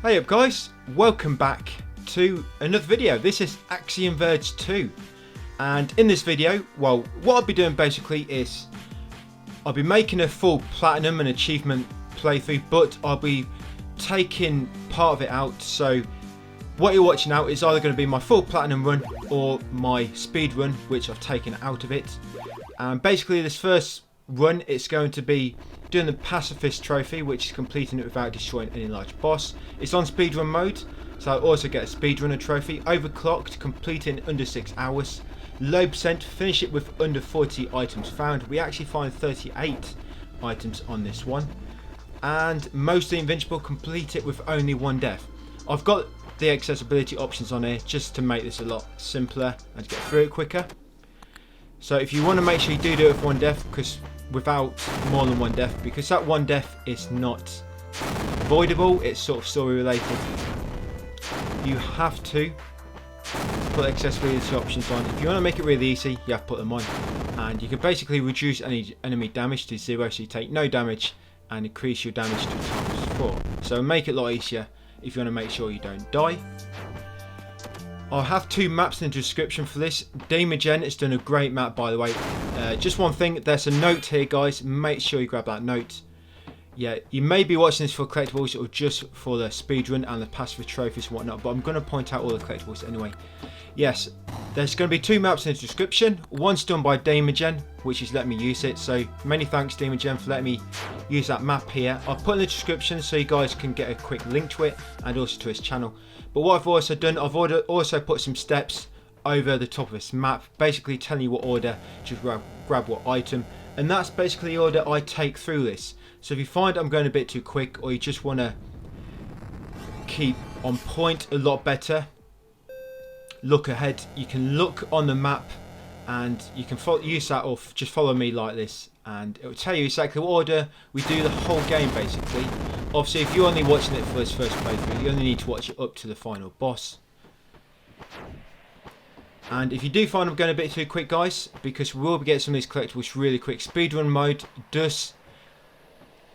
Hey up guys, welcome back to another video. This is Axiom Verge 2, and in this video, well, what I'll be doing basically is I'll be making a full platinum and achievement playthrough, but I'll be taking part of it out. So what you're watching now is either going to be my full platinum run or my speed run, which I've taken out of it. And basically this first run, it's going to be doing the Pacifist Trophy, which is completing it without destroying any large boss. It's on speedrun mode, so I also get a speedrunner trophy. Overclocked, complete it in under 6 hours. Low percent, finish it with under 40 items found. We actually find 38 items on this one. And mostly invincible, complete it with only 1 death. I've got the accessibility options on here just to make this a lot simpler and to get through it quicker. So if you want to make sure you do it with 1 death, because without more than 1 death, because that 1 death is not avoidable, it's sort of story related, you have to put accessibility options on. If you want to make it really easy, you have to put them on, and you can basically reduce any enemy damage to 0, so you take no damage, and increase your damage to ×4. So make it a lot easier if you want to make sure you don't die. I'll have 2 maps in the description for this. Demajens has done a great map, by the way. Just one thing, there's a note here, guys. Make sure you grab that note. Yeah, you may be watching this for collectibles or just for the speedrun and the Pacifist trophies and whatnot, but I'm going to point out all the collectibles anyway. Yes, there's going to be 2 maps in the description. One's done by Demajens, which is letting me use it. So many thanks, Demajens, for letting me use that map here. I'll put in the description so you guys can get a quick link to it and also to his channel. But what I've also done, I've also put some steps over the top of this map, basically telling you what order to grab what item, and that's basically the order I take through this. So if you find I'm going a bit too quick, or you just want to keep on point a lot better, look ahead. You can look on the map and you can use that, or just follow me like this, and it will tell you exactly what order we do the whole game basically. Obviously if you're only watching it for this first playthrough, you only need to watch it up to the final boss. And if you do find I'm going a bit too quick, guys, because we will be getting some of these collectibles really quick. Speedrun mode does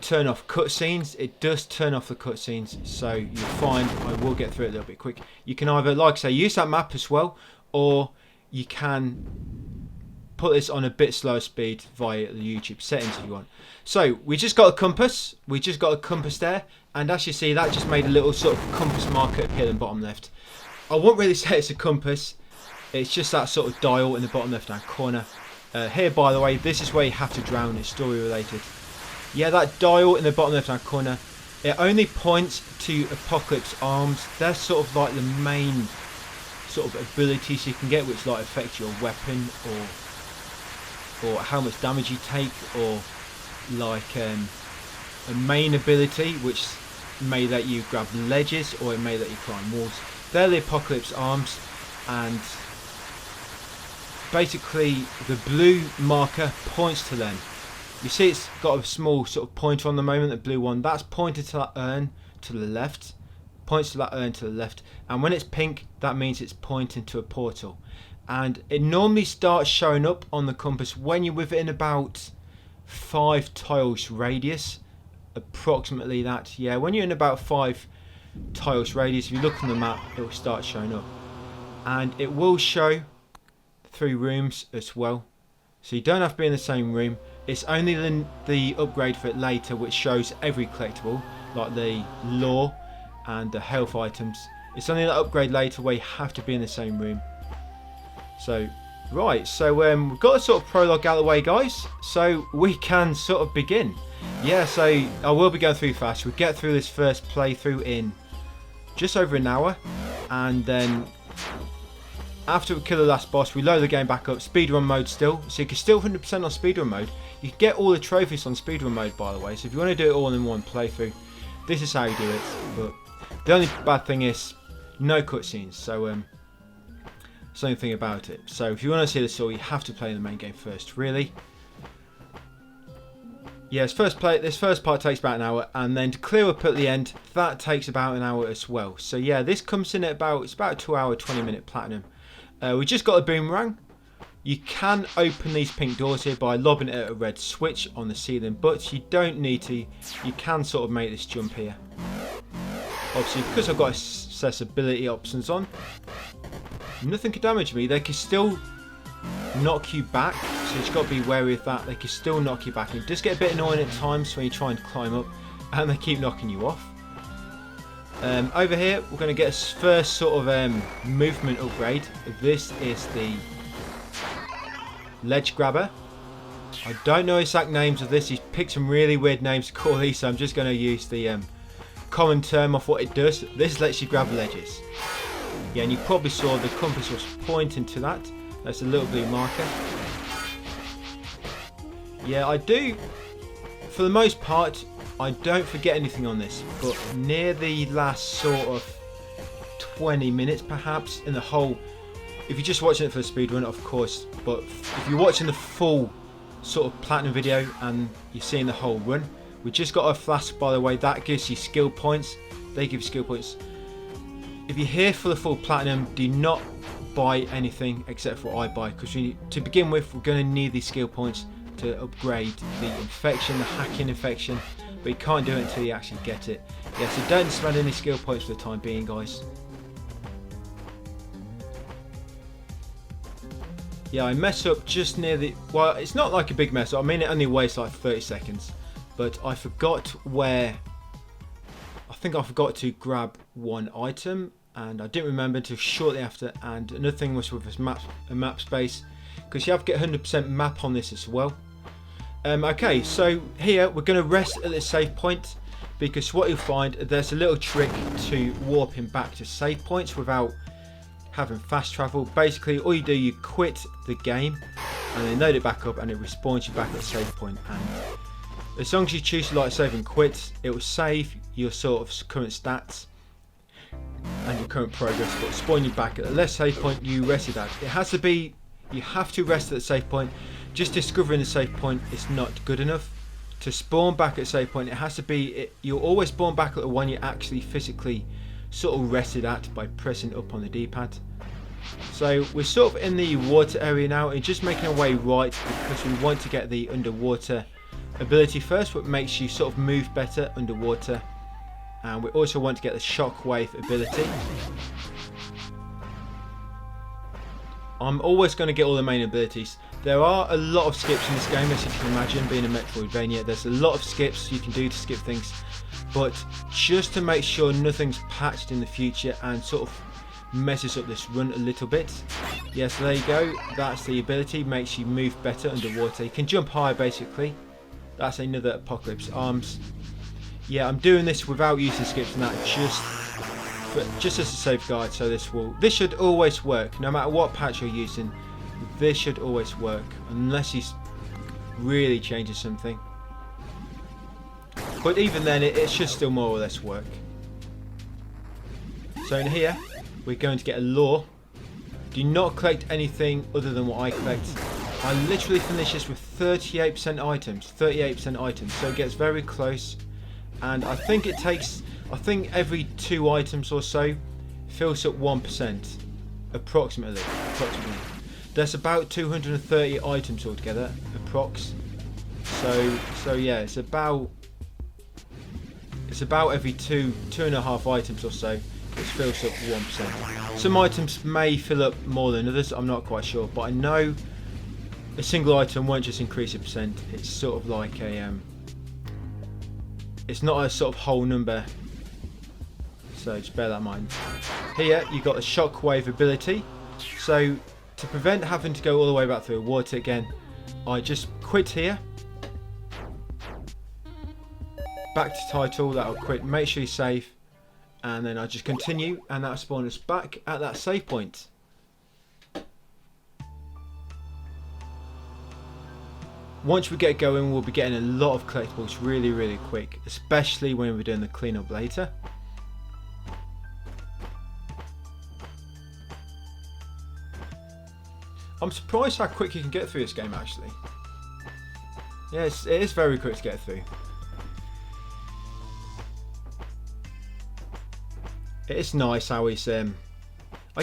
turn off cutscenes. It does turn off the cutscenes, so you'll find I will get through it a little bit quick. You can either, like I say, use that map as well, or you can put this on a bit slower speed via the YouTube settings if you want. So we just got a compass. We just got a compass there, and as you see, that just made a little sort of compass marker appear in the bottom left. I won't really say it's a compass. It's just that sort of dial in the bottom left hand corner. Here, by the way, this is where you have to drown. It's story related. Yeah, that dial in the bottom left hand corner, it only points to Apocalypse arms. They're sort of like the main sort of abilities you can get, which like affect your weapon or how much damage you take, or like a main ability which may let you grab ledges, or it may let you climb walls. They're the Apocalypse arms, and basically the blue marker points to them. You see it's got a small sort of pointer on the moment, the blue one. That's pointed to that urn to the left. Points to that urn to the left. And when it's pink, that means it's pointing to a portal. And it normally starts showing up on the compass when you're within about 5 tiles radius. Approximately that. Yeah, when you're in about 5 tiles radius, if you look on the map, it will start showing up. And it will show 3 rooms as well. So you don't have to be in the same room. It's only the upgrade for it later which shows every collectible, like the lore and the health items. It's only that upgrade later where you have to be in the same room. So, right, so we've got a sort of prologue out of the way, guys, so we can sort of begin. Yeah, so I will be going through fast. We'll get through this first playthrough in just over an hour, and then after we kill the last boss, we load the game back up, speedrun mode still, so you can still 100% on speedrun mode. You can get all the trophies on speedrun mode, by the way, so if you want to do it all in one playthrough, this is how you do it. But the only bad thing is no cutscenes, so that's the only thing about it. So if you want to see the story, you have to play the main game first, really. Yes, this first part takes about an hour, and then to clear up at the end, that takes about an hour as well. So yeah, this comes in at about 2 hour 20-minute platinum. We just got a boomerang. You can open these pink doors here by lobbing it at a red switch on the ceiling, but you don't need to. You can sort of make this jump here. Obviously, because I've got accessibility options on, nothing can damage me. They can still knock you back, so you've got to be wary of that. They can still knock you back, and it does get a bit annoying at times when you try and climb up and they keep knocking you off. Over here we're going to get a first sort of movement upgrade. This is the ledge grabber. I don't know exact names of this. He's picked some really weird names to call these, so I'm just going to use the common term of what it does. This lets you grab ledges. Yeah, and you probably saw the compass was pointing to that. That's a little blue marker. Yeah, I do, for the most part, I don't forget anything on this, but near the last sort of 20 minutes perhaps in the whole, if you're just watching it for the speedrun, of course, but if you're watching the full sort of platinum video and you're seeing the whole run, we just got a flask, by the way. That gives you skill points. They give you skill points. If you're here for the full platinum, do not buy anything except for what I buy, because to begin with we're going to need these skill points to upgrade the infection, the hacking infection, but you can't do it until you actually get it. Yeah, so don't spend any skill points for the time being, guys. Yeah, I mess up just near the, well, it's not like a big mess up. I mean, it only wastes like 30 seconds, but I forgot where, I think I forgot to grab one item, and I didn't remember until shortly after. And another thing was with this map space, because you have to get 100% map on this as well. Okay, so here we're going to rest at the save point, because what you'll find, there's a little trick to warping back to save points without having fast travel. Basically, all you do, you quit the game and then load it back up, and it respawns you back at the save point. And as long as you choose to like save and quit, it will save your sort of current stats and your current progress, but spawn you back at the last save point you rested at. It has to be, you have to rest at the save point. Just discovering the save point is not good enough. To spawn back at save point, it has to be, you'll always spawn back at the one you actually physically sort of rested at by pressing up on the D-pad. So we're sort of in the water area now, and just making our way right, because we want to get the underwater ability first, what makes you sort of move better underwater, and we also want to get the shockwave ability. I'm always going to get all the main abilities. There are a lot of skips in this game, as you can imagine, being a Metroidvania. There's a lot of skips you can do to skip things, but just to make sure nothing's patched in the future and sort of messes up this run a little bit. Yeah, so there you go. That's the ability, makes you move better underwater. You can jump higher, basically. That's another Apocalypse Arms. Yeah, I'm doing this without using skips and that, just as a safeguard. So this should always work, no matter what patch you're using. This should always work, unless he's really changing something. But even then, it should still more or less work. So in here, we're going to get a lure. Do not collect anything other than what I collect. I literally finish this with 38% items. 38% items. So it gets very close. And I think it takes, I think every 2 items or so fills up 1%. Approximately. There's about 230 items altogether, approx. So yeah, it's about every 2.5 items or so, it fills up 1%. Some items may fill up more than others, I'm not quite sure, but I know a single item won't just increase a percent. It's sort of like a it's not a sort of whole number, so just bear that in mind. Here you got the shockwave ability, so to prevent having to go all the way back through the water again, I just quit here, back to title, that'll quit, make sure you save, and then I just continue, and that'll spawn us back at that save point. Once we get going, we'll be getting a lot of collectibles really quick, especially when we're doing the cleanup later. I'm surprised how quick you can get through this game, actually. Yes, it is very quick to get through. It is nice how he's, I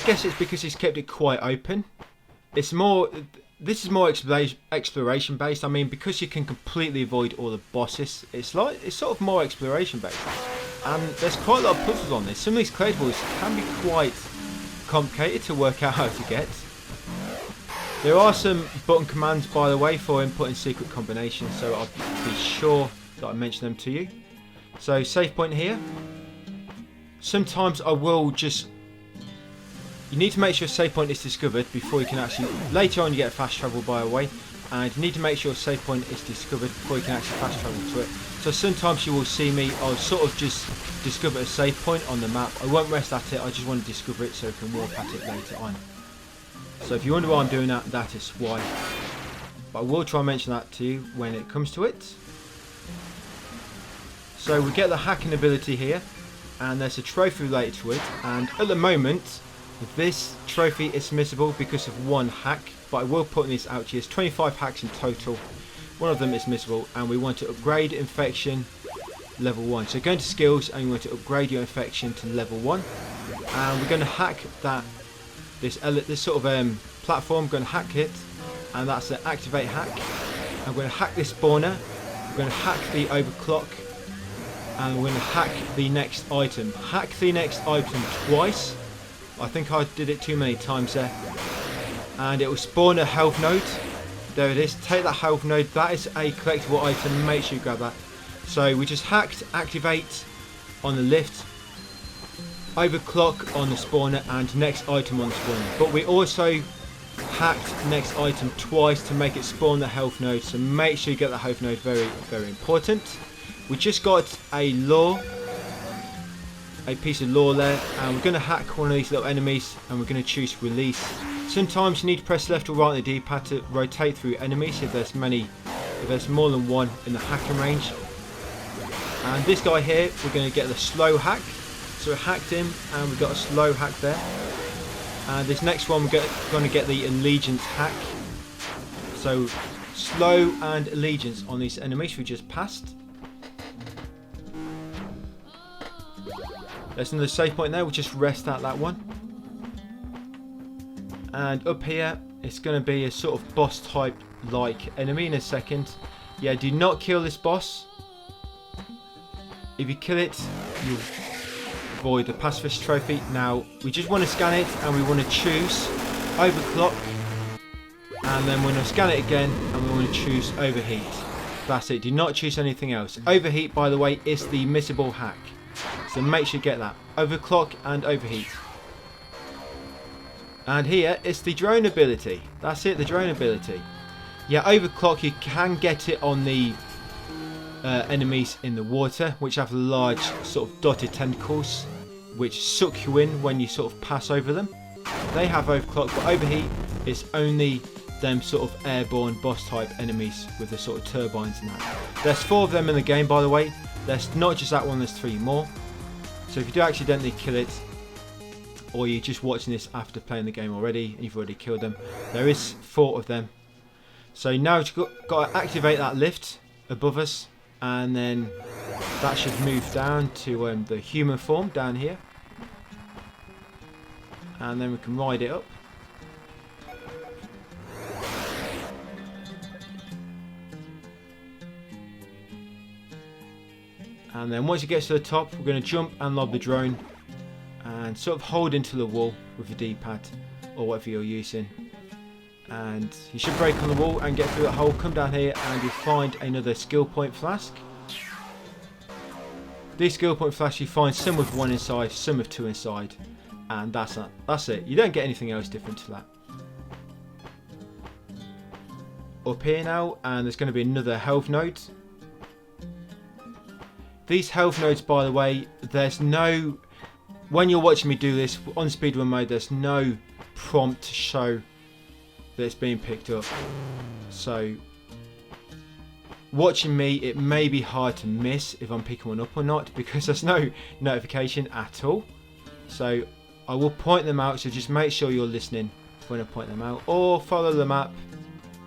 guess it's because he's kept it quite open. It's more, this is more exploration based. I mean, because you can completely avoid all the bosses, it's sort of more exploration based. And there's quite a lot of puzzles on this. Some of these collectibles can be quite complicated to work out how to get. There are some button commands, by the way, for inputting secret combinations, so I'll be sure that I mention them to you. So save point here. Sometimes I will just... You need to make sure save point is discovered before you can actually... Later on you get fast travel, by the way, and you need to make sure save point is discovered before you can actually fast travel to it. So sometimes you will see me, I'll sort of just discover a save point on the map. I won't rest at it, I just want to discover it so I can walk at it later on. So if you wonder why I'm doing that, that is why. But I will try and mention that to you when it comes to it. So we get the hacking ability here, and there's a trophy related to it, and at the moment this trophy is missable because of one hack, but I will put this out to you. There's 25 hacks in total, one of them is missable, and we want to upgrade infection level 1. So go into skills and you want to upgrade your infection to level 1, and we're going to hack that this sort of platform. Going to hack it, and that's the activate hack. I'm going to hack this spawner, we're going to hack the overclock, and we're going to hack the next item. Hack the next item twice. I think I did it too many times there. And it will spawn a health node. There it is. Take that health node. That is a collectible item. Make sure you grab that. So we just hacked activate on the lift, overclock on the spawner, and next item on the spawner. But we also hacked next item twice to make it spawn the health node. So make sure you get the health node. Very, very important. We just got a piece of lore there, and we're going to hack one of these little enemies, and we're going to choose release. Sometimes you need to press left or right on the D-pad to rotate through enemies if there's more than one in the hacking range. And this guy here, we're going to get the slow hack. So we hacked him, and we've got a slow hack there. And this next one, we're going to get the allegiance hack. So slow and allegiance on these enemies we just passed. There's another save point there, we'll just rest at that one. And up here, it's going to be a sort of boss type like enemy in a second. Yeah, do not kill this boss. If you kill it, you'll avoid the Pacifist Trophy. Now, we just want to scan it, and we want to choose overclock. And then we're going to scan it again, and we want to choose overheat. That's it, do not choose anything else. Overheat, by the way, is the missable hack. So make sure you get that. Overclock and overheat. And here is the drone ability. That's it, the drone ability. Yeah, overclock, you can get it on the enemies in the water, which have large sort of dotted tentacles, which suck you in when you sort of pass over them. They have overclock, but overheat is only them sort of airborne boss type enemies with the sort of turbines and that. There's 4 of them in the game, by the way. There's not just that one, there's 3 more. So if you do accidentally kill it, or you're just watching this after playing the game already and you've already killed them, there is 4 of them. So now you've got to activate that lift above us, and then that should move down to the human form down here, and then we can ride it up. And then once it gets to the top, we're going to jump and lob the drone and sort of hold into the wall with the D-pad or whatever you're using. And you should break on the wall and get through that hole. Come down here and you'll find another skill point flask. These skill point flasks, you find some with 1 inside, some with 2 inside. And that's it. You don't get anything else different to that. Up here now, and there's going to be another health node. These health nodes, by the way, there's no... When you're watching me do this, on speedrun mode, there's no prompt to show that it's being picked up. So, watching me, it may be hard to miss if I'm picking one up or not, because there's no notification at all. So, I will point them out, so just make sure you're listening when I point them out, or follow the map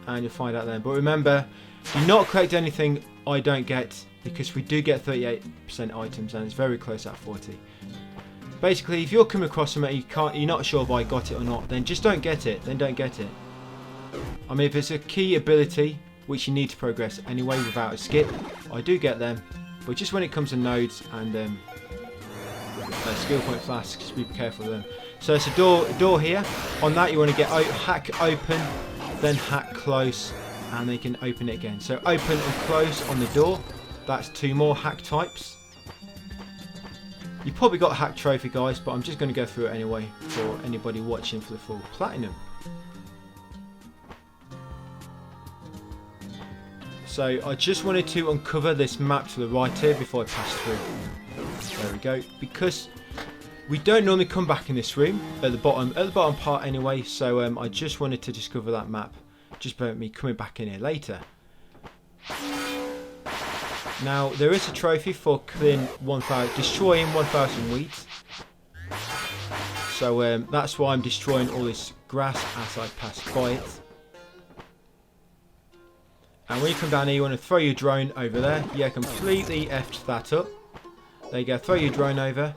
and you'll find out then. But remember, do not collect anything I don't get, because we do get 38% items and it's very close at 40. Basically, if you're coming across something you're not sure if I got it or not, then just don't get it. Then don't get it. I mean, if it's a key ability which you need to progress anyway without a skip, I do get them. But just when it comes to nodes and skill point flasks. Just be careful of them. So there's a door here. On that you want to get hack open, then hack close, and then you can open it again. So open and close on the door. That's 2 more hack types. You've probably got a hack trophy, guys, but I'm just going to go through it anyway for anybody watching for the full platinum. So I just wanted to uncover this map to the right here before I pass through. There we go. Because we don't normally come back in this room at the bottom part anyway. So I just wanted to discover that map, just about me coming back in here later. Now there is a trophy for destroying 1,000 wheat. So that's why I'm destroying all this grass as I pass by it. And when you come down here, you want to throw your drone over there. Yeah, completely effed that up. There you go, throw your drone over.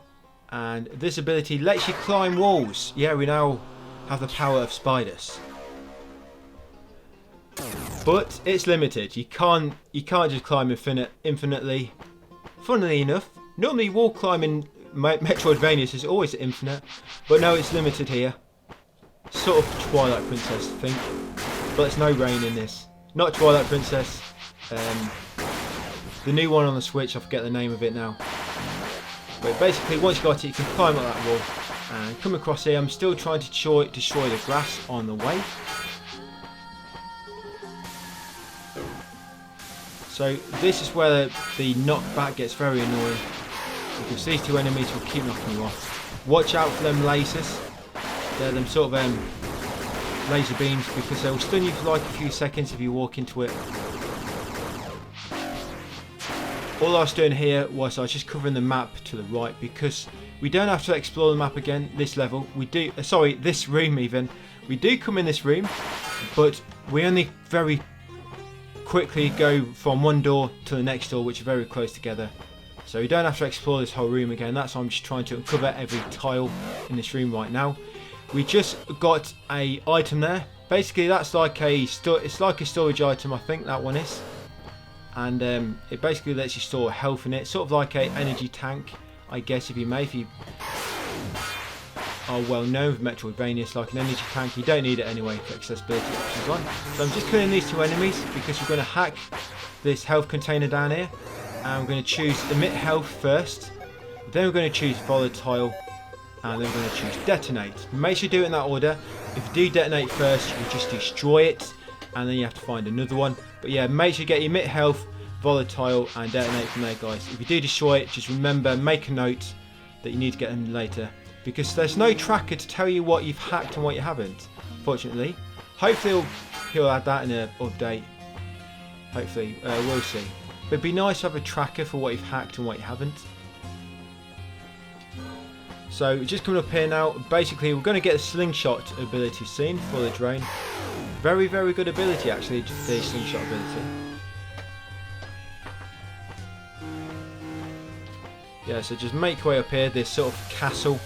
And this ability lets you climb walls. Yeah, we now have the power of spiders. But it's limited. You can't just climb infinitely. Funnily enough, normally wall climbing Metroidvanias is always infinite. But no, it's limited here. Sort of Twilight Princess, I think. But there's no rain in this. Not Twilight Princess. The new one on the Switch, I forget the name of it now. But basically, once you got it, you can climb up that wall and come across here. I'm still trying to destroy the grass on the way. So this is where the knockback gets very annoying, because these 2 enemies will keep knocking you off. Watch out for them lasers. They're them sort of laser beams, because they will stun you for like a few seconds if you walk into it. All I was doing here was I was just covering the map to the right, because we don't have to explore the map again this level. We do, sorry, this room even. We do come in this room, but we only very quickly go from one door to the next door, which are very close together. So we don't have to explore this whole room again. That's why I'm just trying to uncover every tile in this room right now. We just got a item there. Basically, that's like it's like a storage item, I think that one is. And it basically lets you store health in it, sort of like a energy tank, I guess, if you are well known with Metroidvanias, like an energy tank. You don't need it anyway for accessibility options on. So I'm just killing these 2 enemies because we're going to hack this health container down here, and we're going to choose emit health first, then we're going to choose volatile, and then we're going to choose detonate. Make sure you do it in that order. If you do detonate first, you just destroy it, and then you have to find another one. But yeah, make sure you get your emit health, volatile, and detonate from there, guys. If you do destroy it, just remember, make a note that you need to get them later, because there's no tracker to tell you what you've hacked and what you haven't, fortunately. Hopefully he'll add that in an update. Hopefully, we'll see. But it'd be nice to have a tracker for what you've hacked and what you haven't. So just coming up here now, basically we're going to get a slingshot ability soon for the drone. Very, very good ability actually, the slingshot ability. Yeah, so just make your way up here, this sort of castle.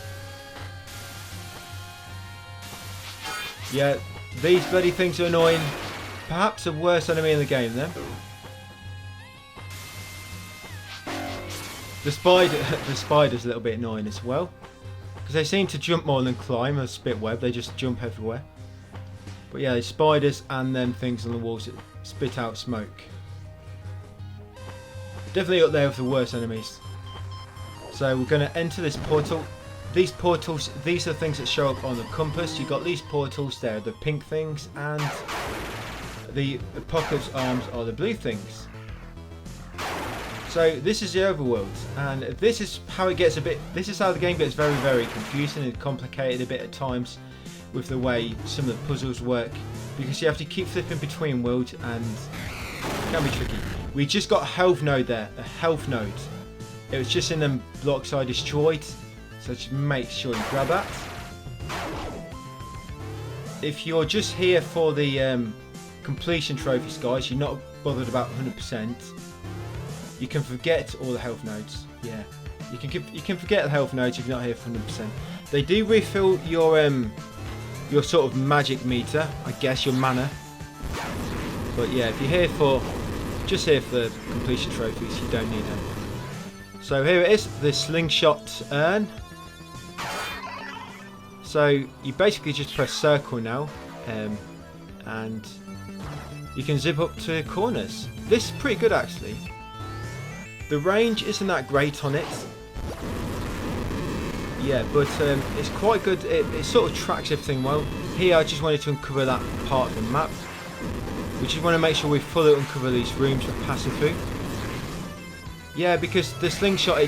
Yeah, these bloody things are annoying. Perhaps the worst enemy in the game then. The spider's a little bit annoying as well, because they seem to jump more than climb. A spit web, they just jump everywhere. But yeah, the spiders and then things on the walls that spit out smoke. Definitely up there with the worst enemies. So we're going to enter this portal. These portals, these are things that show up on the compass. You've got these portals there, the pink things, and the Apocalypse arms are the blue things. So this is the overworld, and this is how it gets this is how the game gets very, very confusing and complicated a bit at times with the way some of the puzzles work, because you have to keep flipping between worlds and it can be tricky. We just got a health node there, a health node. It was just in them blocks I destroyed, so just make sure you grab that. If you're just here for the completion trophies, guys, you're not bothered about 100%. You can forget all the health nodes. Yeah, you can forget the health nodes if you're not here for 100%. They do refill your sort of magic meter, I guess, your mana. But yeah, if you're just here for the completion trophies, you don't need them. So here it is, the slingshot urn. So you basically just press circle now, and you can zip up to corners. This is pretty good actually. The range isn't that great on it. Yeah, but it's quite good. It sort of tracks everything well. Here I just wanted to uncover that part of the map. We just want to make sure we fully uncover these rooms with Pacifist. Yeah, because the slingshot,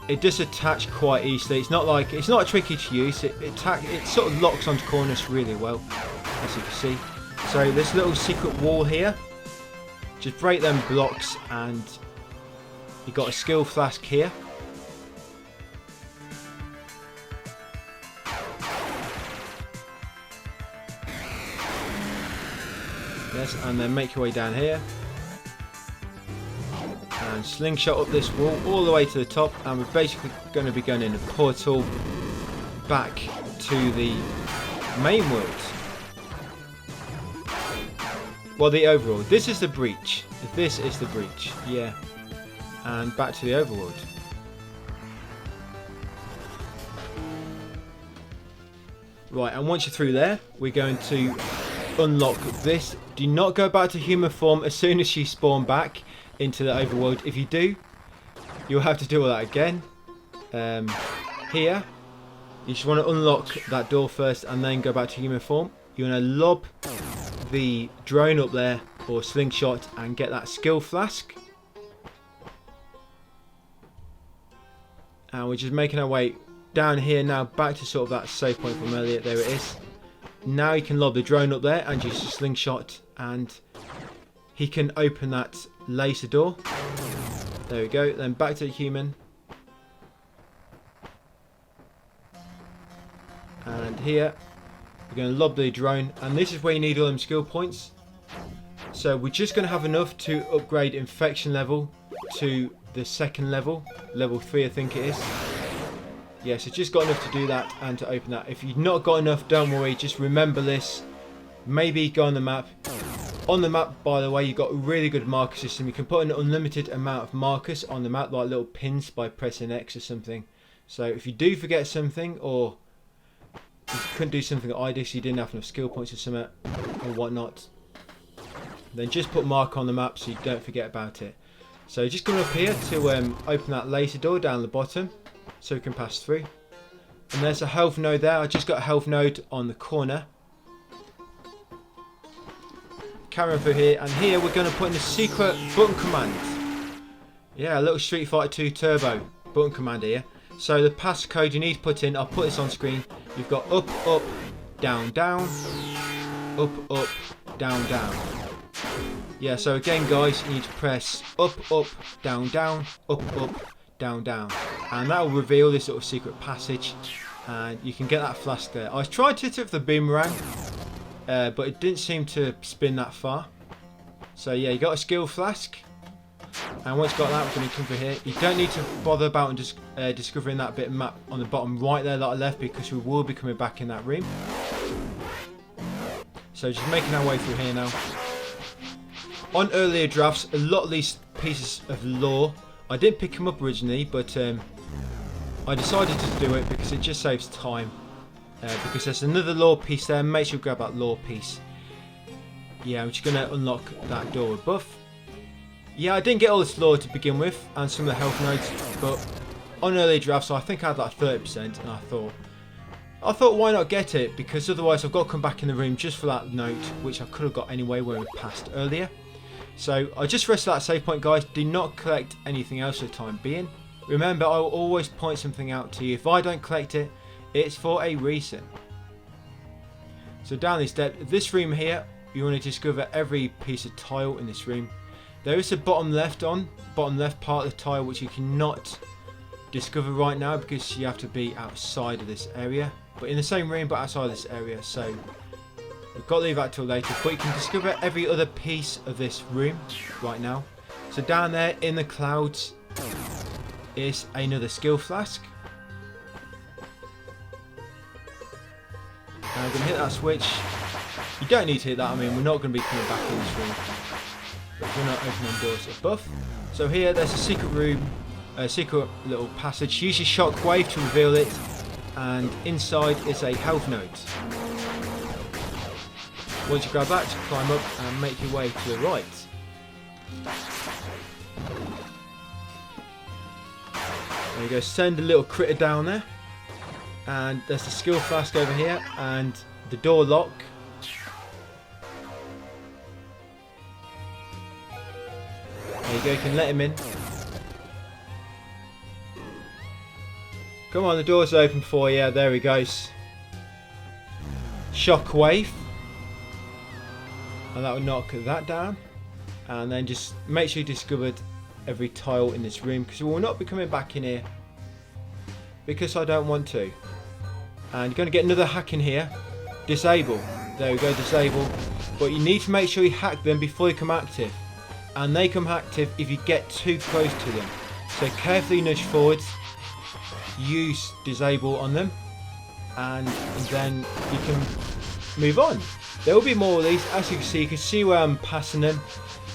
it does attach quite easily. It's not tricky to use. It sort of locks onto corners really well, as you can see. So this little secret wall here, just break them blocks, and you got a skill flask here. Yes, and then make your way down here and slingshot up this wall all the way to the top, and we're basically going to be going in a portal back to the main world. Well, the overworld. This is the breach. This is the breach, yeah. And back to the overworld. Right, and once you're through there, we're going to unlock this. Do not go back to human form as soon as you spawn back into the overworld. If you do, you'll have to do all that again. Here, you just want to unlock that door first and then go back to human form. You want to lob the drone up there or slingshot and get that skill flask. And we're just making our way down here now, back to sort of that save point from earlier. There it is. Now you can lob the drone up there and use a slingshot, and he can open that laser door. There we go. Then back to the human. And here, we're going to lob the drone, and this is where you need all them skill points. So we're just going to have enough to upgrade infection level to the second level, level 3 I think it is. Yeah, so just got enough to do that and to open that. If you've not got enough, don't worry, just remember this. Maybe go on the map. On the map, by the way, you've got a really good marker system. You can put an unlimited amount of markers on the map, like little pins by pressing X or something. So if you do forget something, or you couldn't do something that I did, so you didn't have enough skill points or something, or whatnot, then just put mark on the map so you don't forget about it. So just come up here to open that laser door down the bottom, so we can pass through. And there's a health node there. I just got a health node on the corner. Carry on through here, and here we're going to put in a secret button command. Yeah, a little Street Fighter 2 Turbo button command here. So the passcode you need to put in, I'll put this on screen. You've got up, up, down, down, up, up, down, down. Yeah, so again guys, you need to press up, up, down, down, up, up, down, down. And that will reveal this sort of secret passage, and you can get that flask there. I tried to hit it with the boomerang, but it didn't seem to spin that far. So yeah, you got a skill flask, and once you got that, we're going to come through here. You don't need to bother about discovering that bit of map on the bottom right there that I left, because we will be coming back in that room. So just making our way through here now. On earlier drafts, a lot of these pieces of lore, I didn't pick them up originally, but I decided to do it because it just saves time. Because there's another lore piece there, make sure you grab that lore piece. Yeah, I'm just going to unlock that door above. Yeah, I didn't get all this lore to begin with, and some of the health nodes, but on early drafts I think I had like 30%, and I thought why not get it, because otherwise I've got to come back in the room just for that note, which I could have got anyway when we passed earlier. So I just rested that save point guys. Do not collect anything else for the time being. Remember, I will always point something out to you. If I don't collect it, it's for a reason. So down this step, this room here, you want to discover every piece of tile in this room. There is a bottom left part of the tile which you cannot discover right now because you have to be outside of this area. But in the same room but outside of this area, so we've got to leave that till later. But you can discover every other piece of this room right now. So down there in the clouds is another skill flask. Now we're going to hit that switch. You don't need to hit that, I mean we're not going to be coming back in this room. But we're not opening doors above. So here there's a secret room, a secret little passage. Use your shockwave to reveal it. and inside is a health node. Once you grab that, just climb up and make your way to the right. There you go, send a little critter down there. And there's the skill flask over here and the door lock. There you go, you can let him in. Come on, the door's open for you. There he goes. Shockwave. And that will knock that down. And then just make sure you discovered every tile in this room, because we will not be coming back in here because I don't want to. And you're going to get another hack in here. Disable. There we go, disable. But you need to make sure you hack them before they come active. And they come active if you get too close to them. So carefully nudge forwards. Use disable on them. And then you can move on. There will be more of these. As you can see where I'm passing them.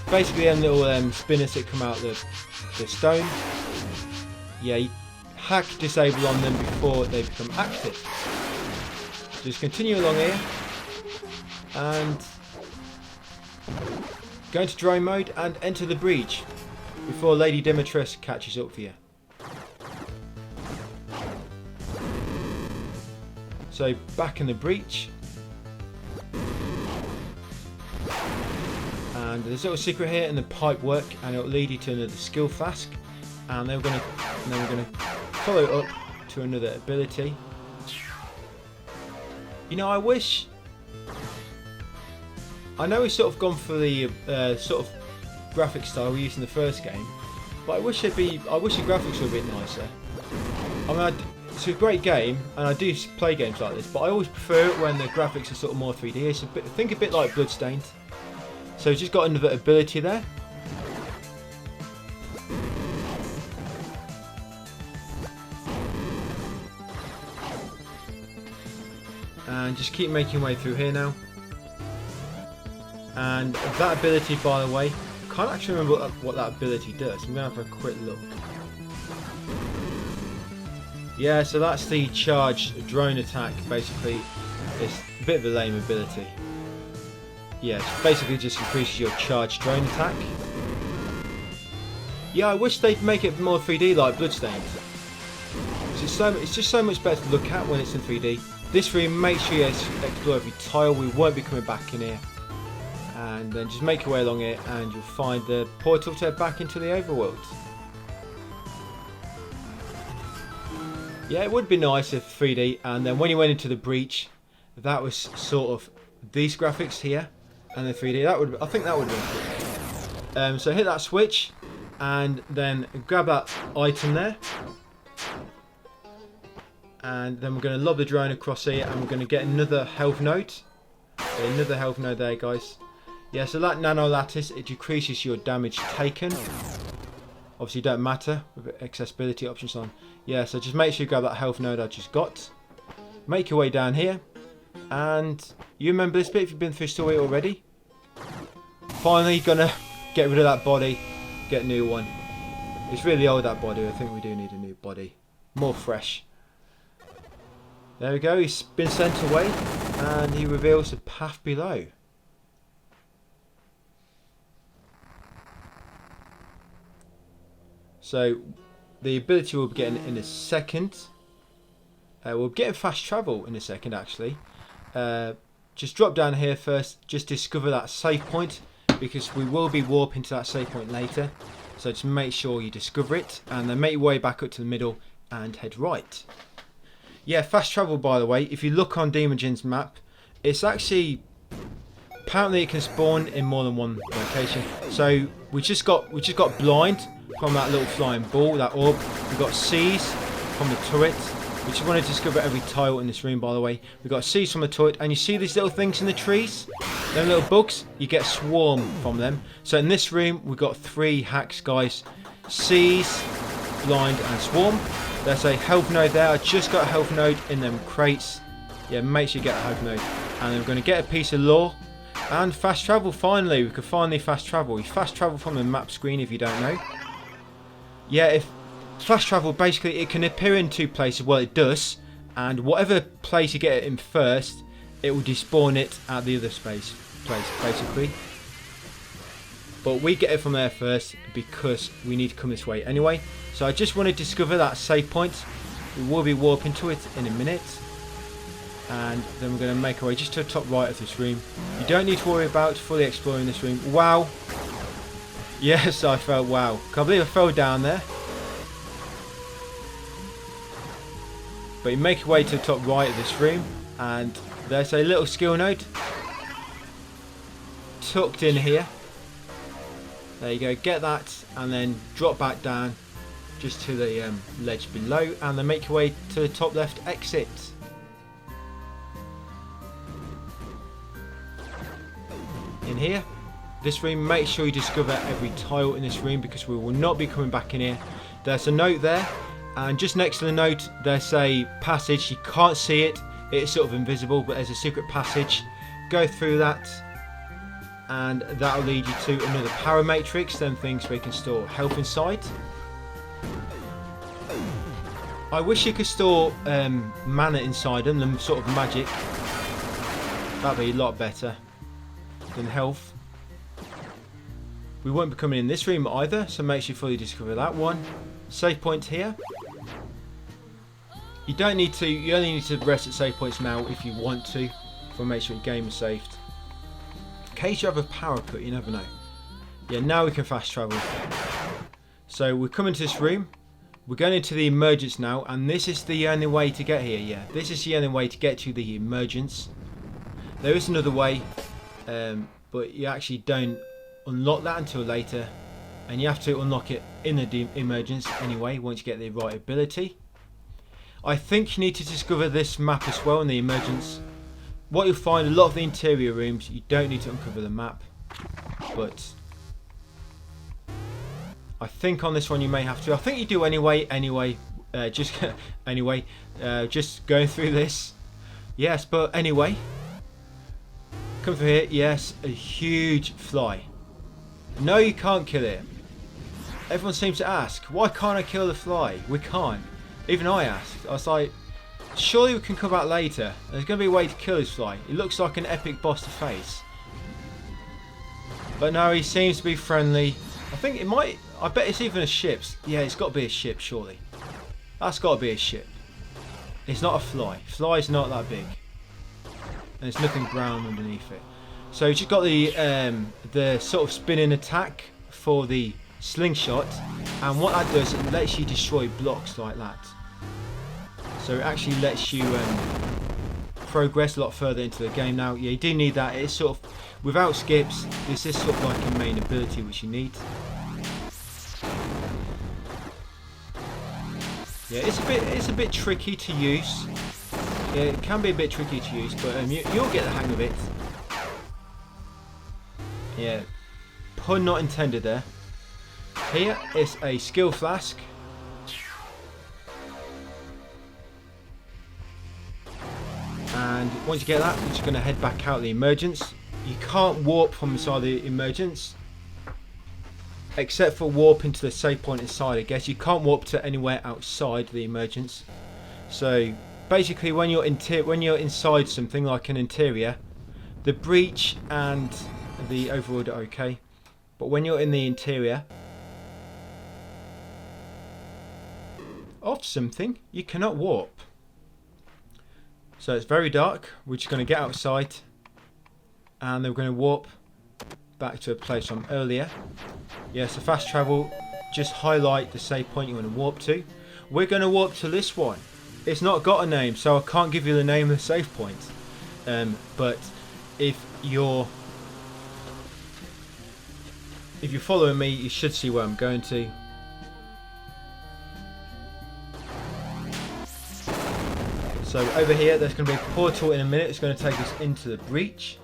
Basically them little spinners that come out the stone. Yeah, you hack disable on them before they become active. Just continue along here. And go into drone mode and enter the breach before Lady Demajens catches up for you. So back in the breach. And there's a little secret here in the pipe work, and it'll lead you to another skill flask. And then we're gonna follow it up to another ability. You know, I know we've sort of gone for the sort of graphic style we used in the first game, but I wish the graphics were a bit nicer. I mean, it's a great game, and I do play games like this, but I always prefer it when the graphics are sort of more 3D. It's think a bit like Bloodstained. So we've just got another ability there. And just keep making your way through here now. And that ability, by the way, I can't actually remember what that ability does. I'm going to have a quick look. Yeah, so that's the charged drone attack, basically. It's a bit of a lame ability. Yeah, it basically just increases your charged drone attack. Yeah, I wish they'd make it more 3D like Bloodstained. It's just so much better to look at when it's in 3D. This room, make sure you explore every tile. We won't be coming back in here. And then just make your way along here and you'll find the portal to head back into the overworld. Yeah, it would be nice if 3D, and then when you went into the breach, that was sort of these graphics here, and the 3D. I think that would be cool. So hit that switch, and then grab that item there, and then we're going to lob the drone across here, and we're going to get another health node. Okay, another health node there, guys. Yeah, so that nano lattice, it decreases your damage taken. Obviously, don't matter with accessibility options on. Yeah, so just make sure you grab that health node I just got. Make your way down here. And you remember this bit if you've been through the story already. Finally, gonna get rid of that body. Get a new one. It's really old, that body. I think we do need a new body. More fresh. There we go. He's been sent away. And he reveals the path below. So, the ability we'll be getting in a second. We'll be getting fast travel in a second, actually. Just drop down here first. Just discover that save point, because we will be warping to that save point later. So just make sure you discover it, and then make your way back up to the middle and head right. Yeah, fast travel, by the way. If you look on Demajen's map, it's actually apparently it can spawn in more than one location. So we just got blind from that little flying ball, that orb. We got C's from the turret. We just want to discover every tile in this room, by the way. We got C's from the turret, and you see these little things in the trees? Them little bugs? You get swarm from them. So in this room, we've got 3 hacks, guys. C's, blind, and swarm. There's a health node there. I just got a health node in them crates. Yeah, make sure you get a health node. And then we're going to get a piece of lore. And fast travel, finally. We can finally fast travel. You fast travel from the map screen if you don't know. Yeah, if fast travel, basically, it can appear in 2 places. Well, it does. and whatever place you get it in first, it will despawn it at the other place basically. But we get it from there first because we need to come this way anyway. So I just want to discover that save point. We will be warping to it in a minute, and then we're going to make our way just to the top right of this room. You don't need to worry about fully exploring this room. Wow. Yes, I fell. Wow. Can't believe I fell down there. But you make your way to the top right of this room, and there's a little skill node tucked in here. There you go, get that, and then drop back down just to the ledge below, and then make your way to the top left exit. In here, this room, make sure you discover every tile in this room because we will not be coming back in here. There's a note there, and just next to the note there's a passage. You can't see it, it's sort of invisible, but there's a secret passage. Go through that, and that'll lead you to another power matrix, then things where you can store health inside. I wish you could store mana inside them, them sort of magic. That'd be a lot better than health. We won't be coming in this room either, so make sure you fully discover that one. Save point here. You don't need to, you only need to rest at save points now if you want to, for make sure your game is saved. In case you have a power cut, you never know. Yeah, now we can fast travel. So we're coming to this room. We're going into the emergence now, and this is the only way to get here. Yeah, this is the only way to get to the emergence. There is another way, but you actually don't unlock that until later, and you have to unlock it in the emergence anyway once you get the right ability. I think you need to discover this map as well in the emergence. What you'll find, a lot of the interior rooms you don't need to uncover the map, but I think on this one you may have to. I think you do anyway. Just anyway, just going through this. Yes, but anyway, come through here. Yes, a huge fly. No, you can't kill it. Everyone seems to ask, why can't I kill the fly? We can't. Even I asked. I was like, surely we can come back later. There's going to be a way to kill this fly. It looks like an epic boss to face. But no, he seems to be friendly. I think it might, I bet it's even a ship. Yeah, it's got to be a ship, surely. That's got to be a ship. It's not a fly. Fly's not that big. And there's nothing brown underneath it. So you've just got the sort of spinning attack for the slingshot, and what that does, it lets you destroy blocks like that. So it actually lets you progress a lot further into the game. Now, yeah, you do need that. It's sort of, without skips, this is sort of like a main ability which you need. Yeah, it's a bit tricky to use. Yeah, it can be a bit tricky to use, but you'll get the hang of it. Yeah, pun not intended there. Here is a skill flask. And once you get that, you're just going to head back out of the emergence. You can't warp from inside the emergence, except for warp into the save point inside, I guess. You can't warp to anywhere outside the emergence. So basically, when you're inside something like an interior, the breach and the overworld are okay. But when you're in the interior of something, you cannot warp. So it's very dark. We're just going to get outside, and then we're going to warp back to a place from earlier. Yeah, so fast travel, just highlight the save point you want to warp to. We're going to warp to this one. It's not got a name, so I can't give you the name of the save point. But if you're following me, you should see where I'm going to. So over here, there's going to be a portal in a minute. It's going to take us into the breach.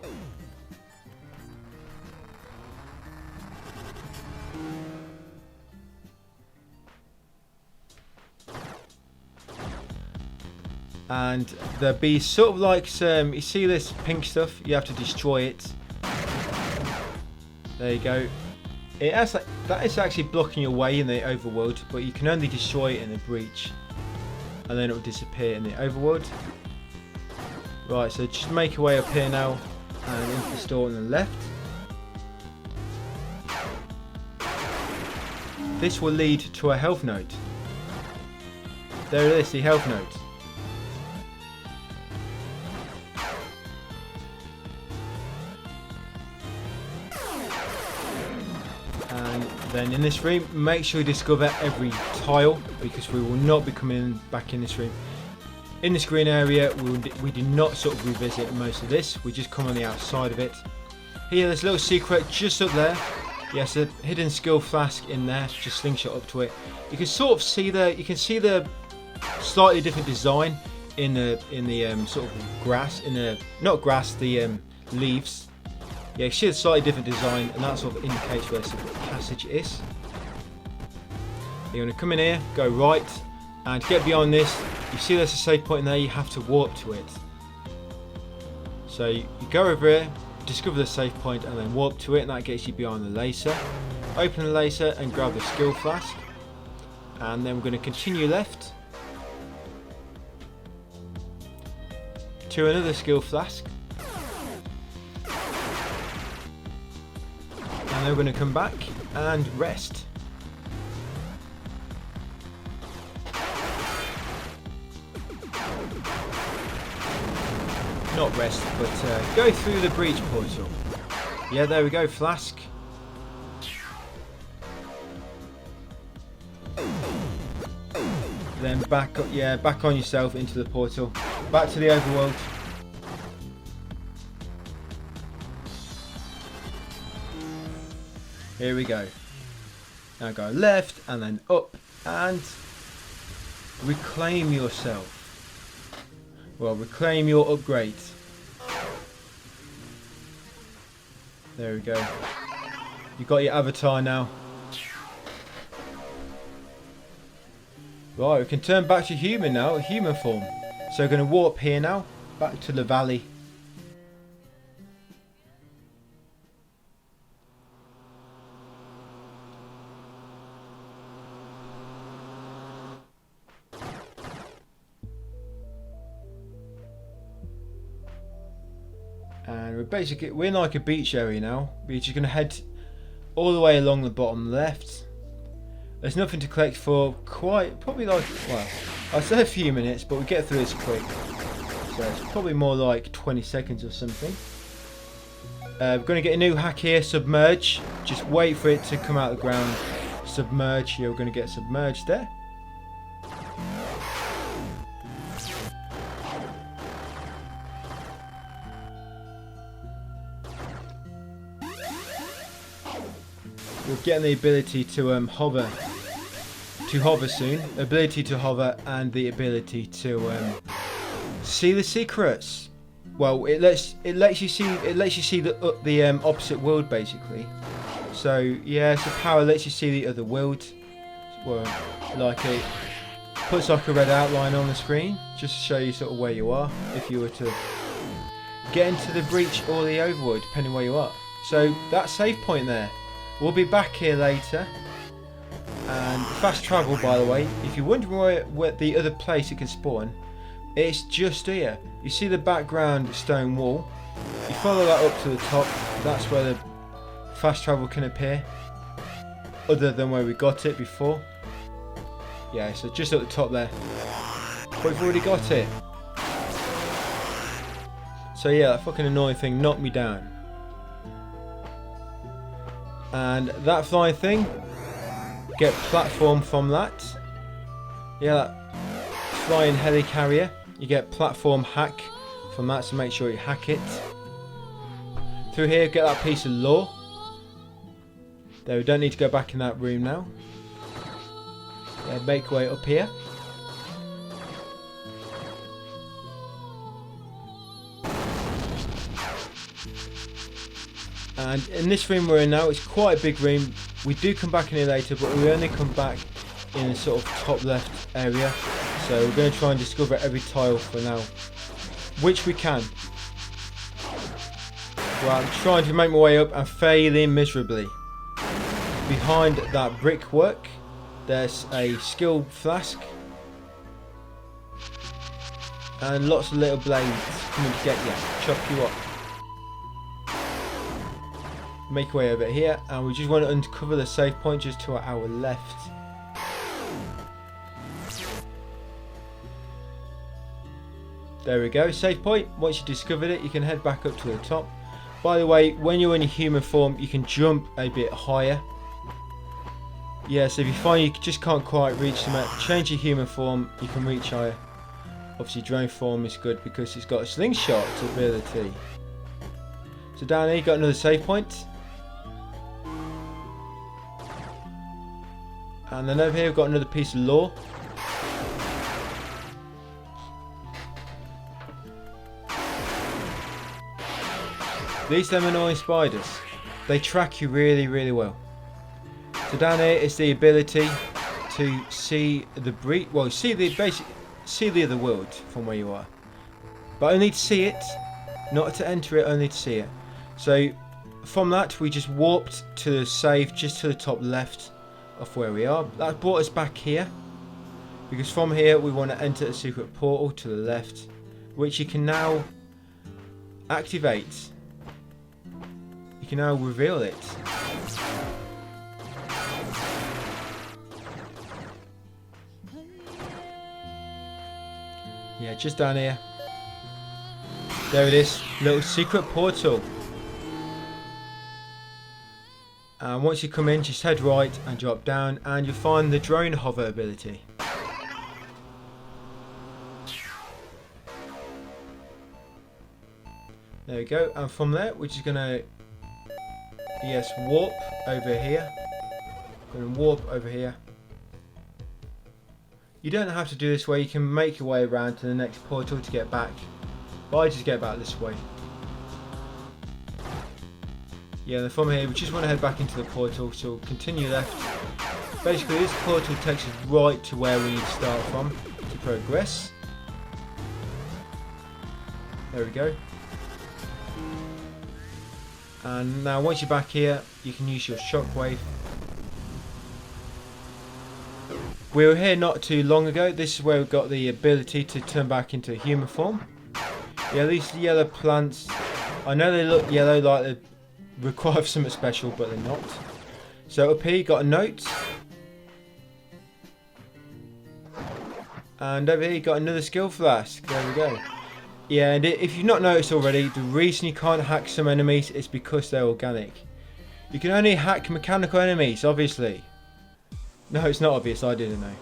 And there'll be sort of like some, you see this pink stuff? You have to destroy it. There you go. It has, that is actually blocking your way in the overworld, but you can only destroy it in the breach. and then it will disappear in the overworld. Right, so just make your way up here now and into the store on the left. This will lead to a health node. There it is, the health node. And then in this room, make sure you discover every tile, because we will not be coming back in this room. In this green area, we do not sort of revisit most of this. We just come on the outside of it. Here, there's a little secret just up there. Yes, a hidden skill flask in there. Just slingshot up to it. You can sort of see the slightly different design in the sort of grass, not grass, the leaves. Yeah, you see a slightly different design, and that sort of indicates where the passage is. You're going to come in here, go right, and to get beyond this, you see there's a save point in there, you have to warp to it. So you go over here, discover the save point, and then warp to it, and that gets you beyond the laser. Open the laser and grab the skill flask. And then we're going to continue left to another skill flask. And then we're going to come back and rest. Not rest, but go through the breach portal. Yeah, there we go, Flask. Then back up, yeah, back on yourself into the portal. Back to the overworld. Here we go. Now go left and then up and reclaim yourself. Well, reclaim your upgrade. There we go. You've got your avatar now. Right, we can turn back to human now, human form. So we're going to warp here now, back to the valley. And we're in like a beach area now. We're just going to head all the way along the bottom left. There's nothing to collect for probably like, well, I'd say a few minutes, but we get through this quick. So it's probably more like 20 seconds or something. We're going to get a new hack here, submerge. Just wait for it to come out of the ground. Submerge, you're going to get submerged there. We're getting the ability to hover soon. Ability to hover and the ability to see the secrets. Well, it lets you see the opposite world basically. So yeah, so power lets you see the other world. Well, like it puts like a red outline on the screen just to show you sort of where you are if you were to get into the breach or the overworld, depending where you are. So that save point there. We'll be back here later. And fast travel, by the way, if you're wondering where the other place it can spawn, it's just here. You see the background stone wall, you follow that up to the top, that's where the fast travel can appear, other than where we got it before. Yeah, so just at the top there, but we've already got it. So yeah, that fucking annoying thing knocked me down. And that flying thing, get platform from that. Yeah, that flying helicarrier, you get platform hack from that, so make sure you hack it. Through here, get that piece of lore. There, we don't need to go back in that room now. Yeah, make way up here. And in this room we're in now, it's quite a big room. We do come back in here later, but we only come back in the sort of top left area. So we're going to try and discover every tile for now, which we can. Well, I'm trying to make my way up and failing miserably. Behind that brickwork, there's a skill flask. And lots of little blades coming to get you, chop you up. Make our way over here, and we just want to uncover the save point just to our left. There we go, save point. Once you discovered it, you can head back up to the top. By the way, when you're in your human form, you can jump a bit higher. Yeah, so if you find you just can't quite reach them, change your human form, you can reach higher. Obviously drone form is good because it's got a slingshot ability. So down here you got another save point. And then over here we've got another piece of lore. These them annoying spiders, they track you really, really well. So down here is the ability to see the breach, well, see the other world from where you are. But only to see it, not to enter it, only to see it. So from that we just warped to the save just to the top left of where we are. That brought us back here, because from here we want to enter a secret portal to the left, which you can now activate. You can now reveal it. Yeah, just down here. There it is, little secret portal. And once you come in, just head right and drop down, and you'll find the drone hover ability. There we go, and from there we're just gonna warp over here. Gonna warp over here. You don't have to do this way, you can make your way around to the next portal to get back. But I just get back this way. Yeah, and from here we just want to head back into the portal, so we'll continue left. Basically this portal takes us right to where we need to start from to progress. There we go. And now once you're back here, you can use your shockwave. We were here not too long ago. This is where we got the ability to turn back into human form. Yeah, these yellow plants, I know they look yellow like they require something special, but they're not. So up here you got a note. And over here you got another skill flask. There we go. Yeah, and if you've not noticed already, the reason you can't hack some enemies is because they're organic. You can only hack mechanical enemies, obviously. No, it's not obvious, I didn't know.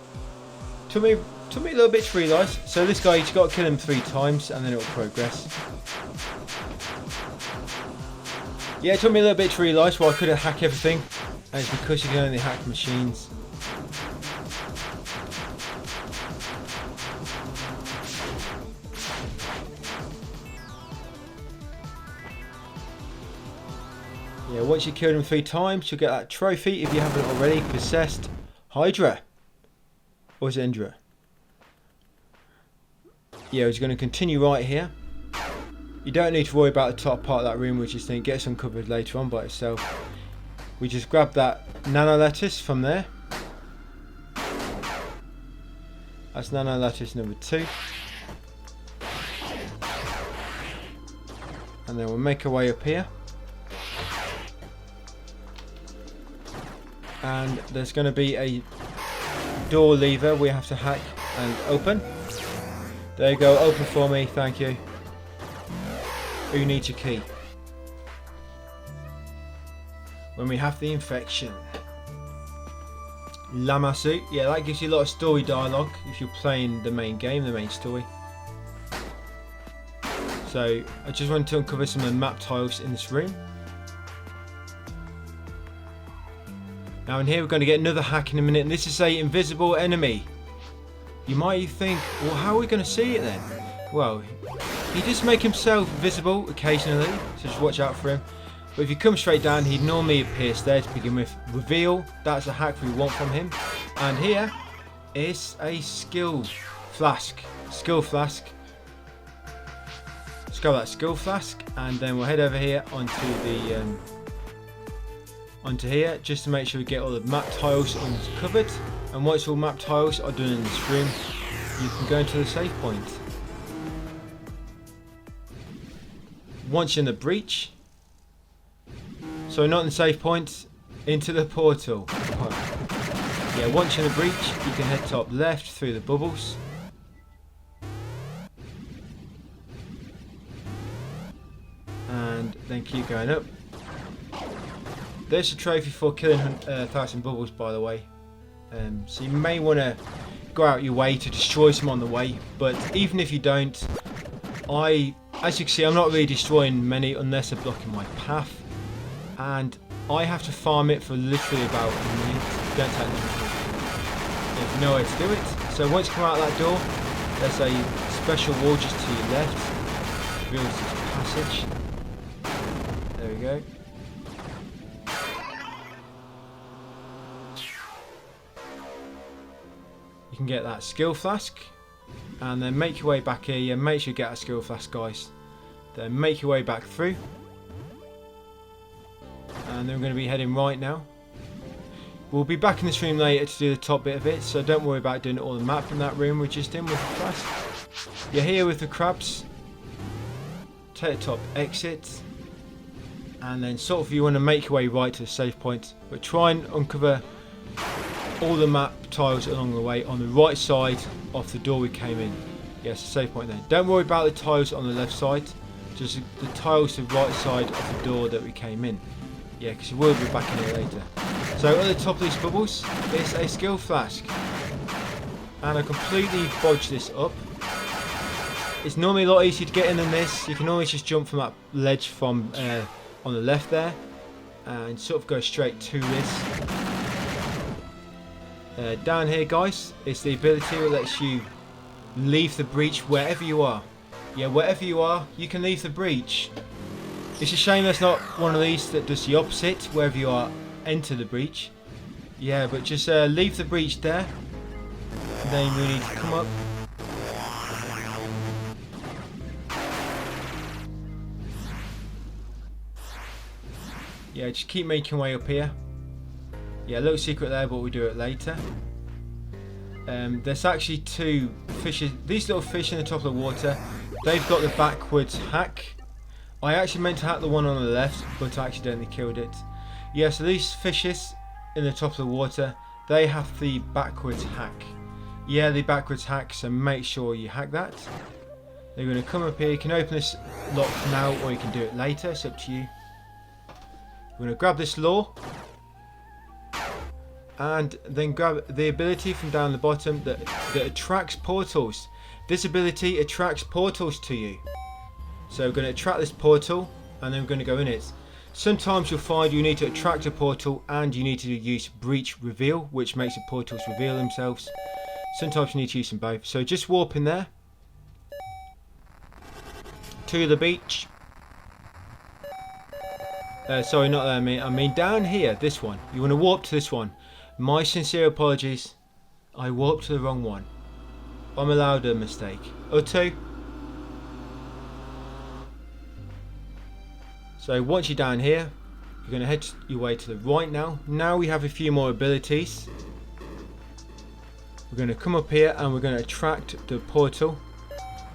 Took me a little bit to realise. So this guy, you just got to kill him 3 times and then it will progress. Yeah, it took me a little bit to realise why I couldn't hack everything. And it's because you can only hack machines. Yeah, once you kill him 3 times, you'll get that trophy if you haven't already possessed Hydra. Or is it Indra? Yeah, we're just going to continue right here. You don't need to worry about the top part of that room, which is going to get uncovered later on by itself. We just grab that nano lettuce from there. That's nano lettuce number 2. And then we'll make our way up here. And there's going to be a door lever we have to hack and open. There you go, open for me, thank you. Who needs your key? When we have the infection. Lamasu, yeah, that gives you a lot of story dialogue if you're playing the main game, the main story. So I just wanted to uncover some of the map tiles in this room. Now in here we're going to get another hack in a minute, and this is a invisible enemy. You might think, well, how are we going to see it then? Well, he does make himself visible occasionally, so just watch out for him. But if you come straight down, he'd normally appear there to begin with. Reveal, that's a hack we want from him. And here is a skill flask. Skill flask. Let's grab that skill flask, and then we'll head over here onto here, just to make sure we get all the map tiles uncovered. And once all map tiles are done in this room, you can go into the save point. once you're in the breach, so not in the save point, into the portal. Yeah, once you're in the breach, you can head top left through the bubbles. And then keep going up. There's a trophy for killing 1,000 bubbles, by the way. So you may want to go out your way to destroy some on the way, but even if you don't, as you can see, I'm not really destroying many unless they're blocking my path, and I have to farm it for literally about a minute. Don't take long. If you know how to do it. So once you come out that door, there's a special wall just to your left, reveals this passage. There we go. You can get that skill flask, and then make your way back here. Yeah, make sure you get a skill flask, guys. Then make your way back through, and then we're going to be heading right now. We'll be back in this room later to do the top bit of it, so don't worry about doing all the map in that room we're just in with the flask. You're here with the crabs. Take the top exit, and then sort of you want to make your way right to the save point, but try and uncover all the map tiles along the way on the right side of the door we came in. Yes, the save point there. Don't worry about the tiles on the left side, just the tiles to the right side of the door that we came in. Yeah, because we will be back in here later. So at the top of these bubbles is a skill flask, and I completely bodged this up. It's normally a lot easier to get in than this. You can always just jump from that ledge from on the left there and sort of go straight to this. Down here, guys, is the ability that lets you leave the breach wherever you are. Yeah, wherever you are, you can leave the breach. It's a shame there's not one of these that does the opposite, wherever you are, enter the breach. Yeah, but just leave the breach there. And then we need to come up. Yeah, just keep making way up here. Yeah, a little secret there, but we'll do it later. There's actually two fishes. These little fish in the top of the water, they've got the backwards hack. I actually meant to hack the one on the left, but I accidentally killed it. Yeah, so these fishes in the top of the water, they have the backwards hack. Yeah, the backwards hack, so make sure you hack that. They're going to come up here. You can open this lock now, or you can do it later. It's up to you. We're going to grab this lure, and then grab the ability from down the bottom that attracts portals. This ability attracts portals to you. So we're going to attract this portal, and then we're going to go in it. Sometimes you'll find you need to attract a portal and you need to use breach reveal, which makes the portals reveal themselves. Sometimes you need to use them both. So just warp in there to the beach. Sorry, not there, I mean down here, this one. You want to warp to this one. My sincere apologies. I warped to the wrong one. I'm allowed a mistake. Or two. So once you're down here, you're going to head your way to the right now. Now we have a few more abilities. We're going to come up here and we're going to attract the portal.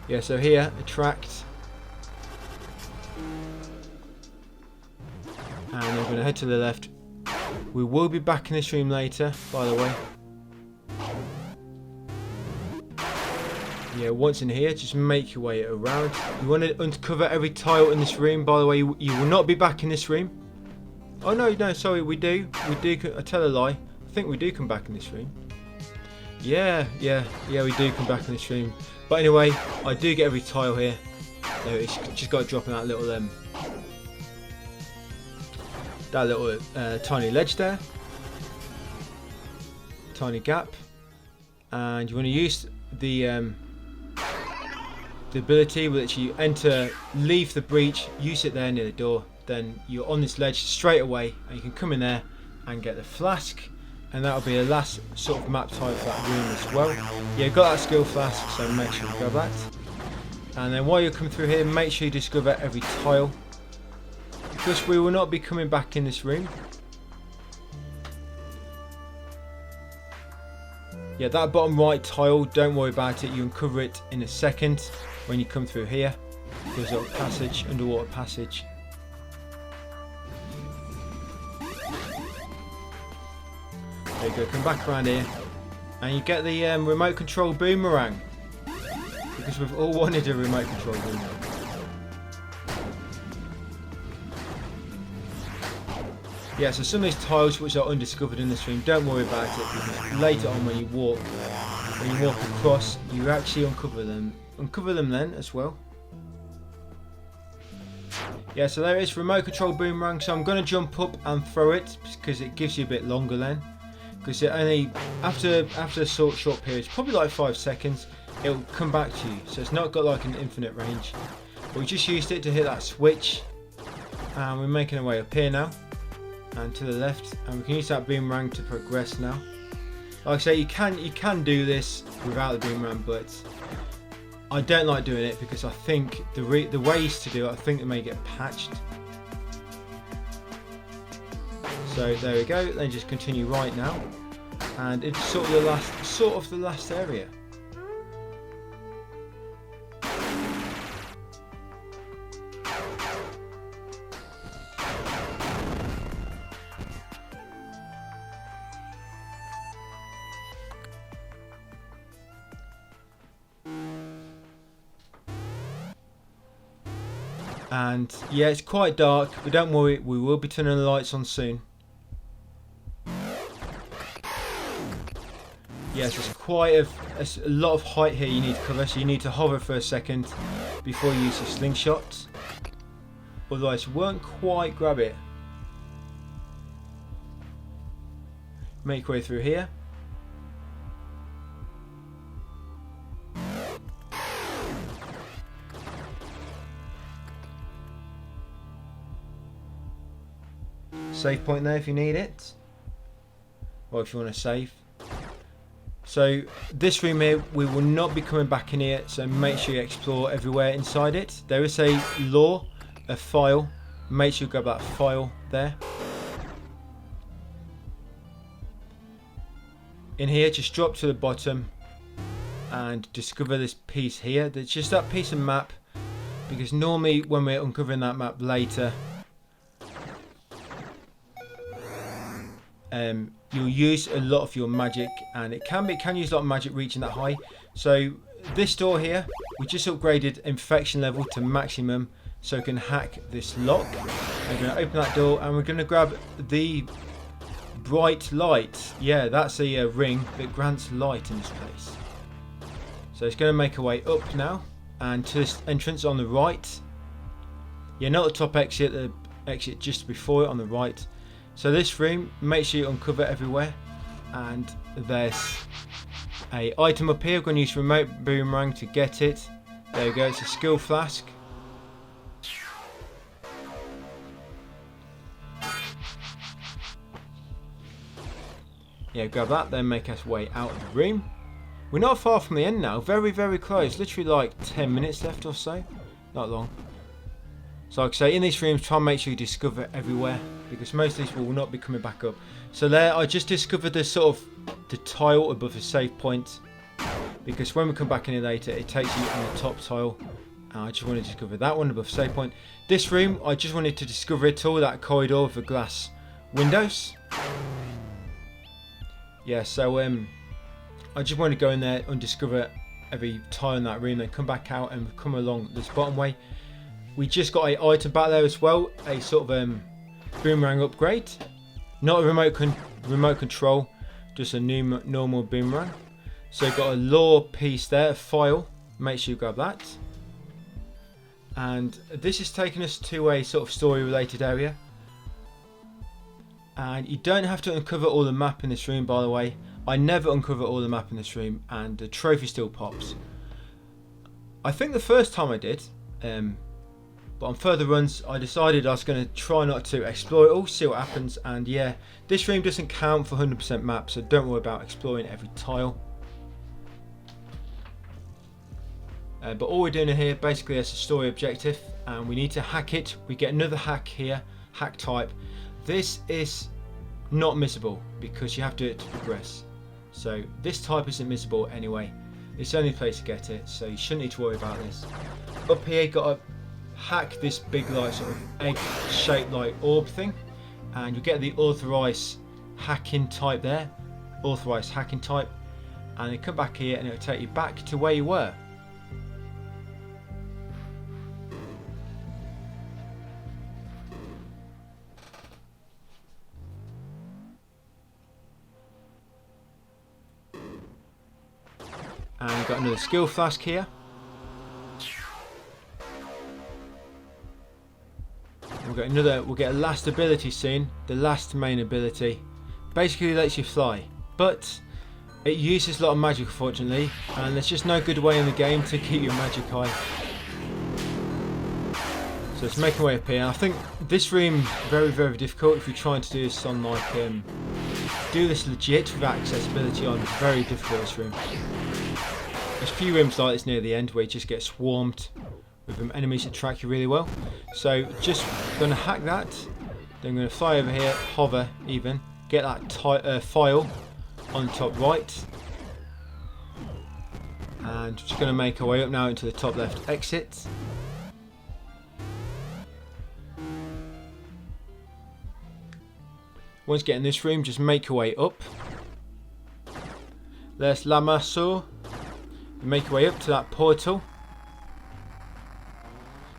Yeah, so here, attract. And then we're going to head to the left. We will be back in this room later, by the way. Yeah, once in here, just make your way around. You want to uncover every tile in this room. By the way, you will not be back in this room. Oh no, sorry, we do. I tell a lie. I think we do come back in this room. Yeah, we do come back in this room. But anyway, I do get every tile here. No, it's just got to drop in that little tiny ledge there, tiny gap, and you want to use the ability which you enter, leave the breach, use it there near the door, then you're on this ledge straight away, and you can come in there and get the flask, and that'll be the last sort of map type for that room as well. Yeah, got that skill flask, so make sure you grab that. And then while you come through here, make sure you discover every tile, because we will not be coming back in this room. Yeah, that bottom right tile, don't worry about it, you uncover it in a second when you come through here. There's a passage, underwater passage. There you go, come back around here. And you get the remote control boomerang. Because we've all wanted a remote control boomerang. Yeah, so some of these tiles which are undiscovered in the stream, don't worry about it, because later on when you walk across, you actually uncover them then as well. Yeah, so there is remote control boomerang, so I'm going to jump up and throw it, because it gives you a bit longer then. Because it only, after a short period, probably like 5 seconds, it'll come back to you, so it's not got like an infinite range. But we just used it to hit that switch, and we're making our way up here now. And to the left, and we can use that boomerang to progress now. Like I say, you can do this without the boomerang, but I don't like doing it because I think the ways to do it, I think they may get patched. So there we go. Then just continue right now, and it's sort of the last area. And yeah, it's quite dark, but don't worry, we will be turning the lights on soon. Yes, there's quite a lot of height here you need to cover, so you need to hover for a second before you use your slingshot. Otherwise you won't quite grab it. Make your way through here. Save point there if you need it, or if you want to save. So this room here, we will not be coming back in here, so make sure you explore everywhere inside it. There is a file, make sure you grab that file there. In here, just drop to the bottom and discover this piece here. That's just that piece of map, because normally when we're uncovering that map later, you'll use a lot of your magic, and it can use a lot of magic reaching that high. So this door here, we just upgraded infection level to maximum, so we can hack this lock. I'm going to open that door, and we're going to grab the bright light. Yeah, that's a ring that grants light in this place. So it's going to make our way up now, and to this entrance on the right. Yeah, not the top exit, the exit just before it on the right. So this room, make sure you uncover everywhere, and there's a item up here. We're going to use remote boomerang to get it. There we go, it's a skill flask. Yeah, grab that, then make our way out of the room. We're not far from the end now, very, very close, literally like 10 minutes left or so, not long. So like I say, in these rooms, try and make sure you discover everywhere, because most of these will not be coming back up. So there, I just discovered the the tile above the save point, because when we come back in here later, it takes you on the top tile. And I just wanted to discover that one above save point. This room, I just wanted to discover it all, that corridor with the glass windows. Yeah, so I just want to go in there and discover every tile in that room, then come back out and come along this bottom way. We just got an item back there as well, a sort of boomerang upgrade. Not a remote control, just a new normal boomerang. So we've got a lore piece there, a file, make sure you grab that. And this is taking us to a sort of story related area. And you don't have to uncover all the map in this room, by the way. I never uncover all the map in this room, and the trophy still pops. I think the first time I did, but on further runs I decided I was going to try not to explore it all, see what happens. And yeah, this room doesn't count for 100% map, so don't worry about exploring every tile. But all we're doing here basically is a story objective, and we need to hack it. We get another hack here, hack type. This is not missable because you have to do it to progress. So this type isn't missable anyway. It's the only place to get it, so you shouldn't need to worry about this. Up here, you got to hack this big like sort of egg-shaped like orb thing, and you get the authorized hacking type there. Authorized hacking type, and then come back here, and it'll take you back to where you were. And we've got another skill flask here. We'll get a last ability soon. The last main ability. Basically lets you fly. But it uses a lot of magic, unfortunately. And there's just no good way in the game to keep your magic high. So let's make our way up here. I think this room very, very difficult if you're trying to do this on like do this legit without accessibility on. Very difficult, this room. There's a few rooms like this near the end where you just get swarmed with enemies that track you really well. So just going to hack that. Then I'm going to fly over here, hover even, get that file on the top right. And just going to make our way up now into the top left exit. Once you get in this room, just make your way up. There's Lamassur. Make your way up to that portal.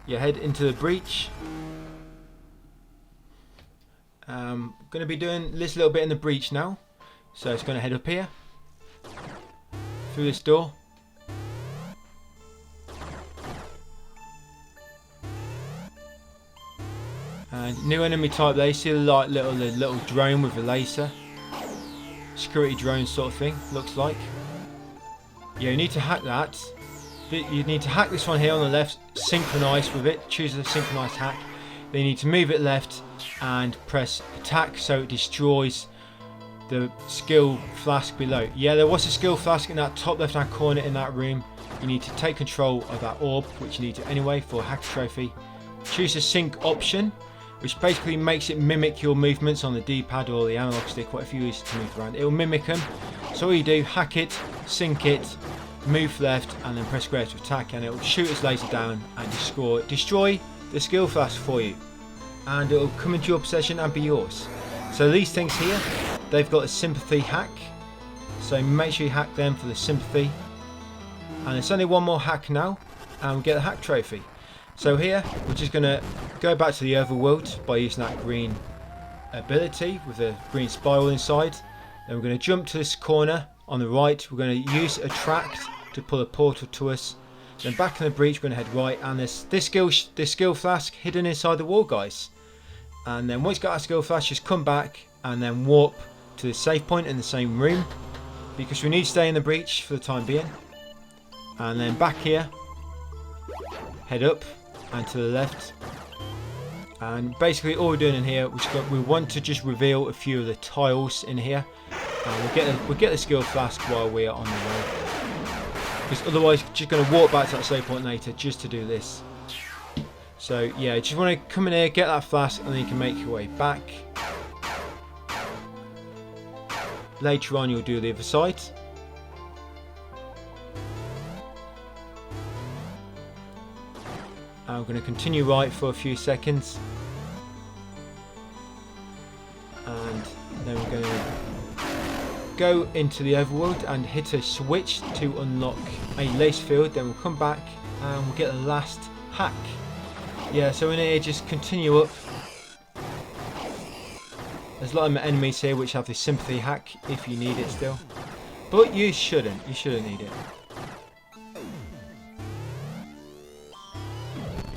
You head into the breach. Going to be doing this little bit in the breach now. So it's going to head up here. Through this door. And new enemy type there. You see the little drone with a laser. Security drone sort of thing, looks like. Yeah, you need to hack that. You need to hack this one here on the left, synchronize with it, choose the synchronized hack. Then you need to move it left and press attack so it destroys the skill flask below. Yeah, there was a skill flask in that top left hand corner in that room. You need to take control of that orb, which you need to anyway for hack trophy. Choose the sync option, which basically makes it mimic your movements on the D-pad or the analog stick, whatever you use to move around. It will mimic them. So all you do, hack it, sync it, move left, and then press square to attack, and it will shoot its laser down and destroy the skill flask for you. And it will come into your possession and be yours. So these things here, they've got a sympathy hack. So make sure you hack them for the sympathy. And it's only one more hack now, and we'll get the hack trophy. So here, we're just going to go back to the overworld by using that green ability with a green spiral inside. Then we're going to jump to this corner on the right. We're going to use attract to pull a portal to us. Then back in the breach, we're going to head right, and there's this skill flask hidden inside the wall, guys. And then once you got that skill flask, just come back and then warp to the save point in the same room, because we need to stay in the breach for the time being. And then back here, head up and to the left. And basically all we're doing in here, we want to just reveal a few of the tiles in here. And we'll get the skill flask while we are on the way. Because otherwise, just going to walk back to that save point later just to do this. So yeah, just want to come in here, get that flask, and then you can make your way back. Later on, you'll do the other side. I'm going to continue right for a few seconds. And then we're going to go into the overworld and hit a switch to unlock a lace field. Then we'll come back and we'll get the last hack. Yeah, so in here, just continue up. There's a lot of enemies here which have this sympathy hack if you need it still. But you shouldn't need it.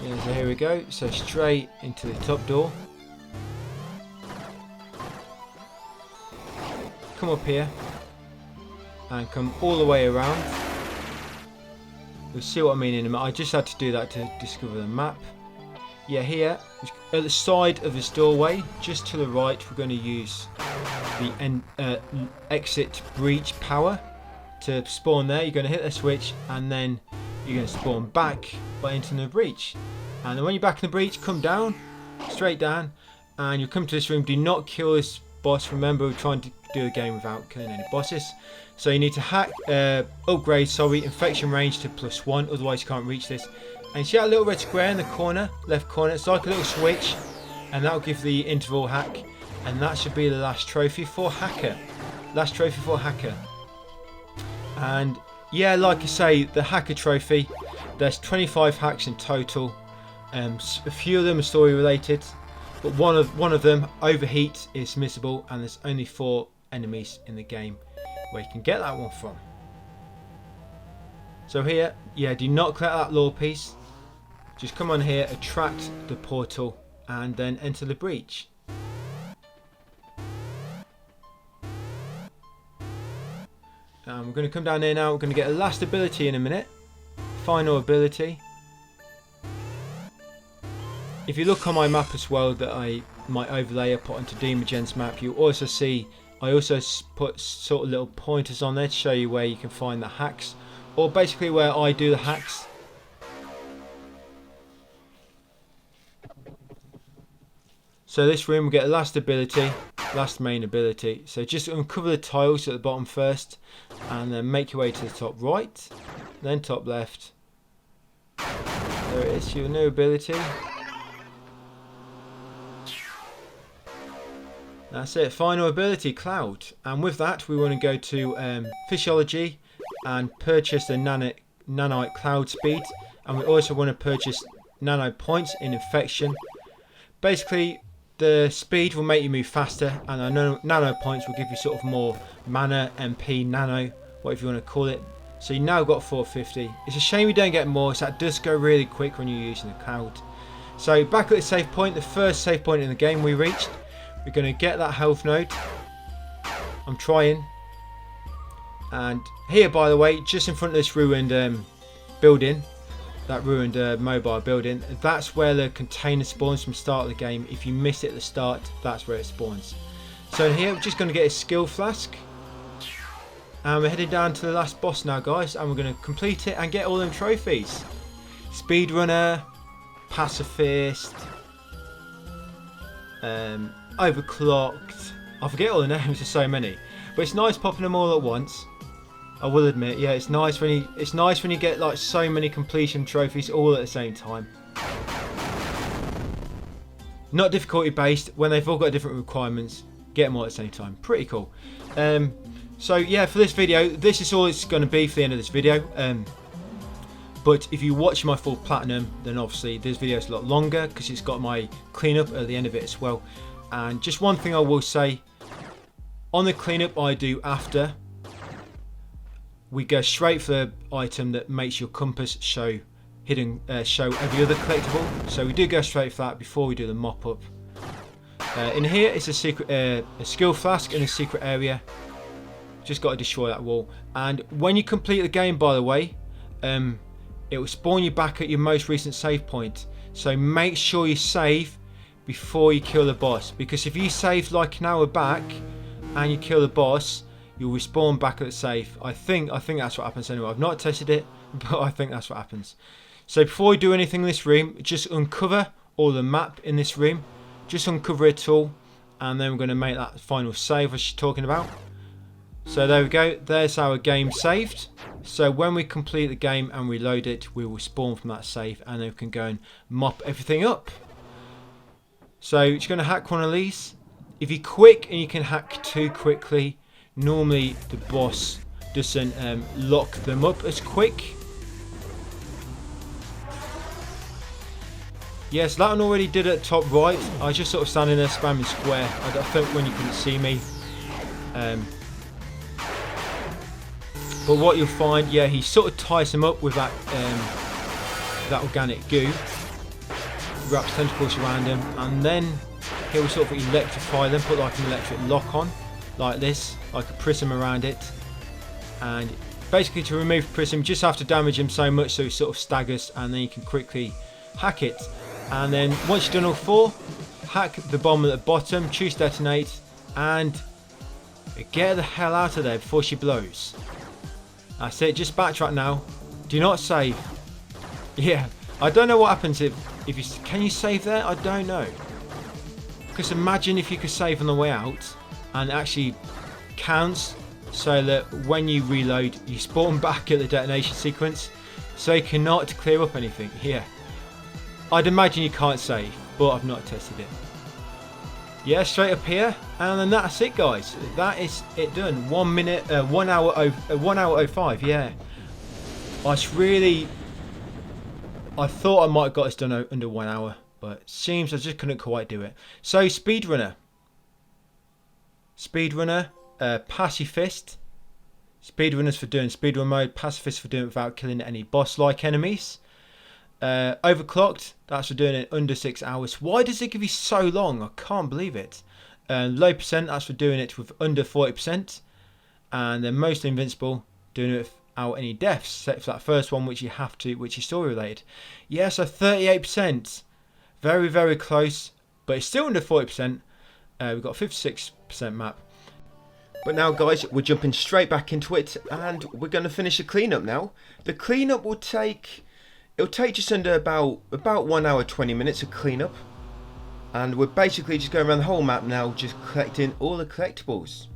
Yeah, so here we go. So straight into the top door. Come up here and come all the way around. You'll see what I mean in a minute. I just had to do that to discover the map. Yeah, here at the side of this doorway, just to the right, we're going to use the exit breach power to spawn there. You're going to hit the switch and then you're going to spawn back into the breach. And then when you're back in the breach, come down, straight down, and you'll come to this room. Do not kill this boss. Remember, we're trying to do the game without killing any bosses. So you need to hack, upgrade, infection range to +1, otherwise you can't reach this. And you see that little red square in the corner, left corner, it's like a little switch, and that'll give the interval hack, and that should be the last trophy for Hacker. Last trophy for Hacker. And yeah, like I say, the Hacker trophy, there's 25 hacks in total. A few of them are story related, but one of them, Overheat, is missable, and there's only 4 enemies in the game where you can get that one from. So here, yeah, do not collect that lore piece. Just come on here, attract the portal, and then enter the breach. We're going to come down here now. We're going to get a last ability in a minute. Final ability. If you look on my map as well, that my overlay I put onto Demajen's map, you also see I also put sort of little pointers on there to show you where you can find the hacks, or basically where I do the hacks. So this room we get the last ability, last main ability. So just uncover the tiles at the bottom first, and then make your way to the top right, then top left. There it is, your new ability. That's it, final ability, Cloud. And with that we want to go to Physiology and purchase the nanite Cloud Speed, and we also want to purchase nano points in Infection. Basically the speed will make you move faster, and our nano points will give you sort of more mana, MP, nano, whatever you want to call it. So you now got 450. It's a shame you don't get more, so that does go really quick when you're using the Cloud. So back at the save point, the first save point in the game we reached. We're going to get that health node. I'm trying. And here, by the way, just in front of this ruined building, that ruined mobile building, that's where the container spawns from the start of the game. If you miss it at the start, that's where it spawns. So in here, we're just going to get a skill flask. And we're heading down to the last boss now, guys. And we're going to complete it and get all them trophies. Speedrunner, Pacifist, Overclocked. I forget all the names, there's so many. But it's nice popping them all at once. I will admit, yeah, it's nice when you get like so many completion trophies all at the same time. Not difficulty based, when they've all got different requirements, get them all at the same time. Pretty cool. So yeah, for this video, this is all it's going to be for the end of this video. But if you watch my full platinum, then obviously this video is a lot longer because it's got my cleanup at the end of it as well. And just one thing I will say, on the cleanup I do after, we go straight for the item that makes your compass show hidden, show every other collectible. So we do go straight for that before we do the mop up. In here it's a secret, a skill flask in a secret area. Just got to destroy that wall. And when you complete the game, by the way, it will spawn you back at your most recent save point. So make sure you save before you kill the boss, because if you save like an hour back and you kill the boss, you'll respawn back at the save. I think that's what happens anyway. I've not tested it, but I think that's what happens. So before we do anything in this room, just uncover all the map in this room. Just uncover it all, and then we're going to make that final save I was talking about. So there we go, there's our game saved. So when we complete the game and reload it, we will spawn from that save, and then we can go and mop everything up. So you're going to hack one of these. If you're quick and you can hack too quickly, normally the boss doesn't lock them up as quick. Yes, that one already did at top right. I was just sort of standing there spamming square. I think when you couldn't see me. But what you'll find, yeah, he sort of ties them up with that that organic goo. Wraps tentacles around him, and then he'll sort of electrify them, put like an electric lock on, like this, like a prism around it. And basically to remove prism, just have to damage him so much so he sort of staggers, and then you can quickly hack it. And then once you've done all 4, hack the bomb at the bottom, choose detonate, and get the hell out of there before she blows. That's it, just backtrack now. Do not save. Yeah, I don't know what happens if you... Can you save there? I don't know. Because imagine if you could save on the way out and actually counts, so that when you reload you spawn back at the detonation sequence, so you cannot clear up anything here. I'd imagine you can't save, but I've not tested it. Yeah, straight up here, and then that's it, guys. That is it done. 1 minute, 1 hour, 1 hour 05. Yeah, I thought I might have got this done under 1 hour, but it seems I just couldn't quite do it. So speedrunner, pacifist. Speedrunners for doing speedrun mode, pacifist for doing it without killing any boss-like enemies. Overclocked, that's for doing it under 6 hours. Why does it give you so long? I can't believe it. Low percent, that's for doing it with under 40%. And then mostly invincible, doing it without any deaths, except for that first one which you have to, which is story related. Yeah, so 38%. Very, very close, but it's still under 40%. We've got 56% map. But now, guys, we're jumping straight back into it, and we're going to finish the cleanup now. The cleanup will take... It'll take just under about 1 hour 20 minutes of cleanup, and we're basically just going around the whole map now, just collecting all the collectibles.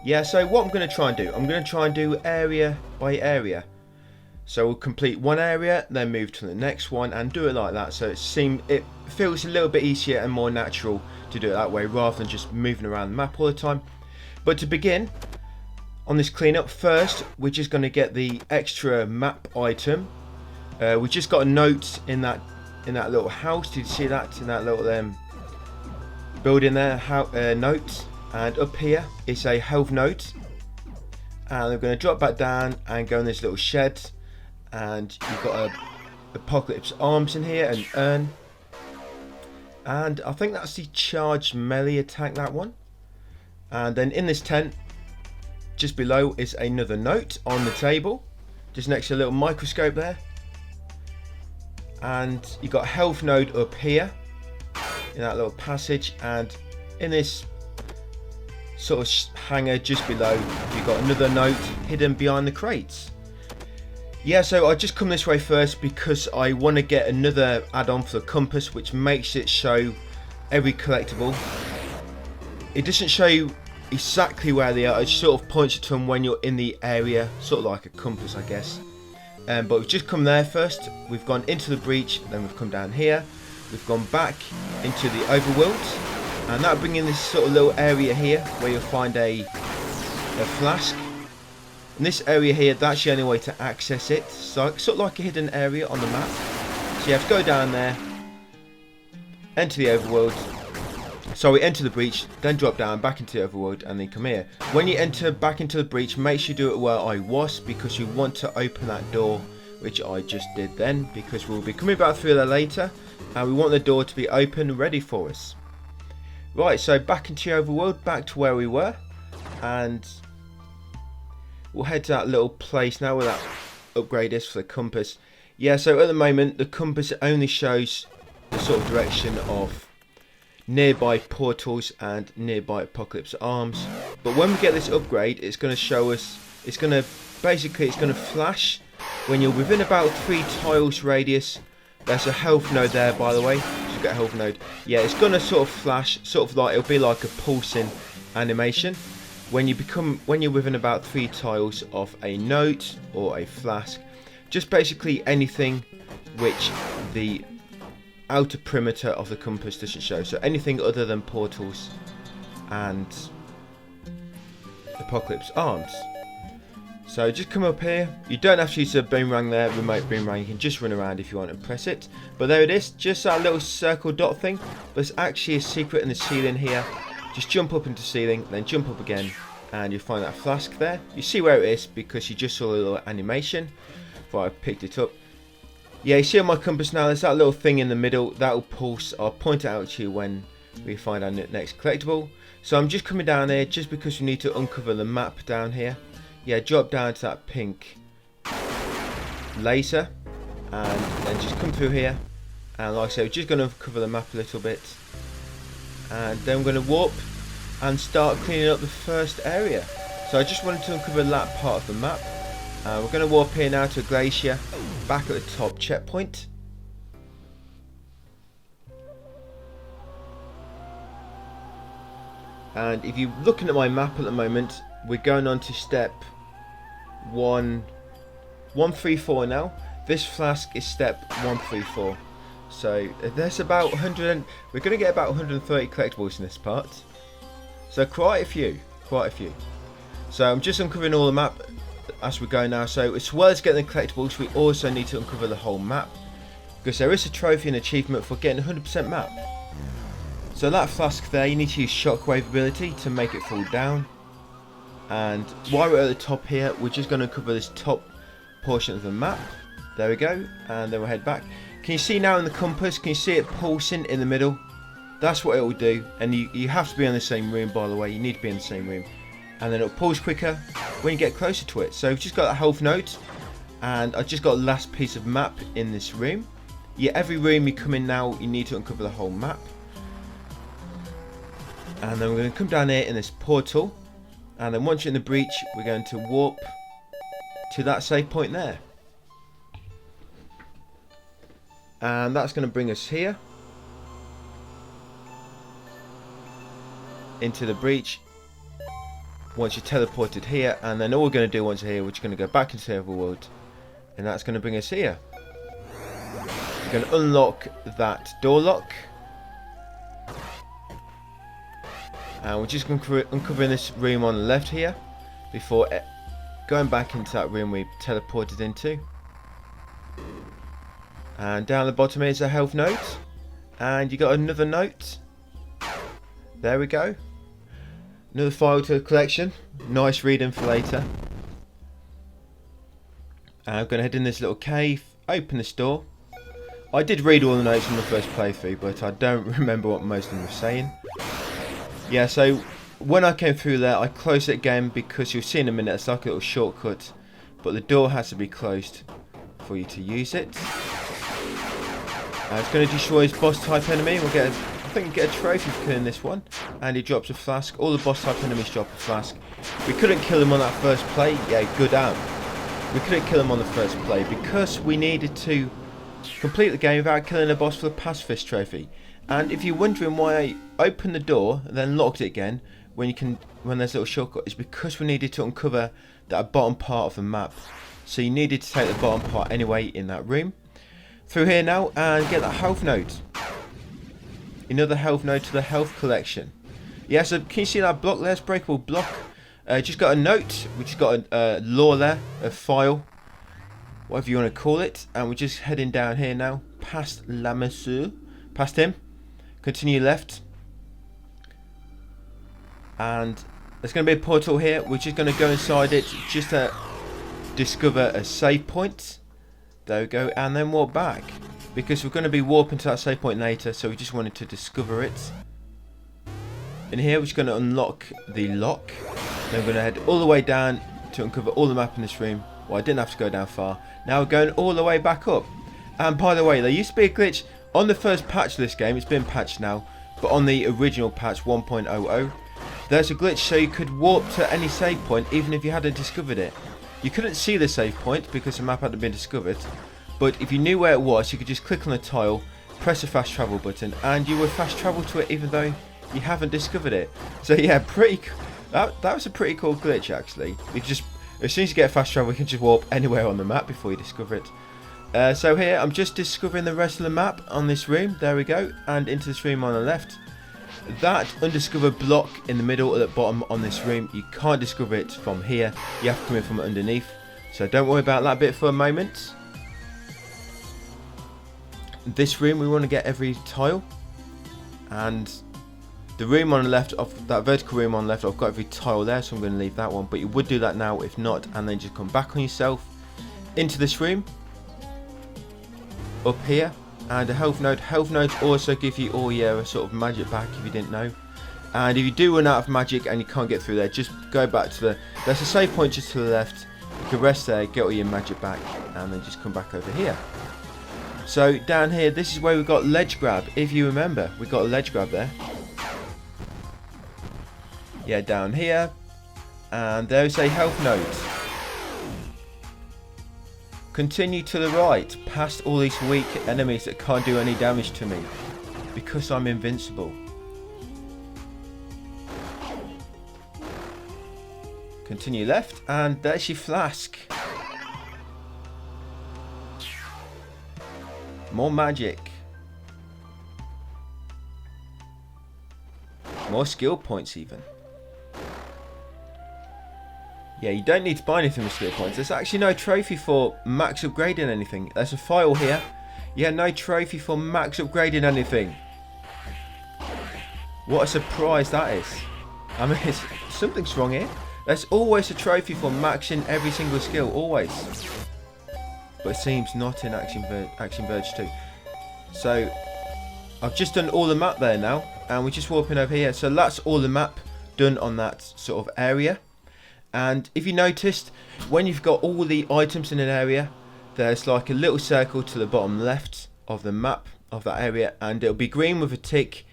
Yeah, so what I'm going to try and do, I'm going to try and do area by area. So we'll complete one area, then move to the next one, and do it like that. So it feels a little bit easier and more natural to do it that way, rather than just moving around the map all the time. But to begin on this cleanup, first we're just going to get the extra map item. We just got a note in that little house. Did you see that in that little building there? Note, and up here is a health note. And we're going to drop back down and go in this little shed. And you've got a Apocalypse arms in here, an urn, and I think that's the charged melee attack, that one. And then in this tent, just below, is another note on the table, just next to a little microscope there. And you've got a health node up here in that little passage, and in this sort of hanger just below, you've got another note hidden behind the crates. Yeah, so I just come this way first because I want to get another add-on for the compass, which makes it show every collectible. It doesn't show you exactly where they are, it sort of points to them when you're in the area, sort of like a compass, I guess. But we've just come there first, we've gone into the breach, then we've come down here, we've gone back into the overworld, and that'll bring in this sort of little area here where you'll find a flask. In this area here, that's the only way to access it, so sort of like a hidden area on the map. So you have to go down there, enter the overworld, sorry, enter the breach, then drop down back into the overworld, and then come here. When you enter back into the breach, make sure you do it where I was, because you want to open that door, which I just did then, because we'll be coming back through there later, and we want the door to be open, ready for us. Right, so back into the overworld, back to where we were, and we'll head to that little place now where that upgrade is for the compass. Yeah, so at the moment the compass only shows the sort of direction of nearby portals and nearby Apocalypse arms. But when we get this upgrade, it's going to show us, it's going to flash when you're within about 3 tiles radius. There's a health node there, by the way. Just get a health node. Yeah, it's going to sort of flash, sort of like, it'll be like a pulsing animation. When you're within about 3 tiles of a note or a flask, just basically anything which the outer perimeter of the compass doesn't show. So anything other than portals and Apocalypse arms. So just come up here. You don't have to use a boomerang there, remote boomerang. You can just run around if you want and press it. But there it is, just that little circle dot thing. But it's actually a secret in the ceiling here. Just jump up into the ceiling, then jump up again, and you'll find that flask there. You see where it is because you just saw a little animation before I picked it up. Yeah, you see on my compass now, there's that little thing in the middle that will pulse. I'll point it out to you when we find our next collectible. So I'm just coming down here just because we need to uncover the map down here. Yeah, drop down to that pink laser, and then just come through here. And like I said, we're just going to cover the map a little bit. And then we're going to warp and start cleaning up the first area. So I just wanted to uncover that part of the map. We're going to warp here now to a glacier, back at the top checkpoint. And if you're looking at my map at the moment, we're going on to step 134 now. This flask is step 134. So there's about 100. We're going to get about 130 collectibles in this part. So quite a few. So I'm just uncovering all the map as we go now. So as well as getting the collectibles, we also need to uncover the whole map, because there is a trophy and achievement for getting 100% map. So that flask there, you need to use shockwave ability to make it fall down. And while we're at the top here, we're just going to cover this top portion of the map. There we go, and then we'll head back. Can you see now in the compass, can you see it pulsing in the middle? That's what it will do, and you have to be in the same room, by the way. You need to be in the same room, and then it'll pulse quicker when you get closer to it. So we've just got a health note, and I've just got the last piece of map in this room. Yeah, every room you come in now, you need to uncover the whole map. And then we're going to come down here in this portal, and then once you're in the breach, we're going to warp to that save point there. And that's going to bring us here into the breach once you're teleported here. And then all we're going to do once we're here, we're just going to go back into the overworld, and that's going to bring us here. We're going to unlock that door lock, and we're just uncovering this room on the left here before going back into that room we teleported into. And down the bottom is a health note, and you got another note. There we go, another file to the collection. Nice reading for later. And I'm going to head in this little cave, open this door. I did read all the notes from the first playthrough, but I don't remember what most of them were saying. Yeah, so when I came through there, I closed it again because you'll see in a minute it's like a little shortcut, but the door has to be closed for you to use it. It's going to destroy his boss type enemy. We'll get, I think, we'll get a trophy for killing this one. And he drops a flask. All the boss type enemies drop a flask. We couldn't kill him on that first play. Yeah, good out. We couldn't kill him on the first play because we needed to complete the game without killing a boss for the Pacifist Trophy. And if you're wondering why I opened the door and then locked it again when there's a little shortcut, it's because we needed to uncover that bottom part of the map. So you needed to take the bottom part anyway in that room. Through here now and get that health note. Another health note to the health collection. Yeah, so can you see that block there? It's breakable block. Just got a note, we just got a lore there, a file, whatever you want to call it. And we're just heading down here now, past La Monsieur, past him. Continue left. And there's going to be a portal here. We're just going to go inside it just to discover a save point. There we go, and then walk back because we're going to be warping to that save point later, so we just wanted to discover it. In here we're just going to unlock the lock. Then we're going to head all the way down to uncover all the map in this room. Well, I didn't have to go down far. Now we're going all the way back up. And by the way, there used to be a glitch on the first patch of this game. It's been patched now, but on the original patch 1.00 there's a glitch so you could warp to any save point even if you hadn't discovered it. You couldn't see the save point because the map hadn't been discovered, but if you knew where it was, you could just click on the tile, press the fast travel button, and you would fast travel to it even though you haven't discovered it. So yeah, that was a pretty cool glitch actually. You could just, as soon as you get fast travel, you can just warp anywhere on the map before you discover it. So here, I'm just discovering the rest of the map on this room. There we go, and into this room on the left. That undiscovered block in the middle at the bottom on this room, you can't discover it from here. You have to come in from underneath. So don't worry about that bit for a moment. This room, we want to get every tile. And the room on the left, of that vertical room on the left, I've got every tile there, so I'm going to leave that one. But you would do that now if not, and then just come back on yourself into this room. Up here. And a health node. Health nodes also give you all your sort of magic back if you didn't know. And if you do run out of magic and you can't get through there, just go back to there's a save point just to the left. You can rest there, get all your magic back, and then just come back over here. So down here, this is where we got ledge grab. If you remember, we got a ledge grab there. Yeah, down here. And there's a health node. Continue to the right, past all these weak enemies that can't do any damage to me, because I'm invincible. Continue left, and there's your flask. More magic. More skill points even. Yeah, you don't need to buy anything with skill points. There's actually no trophy for max upgrading anything. There's a file here. Yeah, no trophy for max upgrading anything. What a surprise that is. I mean, something's wrong here. There's always a trophy for maxing every single skill, always. But it seems not in Axiom Verge 2. So, I've just done all the map there now. And we're just warping over here. So that's all the map done on that sort of area. And if you noticed, when you've got all the items in an area, there's like a little circle to the bottom left of the map of that area. And it'll be green with a tick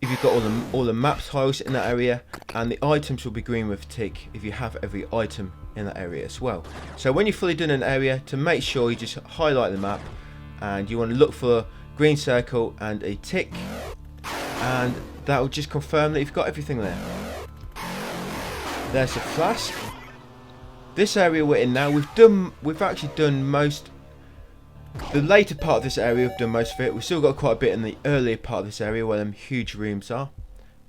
if you've got all the map tiles in that area. And the items will be green with a tick if you have every item in that area as well. So when you're fully done an area, to make sure you just highlight the map. And you want to look for a green circle and a tick. And that will just confirm that you've got everything there. There's a flask. This area we're in now, we've actually done most. The later part of this area, we've done most of it. We've still got quite a bit in the earlier part of this area where them huge rooms are.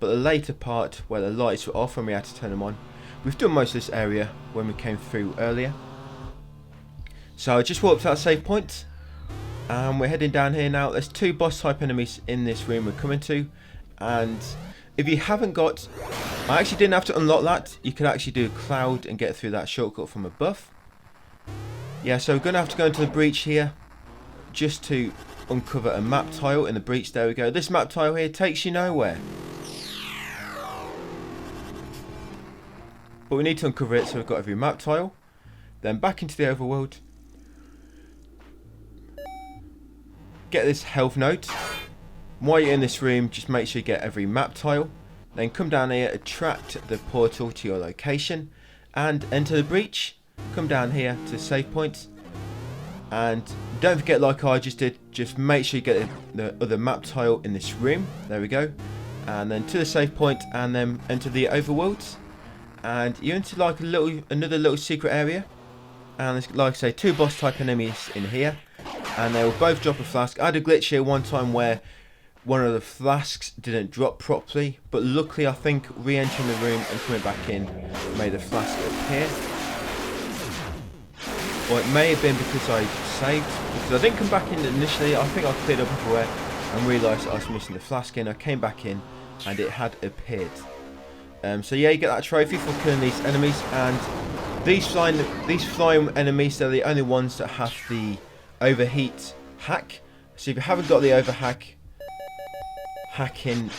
But the later part, where the lights were off and we had to turn them on, we've done most of this area when we came through earlier. So I just walked out save point. And we're heading down here now. There's 2 boss type enemies in this room we're coming to. And if you haven't got... I actually didn't have to unlock that. You could actually do a cloud and get through that shortcut from above. Yeah, so we're going to have to go into the breach here. Just to uncover a map tile in the breach. There we go. This map tile here takes you nowhere. But we need to uncover it, so we've got every map tile. Then back into the overworld. Get this health note. While you're in this room, just make sure you get every map tile. Then come down here, attract the portal to your location and enter the breach. Come down here to save point. And don't forget, like I just did, just make sure you get the other map tile in this room. There we go. And then to the save point and then enter the overworld. And you're into like another little secret area. And there's, like I say, 2 boss type enemies in here. And they will both drop a flask. I had a glitch here one time where one of the flasks didn't drop properly. But luckily, I think re-entering the room and coming back in made the flask appear. Or it may have been because I saved. Because I didn't come back in initially. I think I cleared up everywhere and realised I was missing the flask in. I came back in and it had appeared. So yeah, you get that trophy for killing these enemies. And these flying enemies, they're the only ones that have the overheat hack. So if you haven't got the hacking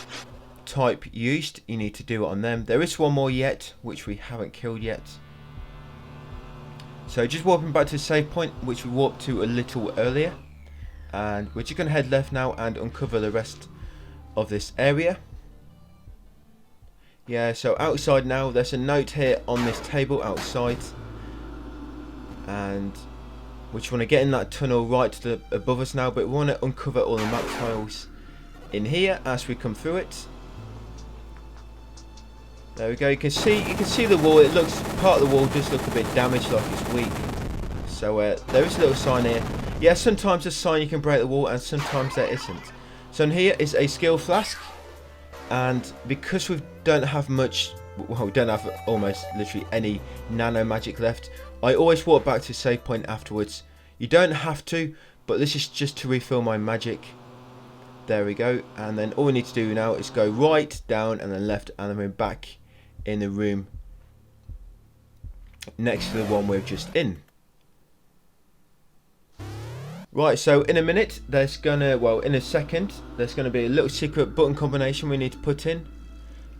type used, you need to do it on them. There is one more yet, which we haven't killed yet. So just warping back to the save point, which we warped to a little earlier. And we're just going to head left now and uncover the rest of this area. Yeah, so outside now, there's a note here on this table outside. And we just want to get in that tunnel right to the above us now, but we want to uncover all the map tiles in here as we come through it. There we go. You can see the wall. It looks, part of the wall does look a bit damaged, like it's weak. So there is a little sign here. Yeah, sometimes there's a sign you can break the wall, and sometimes there isn't. So in here is a skill flask, and because we don't have much, well, we don't have almost literally any nano magic left, I always walk back to save point afterwards. You don't have to, but this is just to refill my magic. There we go. And then all we need to do now is go right, down, and then left, and then we're back in the room next to the one we're just in. Right, so in a minute, in a second, there's gonna be a little secret button combination we need to put in.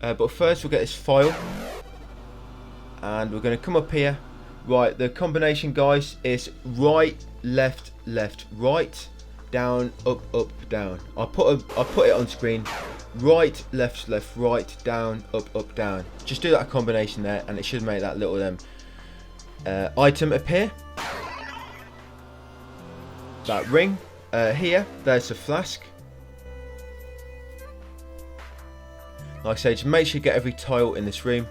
But first we'll get this file. And we're gonna come up here. Right, the combination, guys, is right, left, left, right, down, up, up, down. I'll put it on screen. Right, left, left, right, down, up, up, down. Just do that combination there, and it should make that little item appear. That ring here. There's a flask. Like I say, just make sure you get every tile in this room.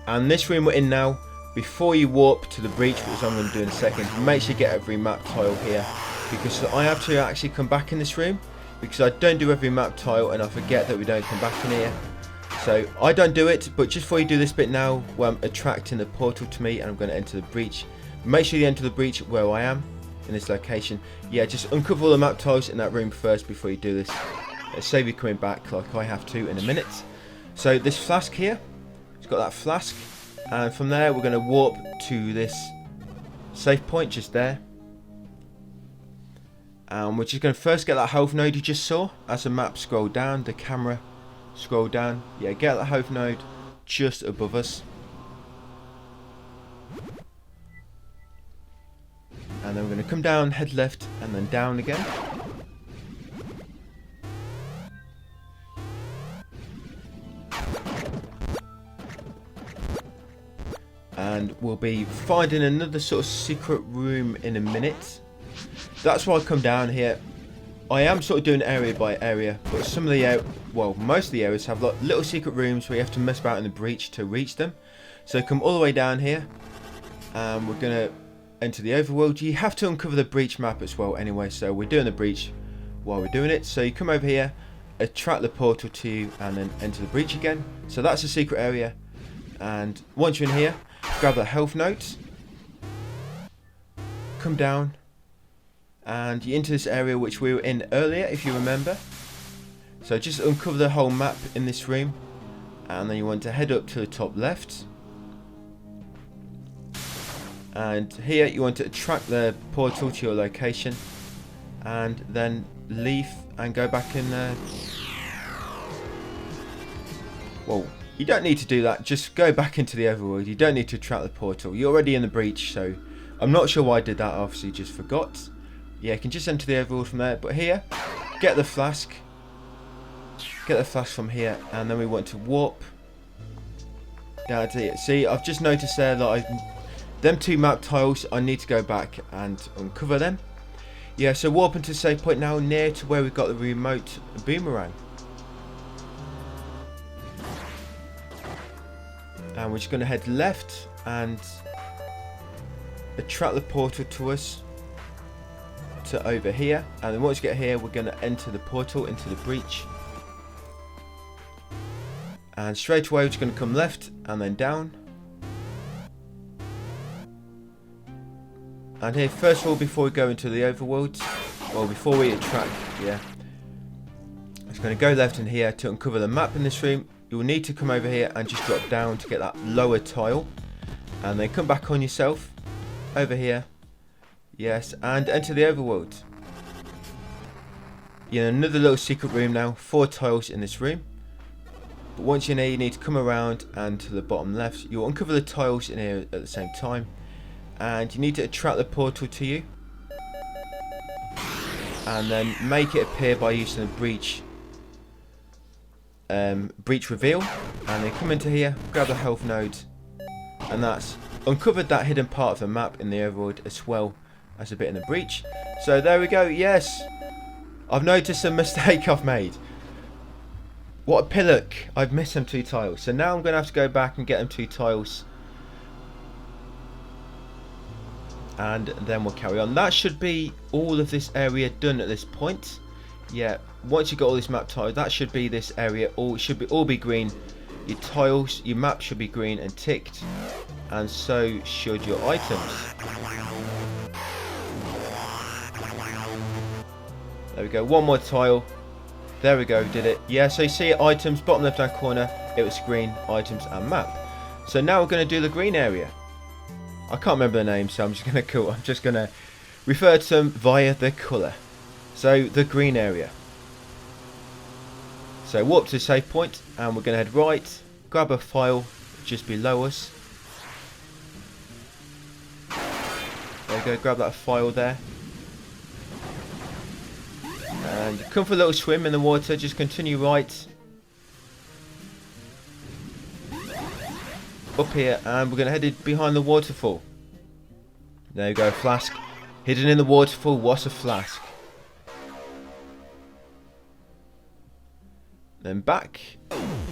And this room we're in now, before you warp to the breach, which I'm going to do in a second, make sure you get every map tile here, because I have to actually come back in this room, because I don't do every map tile and I forget that we don't come back in here. So I don't do it, but just before you do this bit now, where I'm attracting the portal to me and I'm going to enter the breach, make sure you enter the breach where I am in this location. Yeah, just uncover all the map tiles in that room first before you do this. Save you coming back like I have to in a minute. So this flask here, it's got that flask, and from there we're going to warp to this safe point just there. And we're just going to first get that health node you just saw. As the map scroll down, the camera scroll down. Yeah, get that health node just above us. And then we're going to come down, head left, and then down again. And we'll be finding another sort of secret room in a minute. That's why I come down here. I am sort of doing area by area, but some of the most of the areas have like little secret rooms where you have to mess about in the breach to reach them. So come all the way down here, and we're gonna enter the overworld. You have to uncover the breach map as well anyway, so we're doing the breach while we're doing it. So you come over here, attract the portal to you, and then enter the breach again. So that's a secret area, and once you're in here, grab the health notes, come down, and you're into this area which we were in earlier, if you remember. So just uncover the whole map in this room, and then you want to head up to the top left, and here you want to attract the portal to your location, and then leave and go back in there. Well, you don't need to do that, just go back into the overworld. You don't need to attract the portal, you're already in the breach, so I'm not sure why I did that, I obviously just forgot. Yeah, you can just enter the overworld from there, but here, get the flask from here, and then we want to warp down to here. See, I've just noticed there that them two map tiles, I need to go back and uncover them. Yeah, so warp into the save point now, near to where we've got the remote boomerang. And we're just going to head left and attract the portal to us, to over here, and then once we get here we're going to enter the portal into the breach, and straight away we're just going to come left and then down. And here, first of all, before we go into the overworld, well, before we attract, yeah, I'm just going to go left in here to uncover the map in this room. You will need to come over here and just drop down to get that lower tile, and then come back on yourself over here. Yes, and enter the overworld. You're in another little secret room now, 4 tiles in this room. But once you're in here, you need to come around and to the bottom left. You'll uncover the tiles in here at the same time. And you need to attract the portal to you. And then make it appear by using the breach reveal. And then come into here, grab the health node. And that's uncovered that hidden part of the map in the overworld as well as a bit in the breach. So there we go. Yes, I've noticed a mistake I've made. What a pillock, I've missed them 2 tiles, so now I'm going to have to go back and get them 2 tiles, and then we'll carry on. That should be all of this area done at this point. Yeah, once you got all this map tiles, that should be this area. All should all be green. Your tiles, your map should be green and ticked, and so should your items. There we go, one more tile. There we go, did it. Yeah, so you see items, bottom left hand corner, it was green, items and map. So now we're going to do the green area. I can't remember the name, so I'm just going to refer to them via the colour. So the green area. So warp to the save point, and we're going to head right, grab a file just below us. There we go, grab that file there. And come for a little swim in the water, just continue right. Up here, and we're going to head behind the waterfall. There you go, Flask. Hidden in the waterfall, what's a flask? Then back,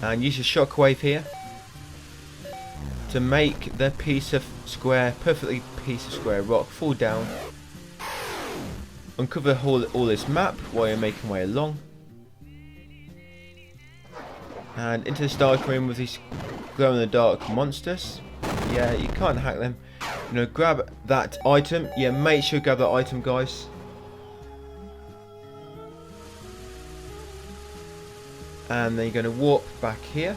and use your shockwave here to make the piece of square, perfectly piece of square rock fall down. Uncover all this map while you're making way along. And into this dark room with these glow-in-the-dark monsters. Yeah, you can't hack them. You know, grab that item. Yeah, make sure you grab that item, guys. And then you're going to warp back here.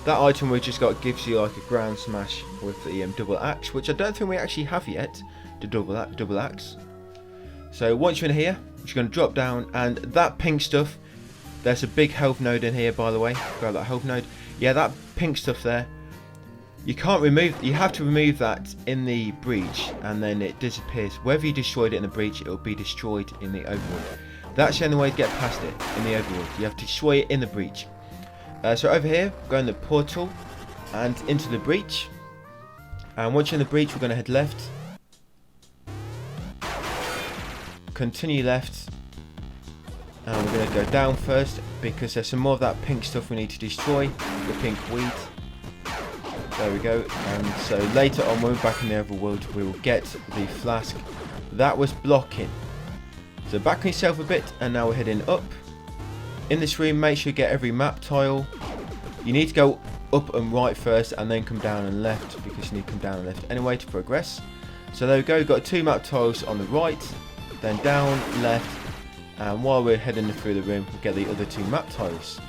That item we just got gives you like a ground smash with the double axe, which I don't think we actually have yet. The double axe. So once you're in here, you're going to drop down, and that pink stuff. There's a big health node in here, by the way. Grab that health node. Yeah, that pink stuff there. You can't remove. You have to remove that in the breach, and then it disappears. Whether you destroyed it in the breach, it will be destroyed in the overworld. That's the only way to get past it in the overworld. You have to destroy it in the breach. So over here, go in the portal and into the breach. And once you're in the breach, we're going to head left. Continue left. And we're going to go down first because there's some more of that pink stuff we need to destroy. The pink weed. There we go. And so later on, when we're back in the overworld, we will get the flask that was blocking. So back on yourself a bit, and now we're heading up. In this room, make sure you get every map tile. You need to go up and right first, and then come down and left, because you need to come down and left anyway to progress. So there we go, we've got 2 map tiles on the right, then down, left, and while we're heading through the room, we'll get the other 2 map tiles.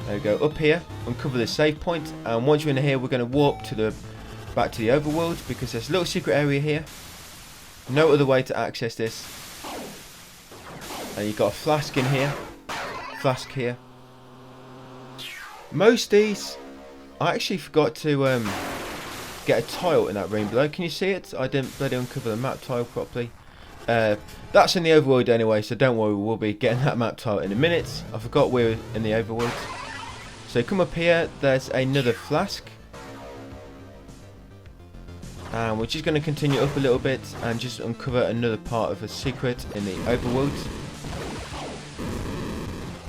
There we go, up here, uncover the save point, and once you're in here, we're going to warp to back to the overworld, because there's a little secret area here. No other way to access this. And you've got a flask in here. Flask here. Most of these, I actually forgot to get a tile in that room below. Can you see it? I didn't bloody uncover the map tile properly. That's in the overworld anyway, so don't worry, we'll be getting that map tile in a minute. I forgot we were in the overworld. So come up here, there's another flask. And we're just going to continue up a little bit and just uncover another part of a secret in the overworld.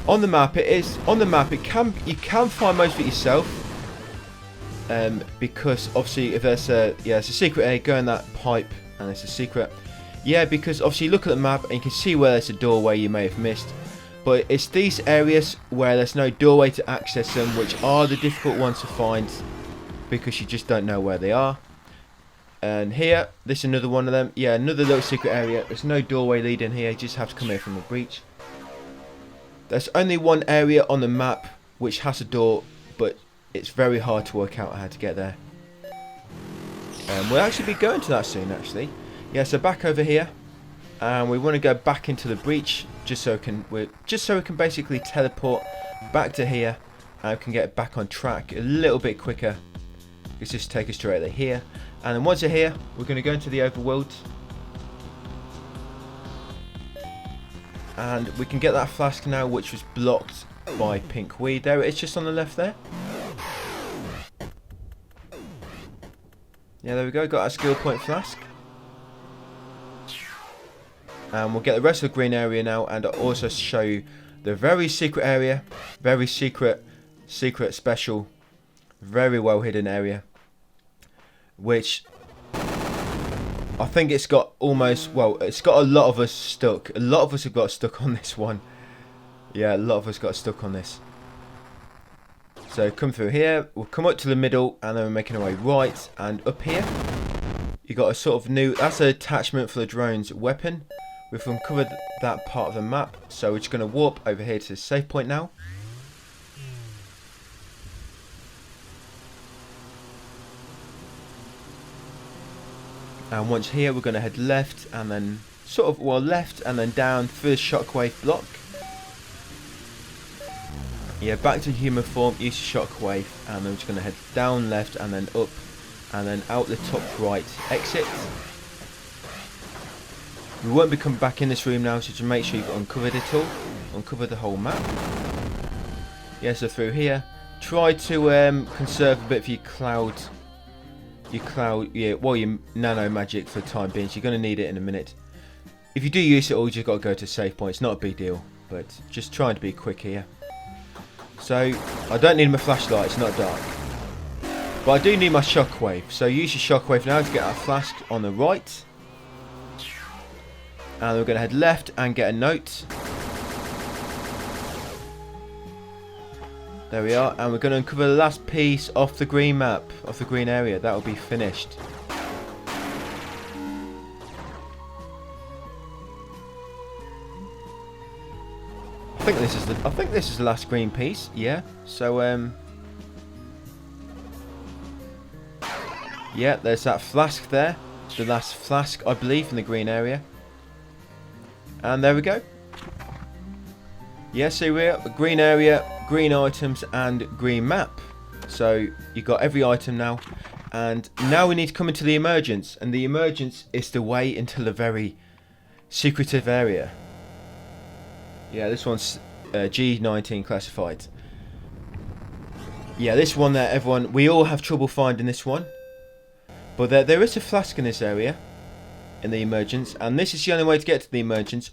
On the map, you can find most of it yourself. Because obviously, if there's a secret area, go in that pipe, and it's a secret. Yeah, because obviously, you look at the map and you can see where there's a doorway you may have missed. But it's these areas where there's no doorway to access them, which are the difficult ones to find, because you just don't know where they are. And here, this is another one of them. Yeah, another little secret area. There's no doorway leading here. You just have to come here from the breach. There's only one area on the map which has a door, but it's very hard to work out how to get there. We'll actually be going to that soon, actually. Yeah, so back over here, and we want to go back into the breach just so we can basically teleport back to here, and we can get back on track a little bit quicker. It's just take us straight to here. And then once you're here, we're going to go into the overworld. And we can get that flask now, which was blocked by pink weed. There it is, just on the left there. Yeah, there we go. Got our skill point flask. And we'll get the rest of the green area now, and I'll also show you the very secret area. Very secret, special, very well hidden area. Which I think it's got it's got a lot of us stuck. A lot of us have got stuck on this one. Yeah, a lot of us got stuck on this. So come through here, we'll come up to the middle, and then we're making our way right, and up here you got a sort of that's an attachment for the drone's weapon. We've uncovered that part of the map, so we're just going to warp over here to the save point now. And once here, we're going to head left, and then left and then down through the shockwave block. Yeah, back to human form, use shockwave, and then we're just going to head down left and then up, and then out the top right exit. We won't be coming back in this room now, so just make sure you've uncovered it all, uncover the whole map. Yeah, so through here, try to conserve a bit for your your nano magic for the time being, so you're going to need it in a minute. If you do use it all, you just got to go to save point. It's not a big deal, but just trying to be quick here. So I don't need my flashlight, it's not dark. But I do need my shockwave. So use your shockwave now to get our flask on the right. And we're going to head left and get a note. There we are. And we're going to uncover the last piece off the green map, off the green area. That will be finished. I think this is the last green piece. Yeah. So yeah, there's that flask there. The last flask, I believe, in the green area. And there we go. Yeah, so we're green area, green items, and green map. So you got every item now. And now we need to come into the emergence. And the emergence is the way into the very secretive area. Yeah, this one's G19 classified. Yeah, this one there, everyone, we all have trouble finding this one. But there is a flask in this area, in the emergence, and this is the only way to get to the emergence.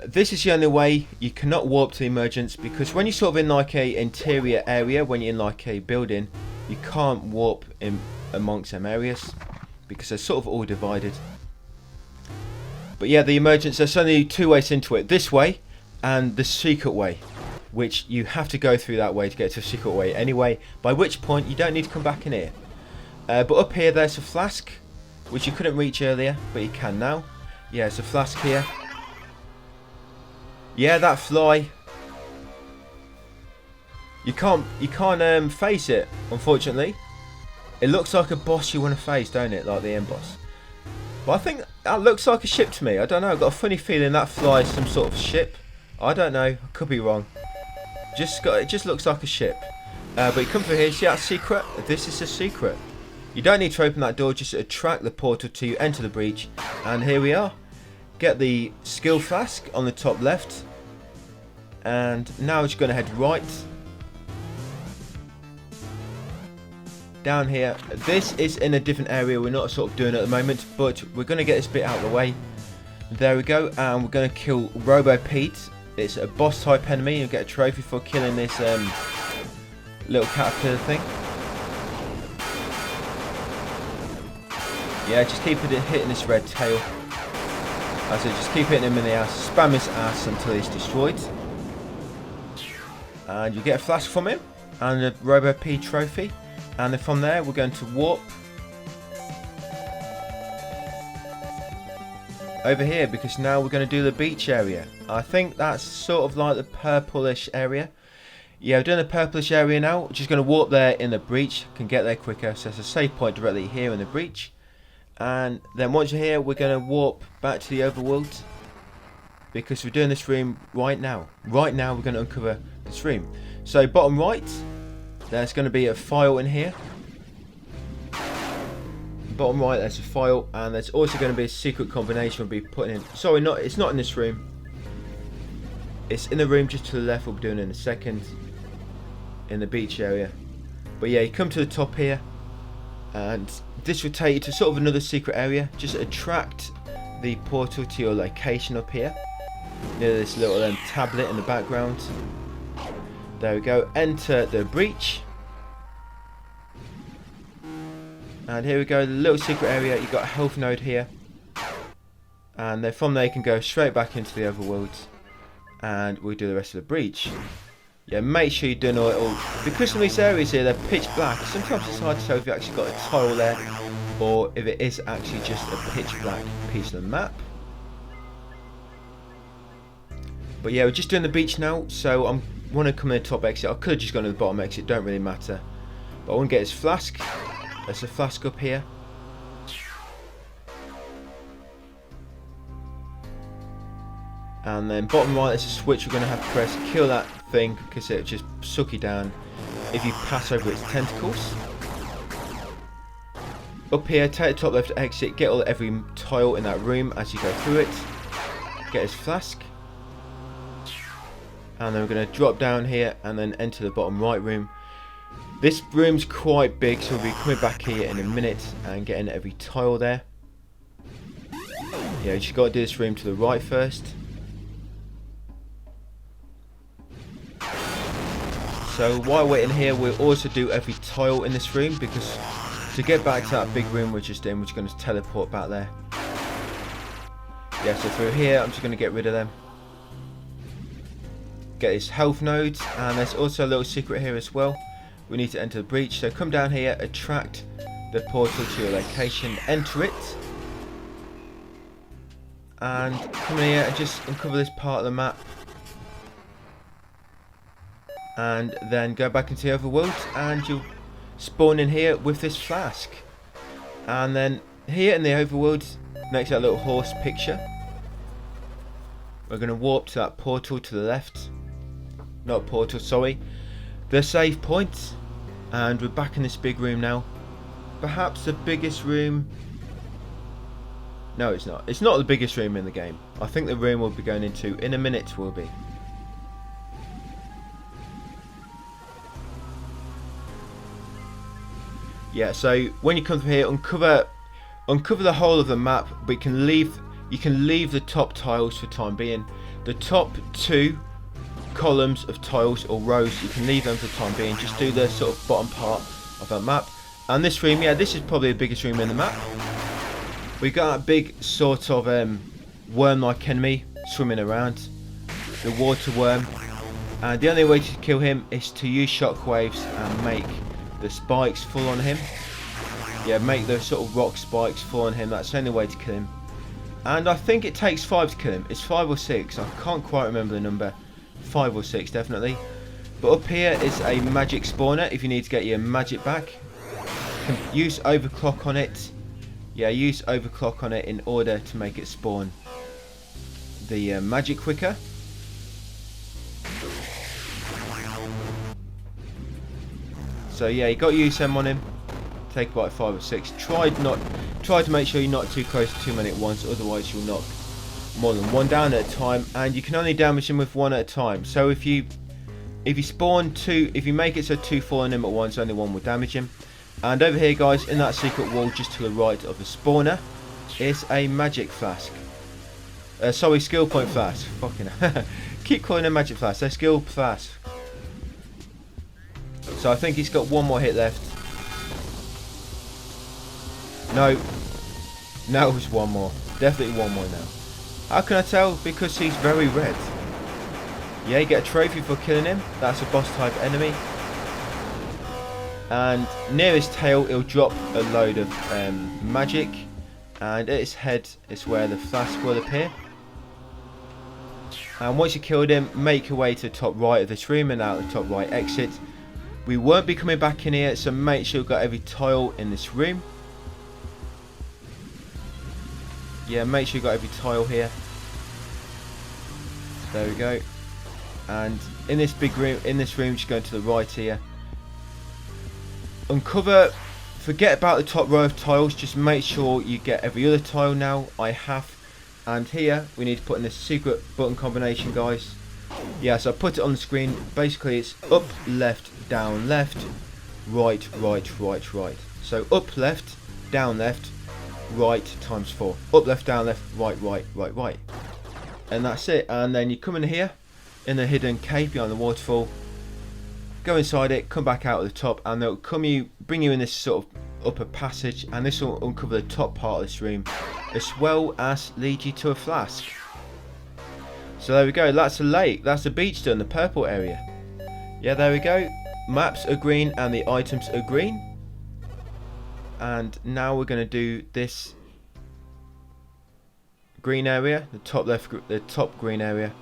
This is the only way. You cannot warp to the emergence, because when you're sort of in like a interior area, when you're in like a building, you can't warp in amongst them areas, because they're sort of all divided. But yeah, the emergence, there's only two ways into it. This way, and the secret way, which you have to go through that way to get to the secret way anyway, by which point you don't need to come back in here. But up here there's a flask, which you couldn't reach earlier, but you can now. Yeah, there's a flask here. Yeah, that fly. You can't face it, unfortunately. It looks like a boss you want to face, don't it? Like the end boss. But I think that looks like a ship to me. I don't know. I've got a funny feeling that flies some sort of ship. I don't know. I could be wrong. It just looks like a ship. But you come through here. See that secret? This is the secret. You don't need to open that door. Just attract the portal to enter the breach. And here we are. Get the skill flask on the top left. And now we're just going to head right. Down here. This is in a different area. We're not sort of doing it at the moment. But we're going to get this bit out of the way. There we go. And we're going to kill Robo Pete. It's a boss type enemy. You'll get a trophy for killing this little caterpillar thing. Yeah, just keep hitting this red tail. I said, just keep hitting him in the ass. Spam his ass until he's destroyed. And you get a flask from him. And a Robo P trophy. And then from there, we're going to warp over here, because now we're going to do the beach area. I think that's sort of like the purplish area. Yeah, we're doing the purplish area now. We're just going to warp there in the breach. Can get there quicker. So there's a save point directly here in the breach. And then once you're here, we're going to warp back to the overworld, because we're doing this room right now. Right now, we're going to uncover this room. So bottom right, there's going to be a file in here. Bottom right, there's a file, and there's also going to be a secret combination we'll be putting in. Sorry, it's not in this room. It's in the room just to the left. We'll be doing it in a second, in the beach area. But yeah, you come to the top here, and this will take you to sort of another secret area. Just attract the portal to your location up here, near this little tablet in the background. There we go. Enter the breach. And here we go, the little secret area. You've got a health node here. And then from there you can go straight back into the overworld. And we'll do the rest of the breach. Yeah, make sure you're doing it all. Because some of these areas here, they're pitch black. Sometimes it's hard to tell if you've actually got a tile there, or if it is actually just a pitch black piece of the map. But yeah, we're just doing the beach now. So I want to come in the top exit. I could have just gone to the bottom exit, don't really matter. But I want to get his flask. There's a flask up here. And then bottom right, there's a switch we're going to have to press. Kill that thing, because it'll just suck you down if you pass over its tentacles. Up here, take the top left exit. Get every tile in that room as you go through it. Get his flask. And then we're going to drop down here and then enter the bottom right room. This room's quite big, so we'll be coming back here in a minute and getting every tile there. Yeah, you just got to do this room to the right first. So while we're in here, we'll also do every tile in this room, because to get back to that big room we're just in, we're just going to teleport back there. Yeah, so through here, I'm just going to get rid of them. Get his health nodes, and there's also a little secret here as well. We need to enter the breach, so come down here, attract the portal to your location, enter it, and come in here and just uncover this part of the map, and then go back into the overworld, and you'll spawn in here with this flask. And then here in the overworld, next to that little horse picture, we're going to warp to that portal to the left. Not portal, sorry. The save point. And we're back in this big room now. Perhaps the biggest room. No, it's not. It's not the biggest room in the game. I think the room we'll be going into in a minute will be. Yeah, so when you come through here, uncover the whole of the map, but you can leave the top tiles for the time being. The top 2 columns of tiles or rows, you can leave them for the time being. Just do the sort of bottom part of that map. And this room, yeah, this is probably the biggest room in the map. We got a big sort of worm-like enemy swimming around, the water worm, and the only way to kill him is to use shockwaves and make the spikes fall on him. Yeah, make those sort of rock spikes fall on him. That's the only way to kill him. And I think it takes 5 to kill him. It's 5 or 6. I can't quite remember the number. 5 or 6 definitely. But up here is a magic spawner if you need to get your magic back. You can use overclock on it. Yeah, use overclock on it in order to make it spawn the magic quicker. So yeah, you got to use them on him. Take about 5 or 6. Try to make sure you're not too close to too many at once, otherwise you'll knock more than one down at a time, and you can only damage them with one at a time. So if you spawn 2, if you make it so 2 fall on him at once, only 1 will damage him. And over here, guys, in that secret wall just to the right of the spawner is a magic flask. Sorry, skill point flask. Fucking keep calling it magic flask. They're skill flask. So I think he's got 1 more hit left. No. Now there's 1 more. Definitely 1 more now. How can I tell? Because he's very red. Yeah, you get a trophy for killing him. That's a boss type enemy. And near his tail, he'll drop a load of magic. And at his head is where the flask will appear. And once you killed him, make your way to the top right of this room and out the top right exit. We won't be coming back in here, so make sure you've got every tile in this room. Yeah, make sure you've got every tile here. There we go. And in this big room, just going to the right here. Uncover, forget about the top row of tiles, just make sure you get every other tile now. I have. And here, we need to put in this secret button combination, guys. Yeah, so I put it on the screen. Basically, it's up, left, down, left, right, right, right, right. So up, left, down, left, right times 4. Up, left, down, left, right, right, right, right. And that's it. And then you come in here, in the hidden cave behind the waterfall. Go inside it, come back out at the top, and they'll bring you in this sort of upper passage, and this will uncover the top part of this room, as well as lead you to a flask. So there we go, that's a lake, that's the beach done, the purple area. Yeah, there we go. Maps are green and the items are green. And now we're going to do this green area, the top green area.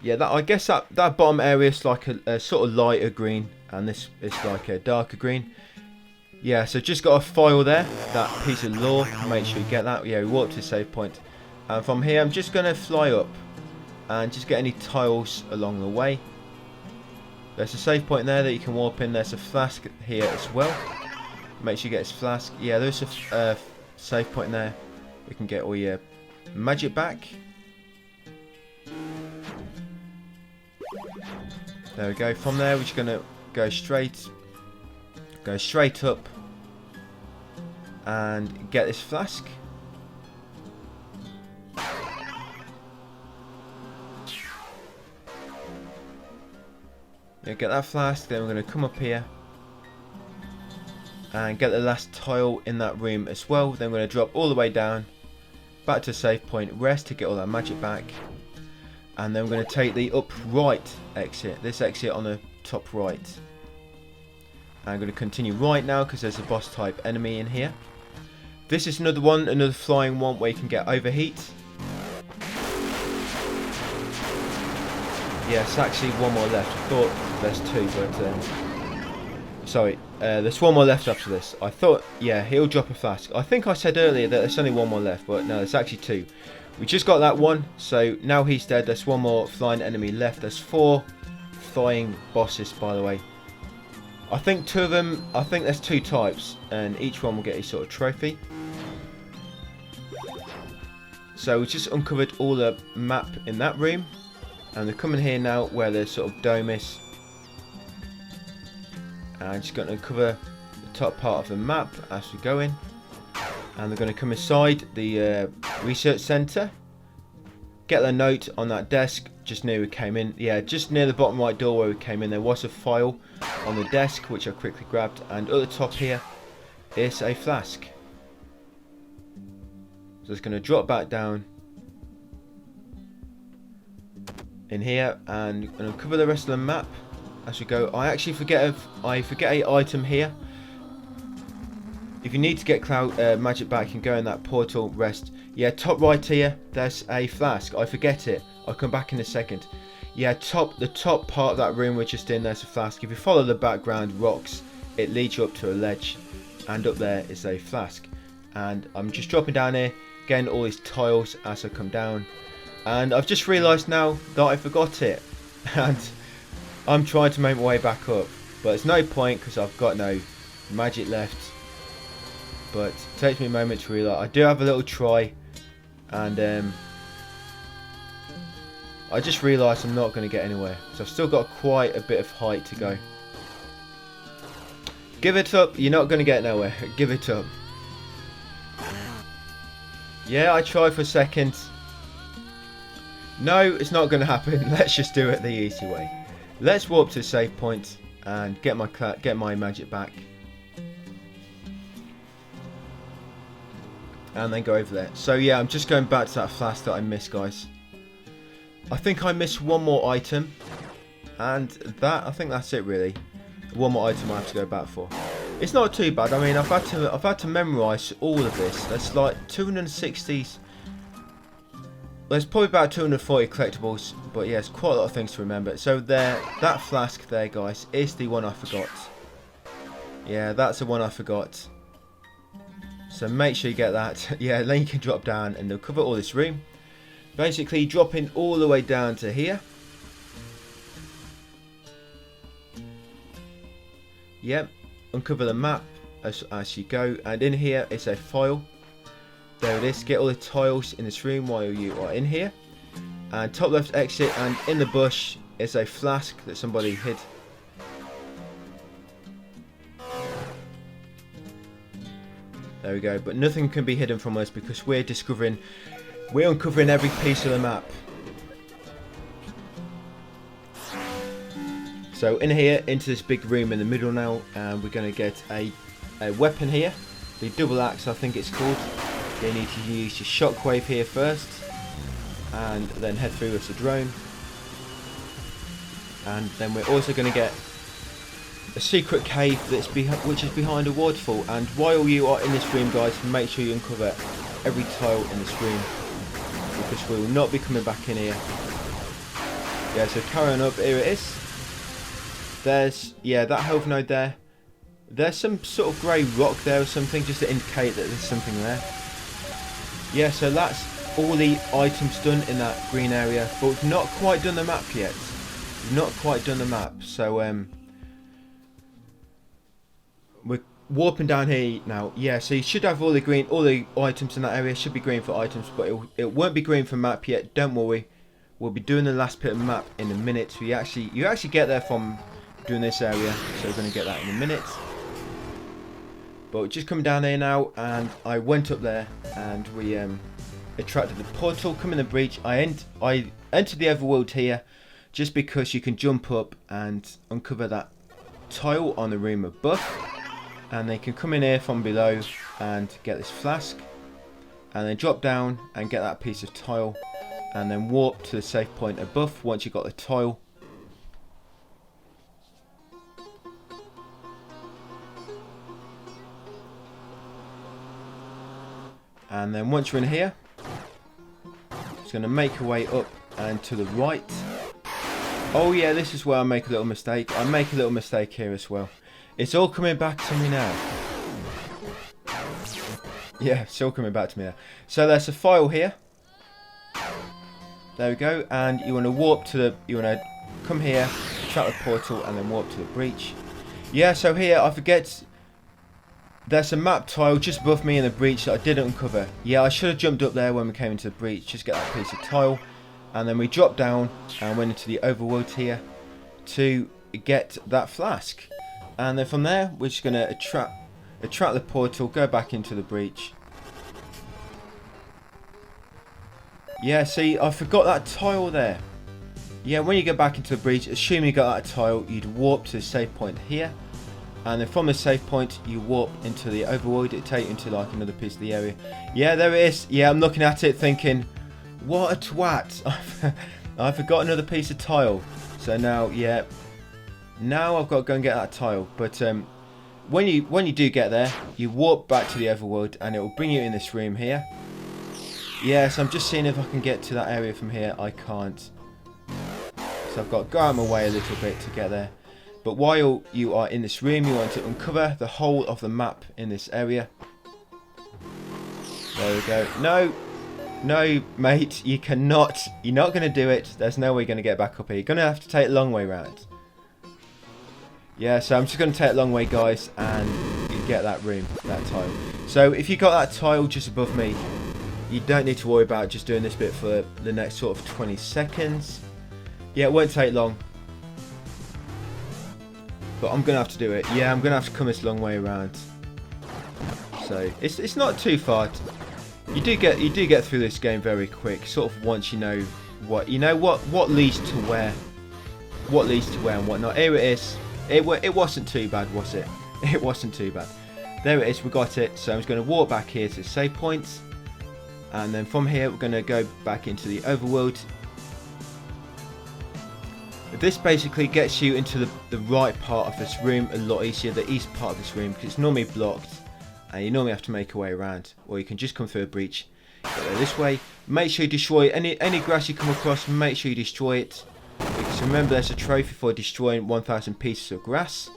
Yeah, I guess that bottom area is like a sort of lighter green, and this is like a darker green. Yeah, so just got a file there, that piece of lore, make sure you get that. Yeah, we walk to the save point. And from here, I'm just going to fly up and just get any tiles along the way. There's a save point there that you can warp in. There's a flask here as well. Make sure you get this flask. Yeah, there's a save point there. We can get all your magic back. There we go. From there, we're just going to go straight up and get this flask. Yeah, get that flask. Then we're going to come up here and get the last tile in that room as well. Then we're going to drop all the way down, back to save point, rest to get all that magic back. And then we're going to take the upright exit, this exit on the top right. I'm going to continue right now because there's a boss type enemy in here. This is another one, another flying one where you can get overheat. Yes, actually one more left. I thought there's two, but sorry, there's one more left after this. I thought, yeah, he'll drop a flask. I think I said earlier that there's only one more left, but no, there's actually two. We just got that one, so now he's dead. There's one more flying enemy left. There's 4 flying bosses, by the way. I think 2 of them, I think there's 2 types, and each one will get a sort of trophy. So we just uncovered all the map in that room, and they're coming here now where the sort of dome is. And I'm just going to uncover the top part of the map as we go in. And they're going to come inside the research centre. Get the note on that desk just near we came in. Yeah, just near the bottom right door where we came in, there was a file on the desk which I quickly grabbed. And at the top here is a flask. So it's going to drop back down in here and I'm going to cover the rest of the map as we go. I actually forget a item here. If you need to get cloud magic back, you can go in that portal, rest. Yeah, top right here, there's a flask. I forget it. I'll come back in a second. Yeah, the top part of that room we're just in, there's a flask. If you follow the background rocks, it leads you up to a ledge. And up there is a flask. And I'm just dropping down here, getting all these tiles as I come down. And I've just realised now that I forgot it. And I'm trying to make my way back up. But it's no point because I've got no magic left. But it takes me a moment to realise I do have a little try, and I just realised I'm not going to get anywhere. So I've still got quite a bit of height to go. Give it up, you're not going to get nowhere. Give it up. Yeah, I tried for a second. No, it's not going to happen. Let's just do it the easy way. Let's warp to the save point and get my magic back. And then go over there. So yeah, I'm just going back to that flask that I missed, guys. I think I missed one more item, and I think that's it really. One more item I have to go back for. It's not too bad. I mean, I've had to memorise all of this. There's like 260. There's probably about 240 collectibles, but yeah, it's quite a lot of things to remember. So there, that flask there, guys, is the one I forgot. Yeah, that's the one I forgot. So make sure you get that. Yeah, then you can drop down and they'll cover all this room. Basically dropping all the way down to here. Yep, uncover the map as you go. And in here is a file. There it is. Get all the tiles in this room while you are in here. And top left exit, and in the bush is a flask that somebody hid. There we go, but nothing can be hidden from us because we're uncovering every piece of the map. So in here, into this big room in the middle now, and we're going to get a weapon here. The double axe, I think it's called. You need to use your shockwave here first, and then head through with the drone. And then we're also going to get a secret cave which is behind a waterfall. And while you are in this room, guys, make sure you uncover every tile in this room because we will not be coming back in here. Yeah, so carrying up, here it is. There's, yeah, that health node there. There's some sort of grey rock there or something just to indicate that there's something there. Yeah, so that's all the items done in that green area, but we've not quite done the map yet. We've not quite done the map, so we're warping down here now. Yeah, so you should have all the items in that area should be green for items, but it won't be green for map yet. Don't worry, we'll be doing the last bit of map in a minute. So you actually get there from doing this area, so we're going to get that in a minute. But we're just coming down here now, and I went up there, and we attracted the portal. Come in the breach. I entered the overworld here. just because you can jump up and uncover that tile on the room above, and they can come in here from below and get this flask, and then drop down and get that piece of tile, and then warp to the safe point above once you've got the tile. And then once you're in here, it's going to make a way up and to the right. Oh yeah, this is where I make a little mistake. I make a little mistake here as well. It's all coming back to me now. Yeah, it's all coming back to me now. So there's a file here. There we go. And you want to warp to the... You want to come here, track the portal, and then warp to the breach. Yeah, so here, I forget... There's a map tile just above me in the breach that I didn't uncover. Yeah, I should have jumped up there when we came into the breach. Just get that piece of tile. And then we dropped down and went into the overworld here to get that flask. And then from there, we're just going to attract the portal, go back into the breach. Yeah, see, I forgot that tile there. Yeah, when you go back into the breach, assuming you got that tile, you'd warp to the save point here. And then from the save point, you warp into the overworld. It'll take you into like another piece of the area. Yeah, there it is. Yeah, I'm looking at it thinking, what a twat. I forgot another piece of tile. So now, yeah, now I've got to go and get that tile. But when you do get there, you warp back to the overworld and it will bring you in this room here. Yes, I'm just seeing if I can get to that area from here. I can't. So I've got to go out of my way a little bit to get there. But while you are in this room, you want to uncover the whole of the map in this area. There we go. No. No, mate, you cannot. You're not going to do it. There's no way you're going to get back up here. You're going to have to take a long way round. Yeah, so I'm just going to take a long way, guys, and you get that room, that tile. So if you got that tile just above me, you don't need to worry about just doing this bit for the next sort of 20 seconds. Yeah, it won't take long. But I'm going to have to do it. Yeah, I'm going to have to come this long way around. So it's not too far. You do get through this game very quick. Sort of once you know what leads to where, and whatnot. Here it is. It wasn't too bad, was it? It wasn't too bad. There it is. We got it. So I'm just going to walk back here to the save points, and then from here we're going to go back into the overworld. This basically gets you into the right part of this room a lot easier, the east part of this room, because it's normally blocked and you normally have to make a way around, or you can just come through a breach. Get there this way. Make sure you destroy any grass you come across, make sure you destroy it, because remember there's a trophy for destroying 1,000 pieces of grass.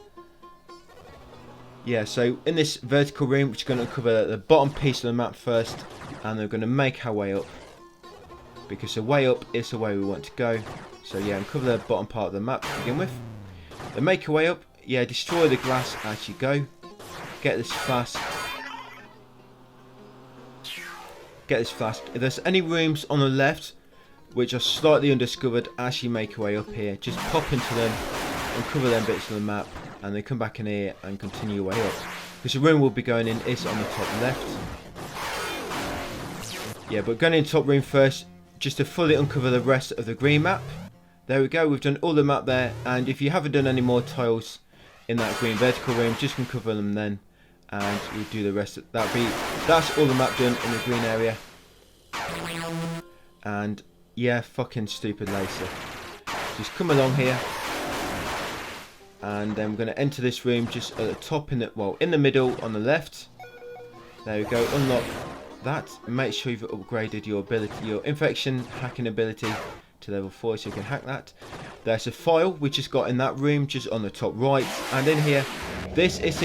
Yeah, so in this vertical room, we're going to uncover the bottom piece of the map first, and we're going to make our way up, because the way up is the way we want to go. So yeah, uncover the bottom part of the map to begin with. Then make your way up. Yeah, destroy the glass as you go. Get this flask. Get this flask. If there's any rooms on the left which are slightly undiscovered as you make your way up here, just pop into them, uncover them bits of the map, and then come back in here and continue your way up. Because the room we'll be going in is on the top left. Yeah, but going in the top room first, just to fully uncover the rest of the green map. There we go, we've done all the map there, and if you haven't done any more tiles in that green vertical room, just uncover them then, and you'll do the rest of that's all the map done in the green area. And yeah, fucking stupid laser. Just come along here, and then we're going to enter this room just at the top in the middle on the left. There we go, unlock that. Make sure you've upgraded your infection hacking ability to level 4 so you can hack that. There's a file we just got in that room just on the top right, and in here this is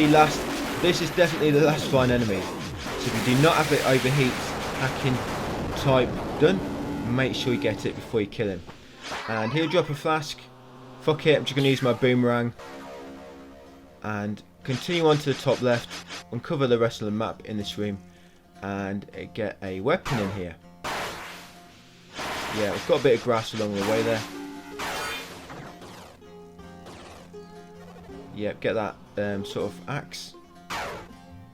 definitely the last fine enemy. So if you do not have the overheat hacking type done, make sure you get it before you kill him. And he'll drop a flask. Fuck it, I'm just going to use my boomerang and continue on to the top left, uncover the rest of the map in this room, and get a weapon in here. Yeah, we've got a bit of grass along the way there. Yep, get that sort of axe.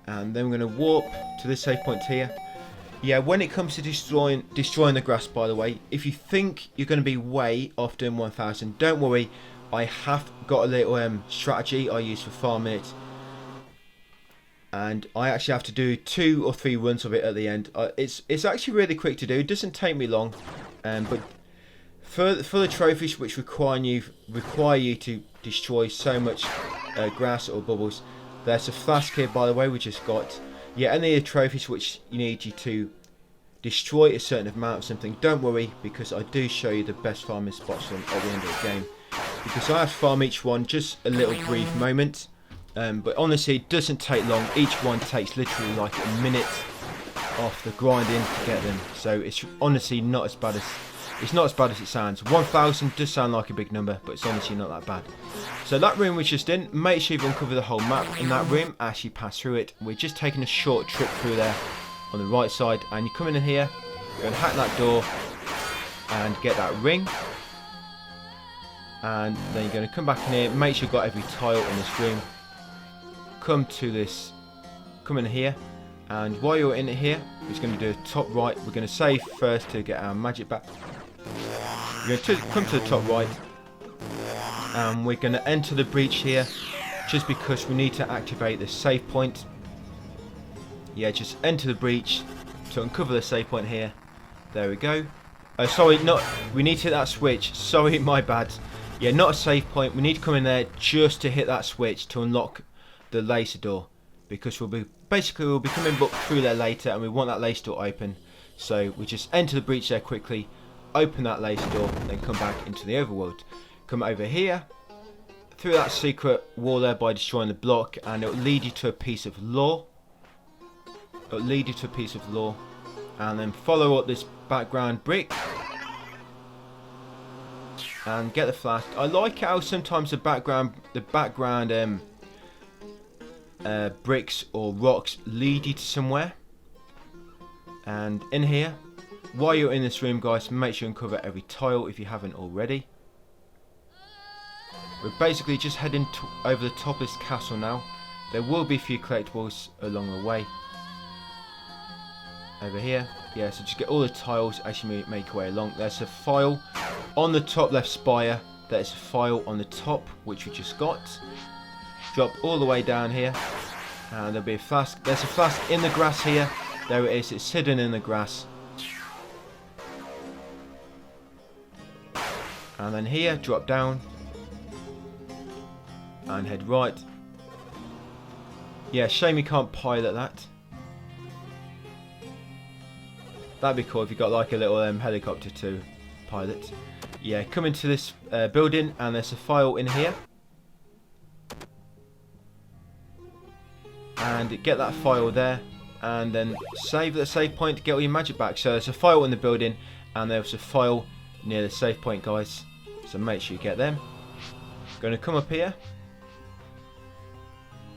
And then we're going to warp to this save point here. Yeah, when it comes to destroying the grass, by the way, if you think you're going to be way off doing 1000, don't worry. I have got a little strategy I use for farming it, and I actually have to do 2 or 3 runs of it at the end. It's actually really quick to do. It doesn't take me long, but for the trophies which require you to destroy so much grass or bubbles, there's a flask here, by the way, we just got. Yeah, any of the trophies which you need you to destroy a certain amount of something, don't worry, because I do show you the best farming spots at the end of the game. Because I have to farm each one just a little brief moment, but honestly it doesn't take long. Each one takes literally like a minute off the grinding to get them, so it's honestly not as bad as it sounds. 1000 does sound like a big number, but it's honestly not that bad. So that room we're just in, make sure you've uncovered the whole map in that room, actually pass through it. We're just taking a short trip through there on the right side, and you come in here, go and hack that door and get that ring, and then you're going to come back in here, make sure you've got every tile in this room, come in here, and while you're in here, we're just going to do top right. We're going to save first to get our magic back. We're going to come to the top right, and we're going to enter the breach here, just because we need to activate the save point. Yeah, just enter the breach to uncover the save point here. There we go. Sorry, we need to hit that switch. Sorry, my bad. Yeah, not a save point. We need to come in there just to hit that switch to unlock the laser door, because we'll be coming through there later, and we want that laser door open. So we just enter the breach there quickly, open that laser door, then come back into the overworld. Come over here through that secret wall there by destroying the block, and it'll lead you to a piece of lore. And then follow up this background brick and get the flask. I like how sometimes the background bricks or rocks lead you to somewhere. And in here, while you're in this room, guys, make sure you uncover every tile if you haven't already. We're basically just heading over the top of this castle now. There will be a few collectibles along the way. Over here, yeah, so just get all the tiles as you make your way along. There's a file on the top left spire. There's a file on the top which we just got. Drop all the way down here, and there'll be a flask. There's a flask in the grass here. There it is. It's hidden in the grass. And then here, drop down and head right. Yeah, shame you can't pilot that. That'd be cool if you got like a little helicopter to pilot. Yeah, come into this building, and there's a file in here. And get that file there, and then save the save point to get all your magic back. So there's a file in the building, and there's a file near the save point, guys. So make sure you get them. Going to come up here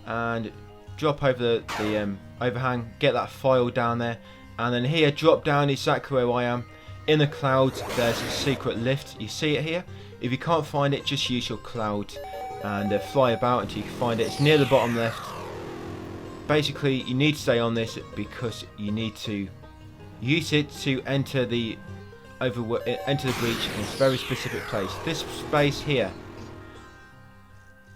and drop over the overhang, get that file down there. And then here, drop down exactly where I am. In the clouds, there's a secret lift. You see it here? If you can't find it, just use your cloud and fly about until you can find it. It's near the bottom left. Basically, you need to stay on this because you need to use it to enter the breach in a very specific place. This space here.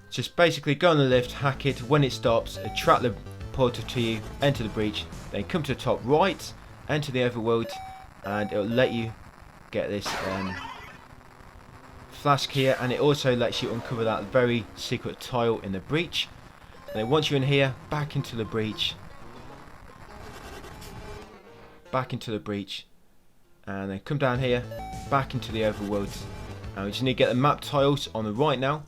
Just basically go on the lift, hack it. When it stops, attract the portal to you, enter the breach, then come to the top right, enter the overworld, and it'll let you get this flask here, and it also lets you uncover that very secret tile in the breach. And then once you're in here, back into the breach, and then come down here, back into the overworld, and we just need to get the map tiles on the right now.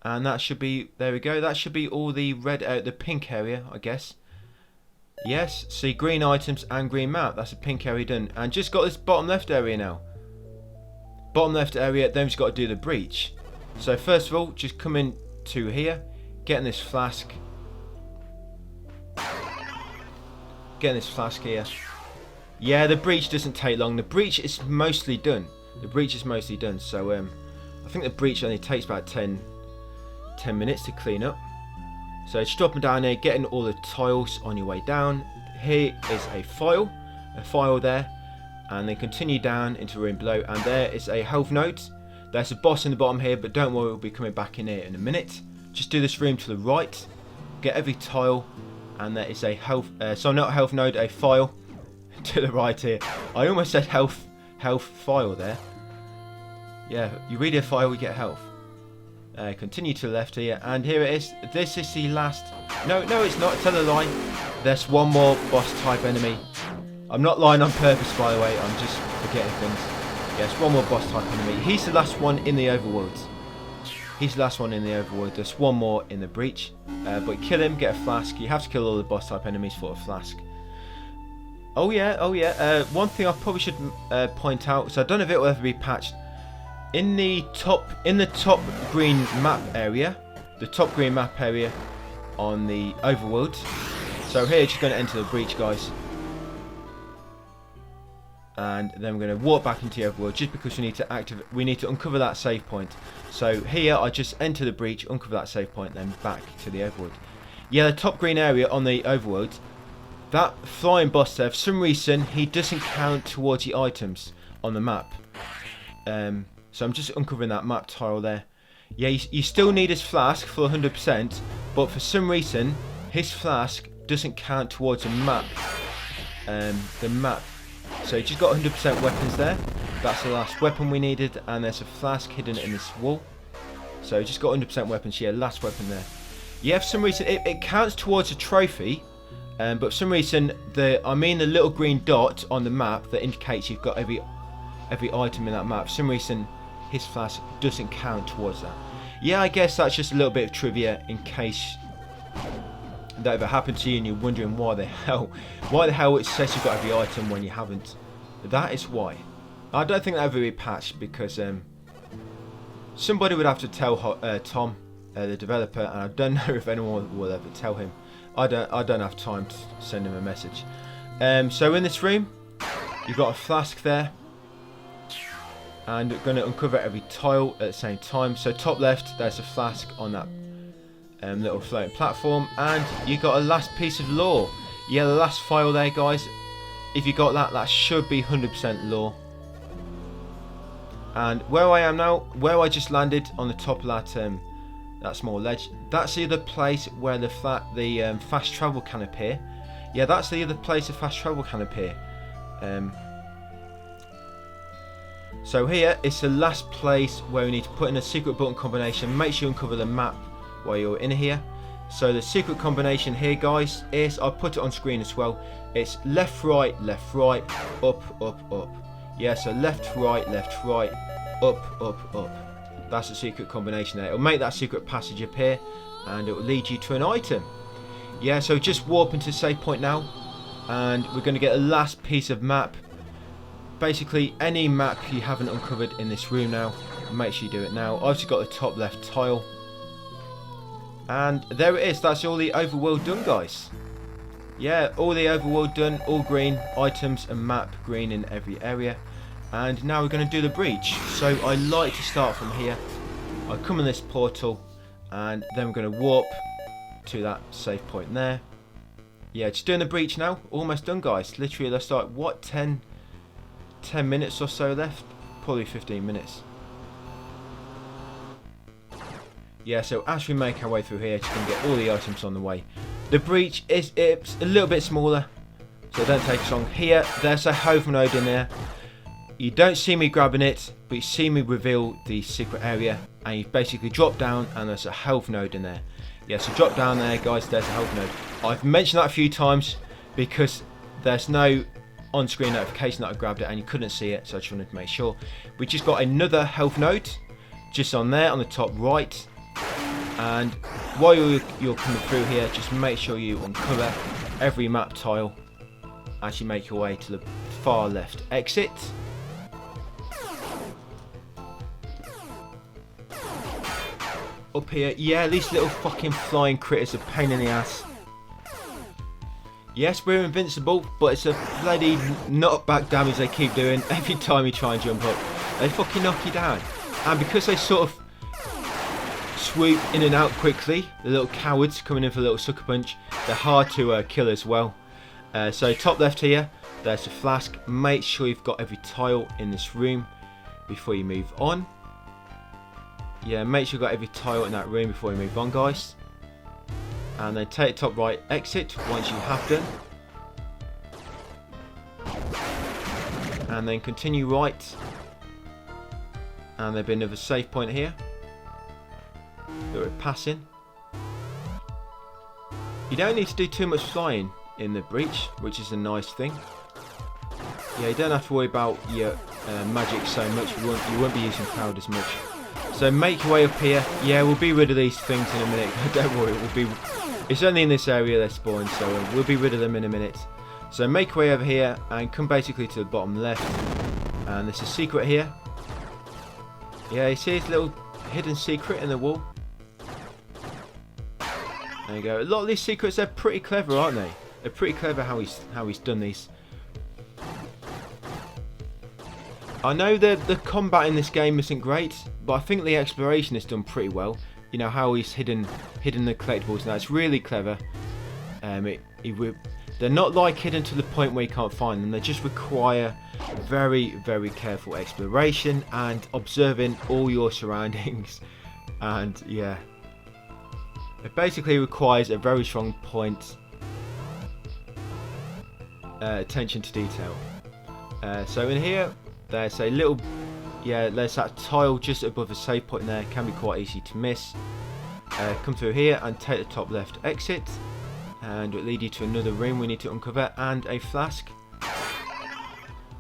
And that should be, there we go, that should be all the the pink area, I guess. Yes, see green items and green map, that's a pink area done. And just got this bottom left area now. Bottom left area, then we've just got to do the breach. So first of all, just come in to here, getting this flask. Getting this flask here. Yeah, the breach doesn't take long, the breach is mostly done. So I think the breach only takes about 10 minutes to clean up. So just dropping down here, getting all the tiles on your way down. Here is a file a file there, and then continue down into the room below, and there is a health node. There's a boss in the bottom here, but don't worry, we'll be coming back in here in a minute. Just do this room to the right, get every tile, and there is a health, so not a health node, a file to the right here. I almost said health file there. Yeah, you read a file, we get health. Continue to the left here, and here it is. This is the last. No, it's not. Tell a lie. There's one more boss type enemy. I'm not lying on purpose, by the way. I'm just forgetting things. Yes, one more boss type enemy. He's the last one in the overworld. He's the last one in the overworld. There's one more in the breach. But kill him, get a flask. You have to kill all the boss type enemies for a flask. Oh yeah. One thing I probably should point out. So I don't know if it will ever be patched. In the top green map area, on the overworld. So here, just going to enter the breach, guys. And then we're going to walk back into the overworld just because we need to uncover that save point. So here I just enter the breach, uncover that save point, then back to the overworld. Yeah, the top green area on the overworld, that flying boss there, for some reason he doesn't count towards the items on the map. So I'm just uncovering that map tile there. Yeah, you still need his flask for 100%, but for some reason his flask doesn't count towards the map. So you just got 100% weapons there. That's the last weapon we needed, and there's a flask hidden in this wall. So you just got 100% weapons. Yeah, last weapon there. Yeah, for some reason it counts towards a trophy, but for some reason the little green dot on the map that indicates you've got every item in that map. For some reason his flask doesn't count towards that. Yeah, I guess that's just a little bit of trivia in case that ever happened to you and you're wondering why the hell it says you've got every item when you haven't. That is why. I don't think that ever be patched because somebody would have to tell Tom, the developer, and I don't know if anyone will ever tell him. I don't have time to send him a message. So in this room, you've got a flask there, and we're going to uncover every tile at the same time. So top left, there's a flask on that little floating platform, and you got a last piece of lore. Yeah, the last file there, guys. If you got that should be 100% lore. And where I am now, where I just landed on the top of that small ledge, that's the other place where the fast travel can appear. Yeah, that's the other place the fast travel can appear. So here it's the last place where we need to put in a secret button combination. Make sure you uncover the map while you're in here. So the secret combination here, guys, is, I'll put it on screen as well. It's left, right, up, up, up. Yeah, so left, right, up, up, up. That's the secret combination there. It'll make that secret passage appear, and it will lead you to an item. Yeah, so just warp into save point now, and we're going to get the last piece of map. Basically, any map you haven't uncovered in this room now, make sure you do it now. I've just got the top left tile. And there it is. That's all the overworld done, guys. Yeah, all the overworld done, all green, items and map green in every area. And now we're going to do the breach. So I like to start from here. I come in this portal, and then we're going to warp to that save point there. Yeah, just doing the breach now. Almost done, guys. Literally, let's start, what, 10 minutes or so left? Probably 15 minutes. Yeah, so as we make our way through here, just going to get all the items on the way. The breach it's a little bit smaller, so don't take us long. Here, there's a health node in there. You don't see me grabbing it, but you see me reveal the secret area, and you basically drop down, and there's a health node in there. Yeah, so drop down there, guys, there's a health node. I've mentioned that a few times because there's no on-screen notification that I grabbed it, and you couldn't see it, so I just wanted to make sure. We just got another health node, just on there, on the top right. And while you're coming through here, just make sure you uncover every map tile as you make your way to the far left exit. Up here, yeah, these little fucking flying critters are a pain in the ass. Yes, we're invincible, but it's a bloody knockback damage they keep doing every time you try and jump up. They fucking knock you down. And because they sort of swoop in and out quickly, the little cowards coming in for a little sucker punch, they're hard to kill as well. So top left here, There's a flask. Make sure you've got every tile in this room before you move on. Yeah, make sure you've got every tile in that room before you move on, guys. And then take top right exit once you have done. And then continue right. And there'll be another save point here that we're passing. You don't need to do too much flying in the breach, which is a nice thing. Yeah, you don't have to worry about your magic so much. You won't be using cloud as much. So make your way up here. Yeah, we'll be rid of these things in a minute. Don't worry, it's only in this area they're spawned, so we'll be rid of them in a minute. So make your way over here and come basically to the bottom left. And there's a secret here. Yeah, you see this little hidden secret in the wall? There you go. A lot of these secrets, they're pretty clever, aren't they? They're pretty clever how he's done these. I know that the combat in this game isn't great, but I think the exploration is done pretty well. You know how he's hidden the collectibles. Now it's really clever. They're not like hidden to the point where you can't find them. They just require very, very careful exploration and observing all your surroundings. And yeah, it basically requires a very strong point attention to detail. So in here, there's a little, there's that tile just above the save point there. It can be quite easy to miss. Come through here and take the top left exit, and it'll lead you to another room we need to uncover and a flask.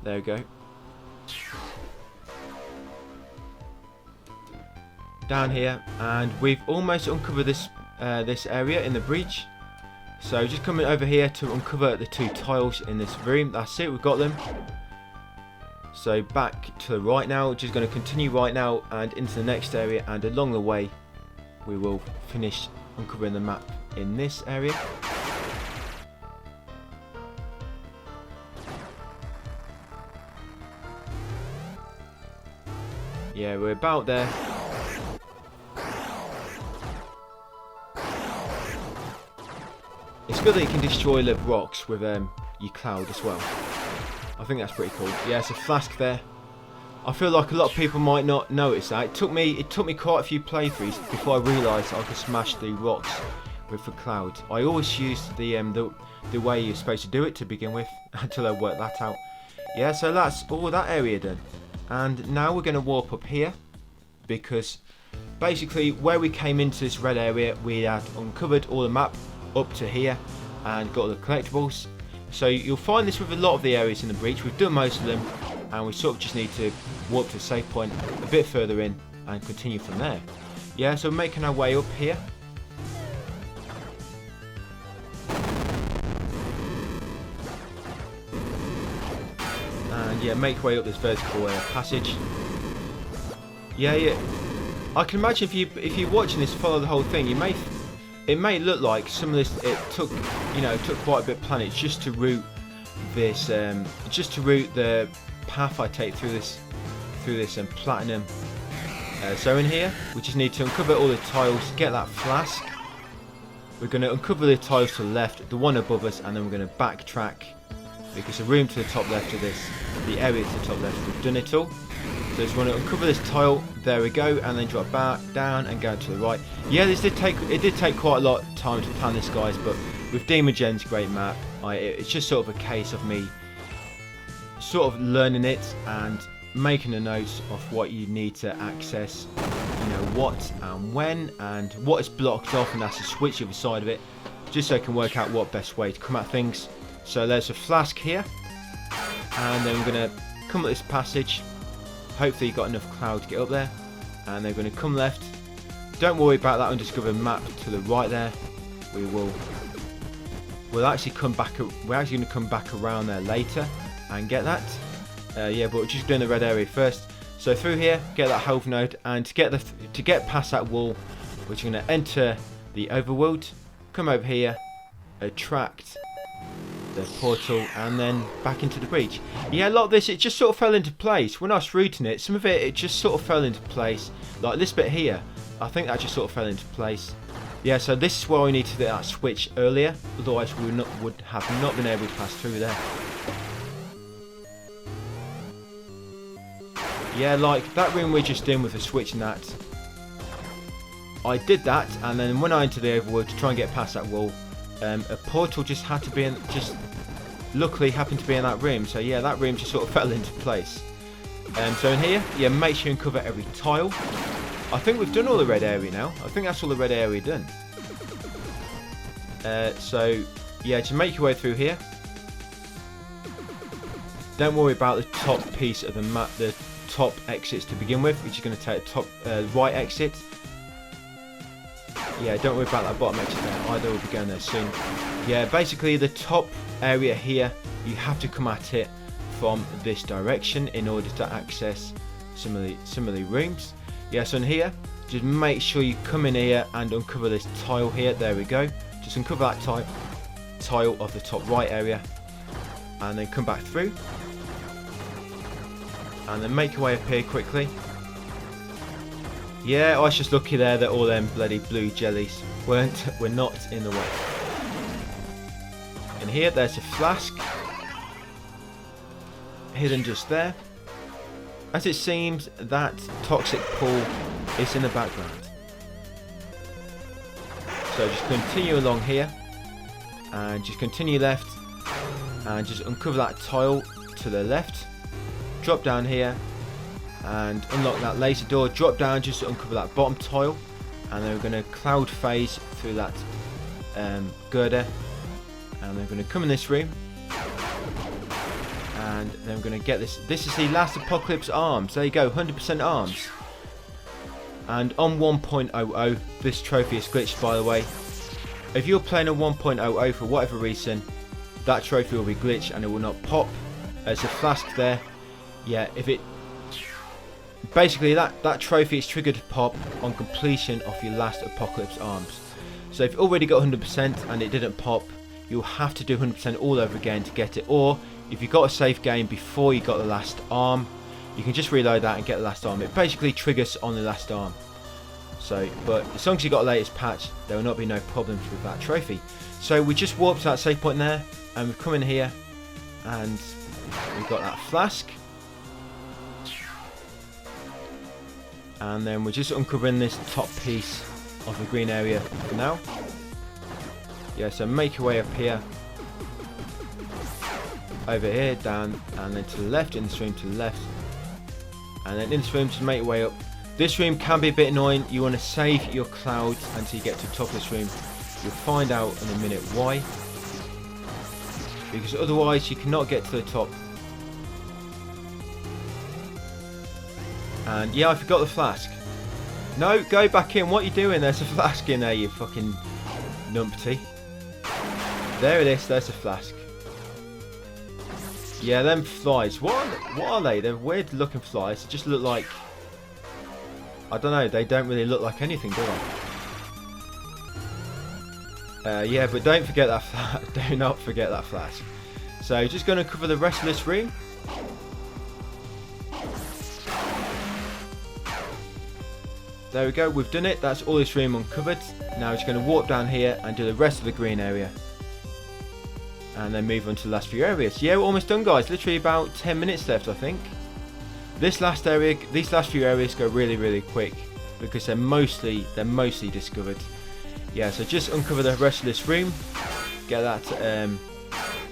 There we go. Down here, and we've almost uncovered this this area in the breach. So just coming over here to uncover the two tiles in this room. That's it, we've got them. So back to the right now, just going to continue right now and into the next area, and along the way we will finish uncovering the map in this area. Yeah, we're about there. It's good that you can destroy the rocks with your cloud as well. I think that's pretty cool. Yeah, it's a flask there. I feel like a lot of people might not notice that. It took me quite a few playthroughs before I realised I could smash the rocks with the cloud. I always used the way you're supposed to do it to begin with until I worked that out. Yeah, so that's all that area done. And now we're going to warp up here, because basically where we came into this red area, we had uncovered all the map up to here and got all the collectibles. So you'll find this with a lot of the areas in the breach. We've done most of them, and we sort of just need to warp to a save point a bit further in and continue from there. Yeah, so we're making our way up here. And yeah, make your way up this vertical passage. Yeah. I can imagine if you're watching this, follow the whole thing, it may look like some of this, it took quite a bit of planning just to route this, just to route the path I take through this platinum. So in here, we just need to uncover all the tiles, get that flask. We're going to uncover the tiles to the left, the one above us, and then we're going to backtrack, because the room to the top left of this, the area to the top left, we've done it all. So just want to uncover this tile, there we go, and then drop back down and go to the right. Yeah, it did take quite a lot of time to plan this, guys, but with Demajen's great map, it's just sort of a case of me sort of learning it and making a note of what you need to access, you know, what and when, and what is blocked off, and that's to switch the other side of it, just so I can work out what best way to come at things. So there's a flask here, and then we're going to come up this passage. Hopefully you've got enough cloud to get up there, and they're going to come left. Don't worry about that undiscovered map to the right there. We'll actually come back. We're actually going to come back around there later and get that. Yeah, but we're just doing the red area first. So through here, get that health node, and to get past that wall, we're just going to enter the overworld. Come over here, attract the portal, and then back into the breach. Yeah, a lot of this, it just sort of fell into place. When I was routing it, some of it just sort of fell into place. Like this bit here, I think that just sort of fell into place. Yeah, so this is where we need to do that switch earlier, otherwise we would have not been able to pass through there. Yeah, like that room we're just in with the switch and that. I did that, and then when I entered the overworld to try and get past that wall, a portal just had to be in, just luckily happened to be in that room. So yeah, that room just sort of fell into place. So in here, yeah, make sure you uncover every tile. I think we've done all the red area now. I think that's all the red area done. So yeah, to make your way through here. Don't worry about the top piece of the map, the top exits to begin with, which is going to take the top right exit. Yeah, don't worry about that bottom exit there either, we'll be going there soon. Yeah, basically the top area here, you have to come at it from this direction in order to access some of the rooms. Yeah, so in here, just make sure you come in here and uncover this tile here. There we go. Just uncover that tile of the top right area, and then come back through. And then make your way up here quickly. Yeah, I was just lucky there that all them bloody blue jellies were not in the way. And here, there's a flask hidden just there. As it seems, that toxic pool is in the background. So just continue along here, and just continue left, and just uncover that tile to the left. Drop down here and unlock that laser door. Drop down just to uncover that bottom tile, and then we're going to cloud phase through that girder, and then we're going to come in this room, and then we're going to get this. This is the last apocalypse arms. There you go, 100% arms. And on 1.00, this trophy is glitched, by the way. If you're playing on 1.00 for whatever reason, that trophy will be glitched and it will not pop. There's a flask there. Yeah, if it basically that trophy is triggered to pop on completion of your last apocalypse arms. So if you've already got 100% and it didn't pop, you'll have to do 100% all over again to get it. Or if you got a save game before you got the last arm, you can just reload that and get the last arm. It basically triggers on the last arm. So, but as long as you got the latest patch, there will not be no problems with that trophy. So we just warped to that save point there, and we've come in here, and we've got that flask. And then we're just uncovering this top piece of the green area for now. Yeah, so make your way up here, over here, down, and then to the left, in this room to the left, and then in this room to make your way up. This room can be a bit annoying. You want to save your clouds until you get to the top of this room. You'll find out in a minute why, because otherwise you cannot get to the top. And yeah, I forgot the flask. No, go back in. What are you doing? There's a flask in there, you fucking numpty. There it is. There's a flask. Yeah, them flies. What are they? They're weird looking flies. They just look like, I don't know. They don't really look like anything, do they? Yeah, but don't forget that. Do not forget that flask. So just going to cover the rest of this room. There we go, we've done it. That's all this room uncovered. Now we're just going to walk down here and do the rest of the green area, and then move on to the last few areas. Yeah, we're almost done, guys. Literally about 10 minutes left, I think. These last few areas go really quick because they're mostly discovered. Yeah, so just uncover the rest of this room. Get that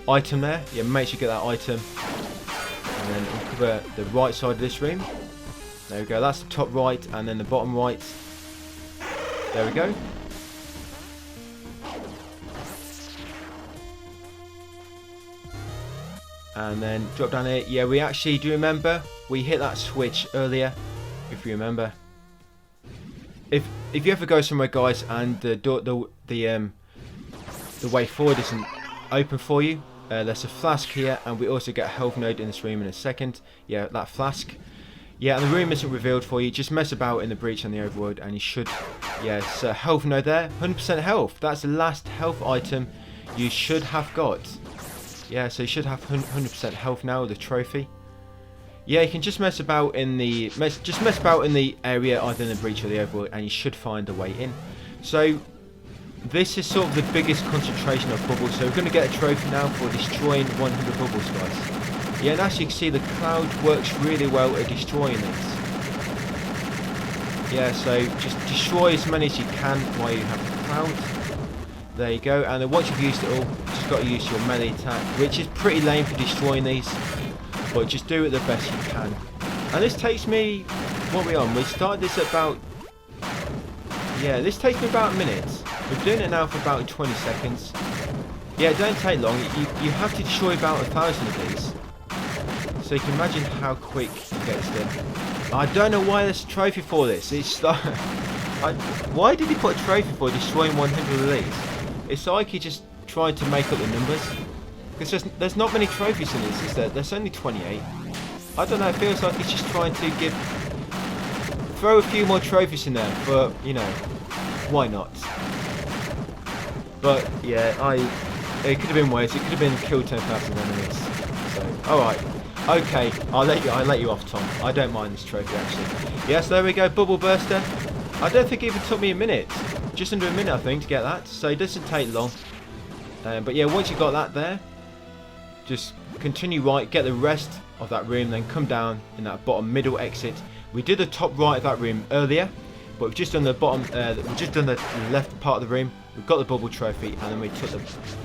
item there. Yeah, make sure you get that item, and then uncover the right side of this room. There we go, that's the top right, and then the bottom right. There we go. And then drop down here. Yeah, we actually, do you remember? We hit that switch earlier, if you remember. If you ever go somewhere, guys, and the way forward isn't open for you, there's a flask here, and we also get a health node in this room in a second. Yeah, that flask. Yeah, and the room isn't revealed for you. Just mess about in the breach and the overworld, and you should. Yes, health node there, 100% health. That's the last health item you should have got. Yeah, so you should have 100% health now with the trophy. Yeah, you can just mess about in the area, either in the breach or the overworld, and you should find a way in. So this is sort of the biggest concentration of bubbles. So we're going to get a trophy now for destroying 100 bubbles, guys. Yeah, and as you can see, the cloud works really well at destroying these. Yeah, so just destroy as many as you can while you have the cloud. There you go, and then once you've used it all, just got to use your melee attack, which is pretty lame for destroying these, but just do it the best you can. And this takes me, what are we on? We started this at about, yeah, this takes me about a minute. We're doing it now for about 20 seconds. Yeah, it don't take long. You have to destroy about 1,000 of these. So you can imagine how quick it gets done. I don't know why there's a trophy for this. It's like, why did he put a trophy for destroying 100 of these? It's like he just tried to make up the numbers. Because there's not many trophies in this, is there? There's only 28. I don't know, it feels like he's just trying to throw a few more trophies in there, but, you know, why not? But, yeah, it could have been worse. It could have been kill 10,000 enemies. So, alright. Okay, I'll let you off, Tom. I don't mind this trophy, actually. Yes, there we go, Bubble Burster. I don't think it even took me a minute. Just under a minute, I think, to get that. So it doesn't take long. But yeah, once you got that there, just continue right, get the rest of that room, then come down in that bottom middle exit. We did the top right of that room earlier, but we've just done the bottom, we've just done the left part of the room. We've got the bubble trophy, and then we took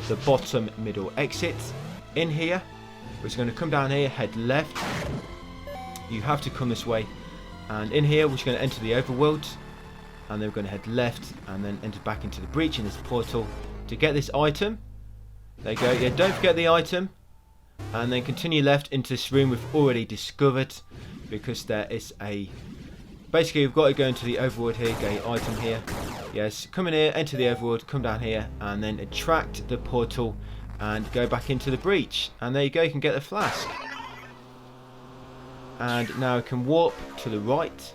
the bottom middle exit. In here, we're just going to come down here, head left. You have to come this way, and in here we're just going to enter the overworld, and then we're going to head left, and then enter back into the breach in this portal to get this item. There you go. Yeah, don't forget the item. And then continue left into this room we've already discovered, because there is a... Basically, we've got to go into the overworld here, get an item here. Yes, come in here, enter the overworld, come down here, and then attract the portal and go back into the breach. And there you go, you can get the flask. And now we can warp to the right.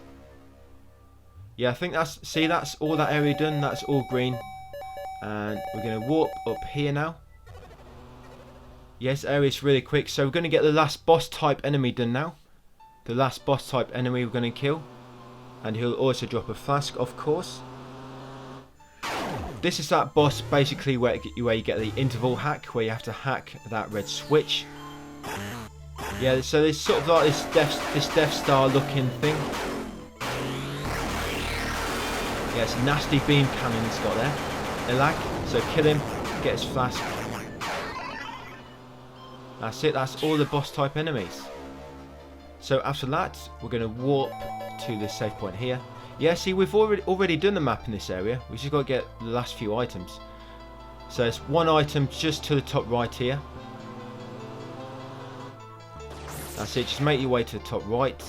Yeah, I think that's all that area done, that's all green. And we're going to warp up here now. Yes, area's really quick, so we're going to get the last boss type enemy done now. The last boss type enemy we're going to kill. And he'll also drop a flask, of course. This is that boss basically where you get the interval hack, where you have to hack that red switch. Yeah, so there's sort of like this Death Star looking thing. Yeah, it's a nasty beam cannon he's got there. Elag, so kill him, get his flask. That's it, that's all the boss type enemies. So after that, we're going to warp to the save point here. Yeah, see, we've already done the map in this area. We just got to get the last few items. So it's one item just to the top right here. That's it, just make your way to the top right.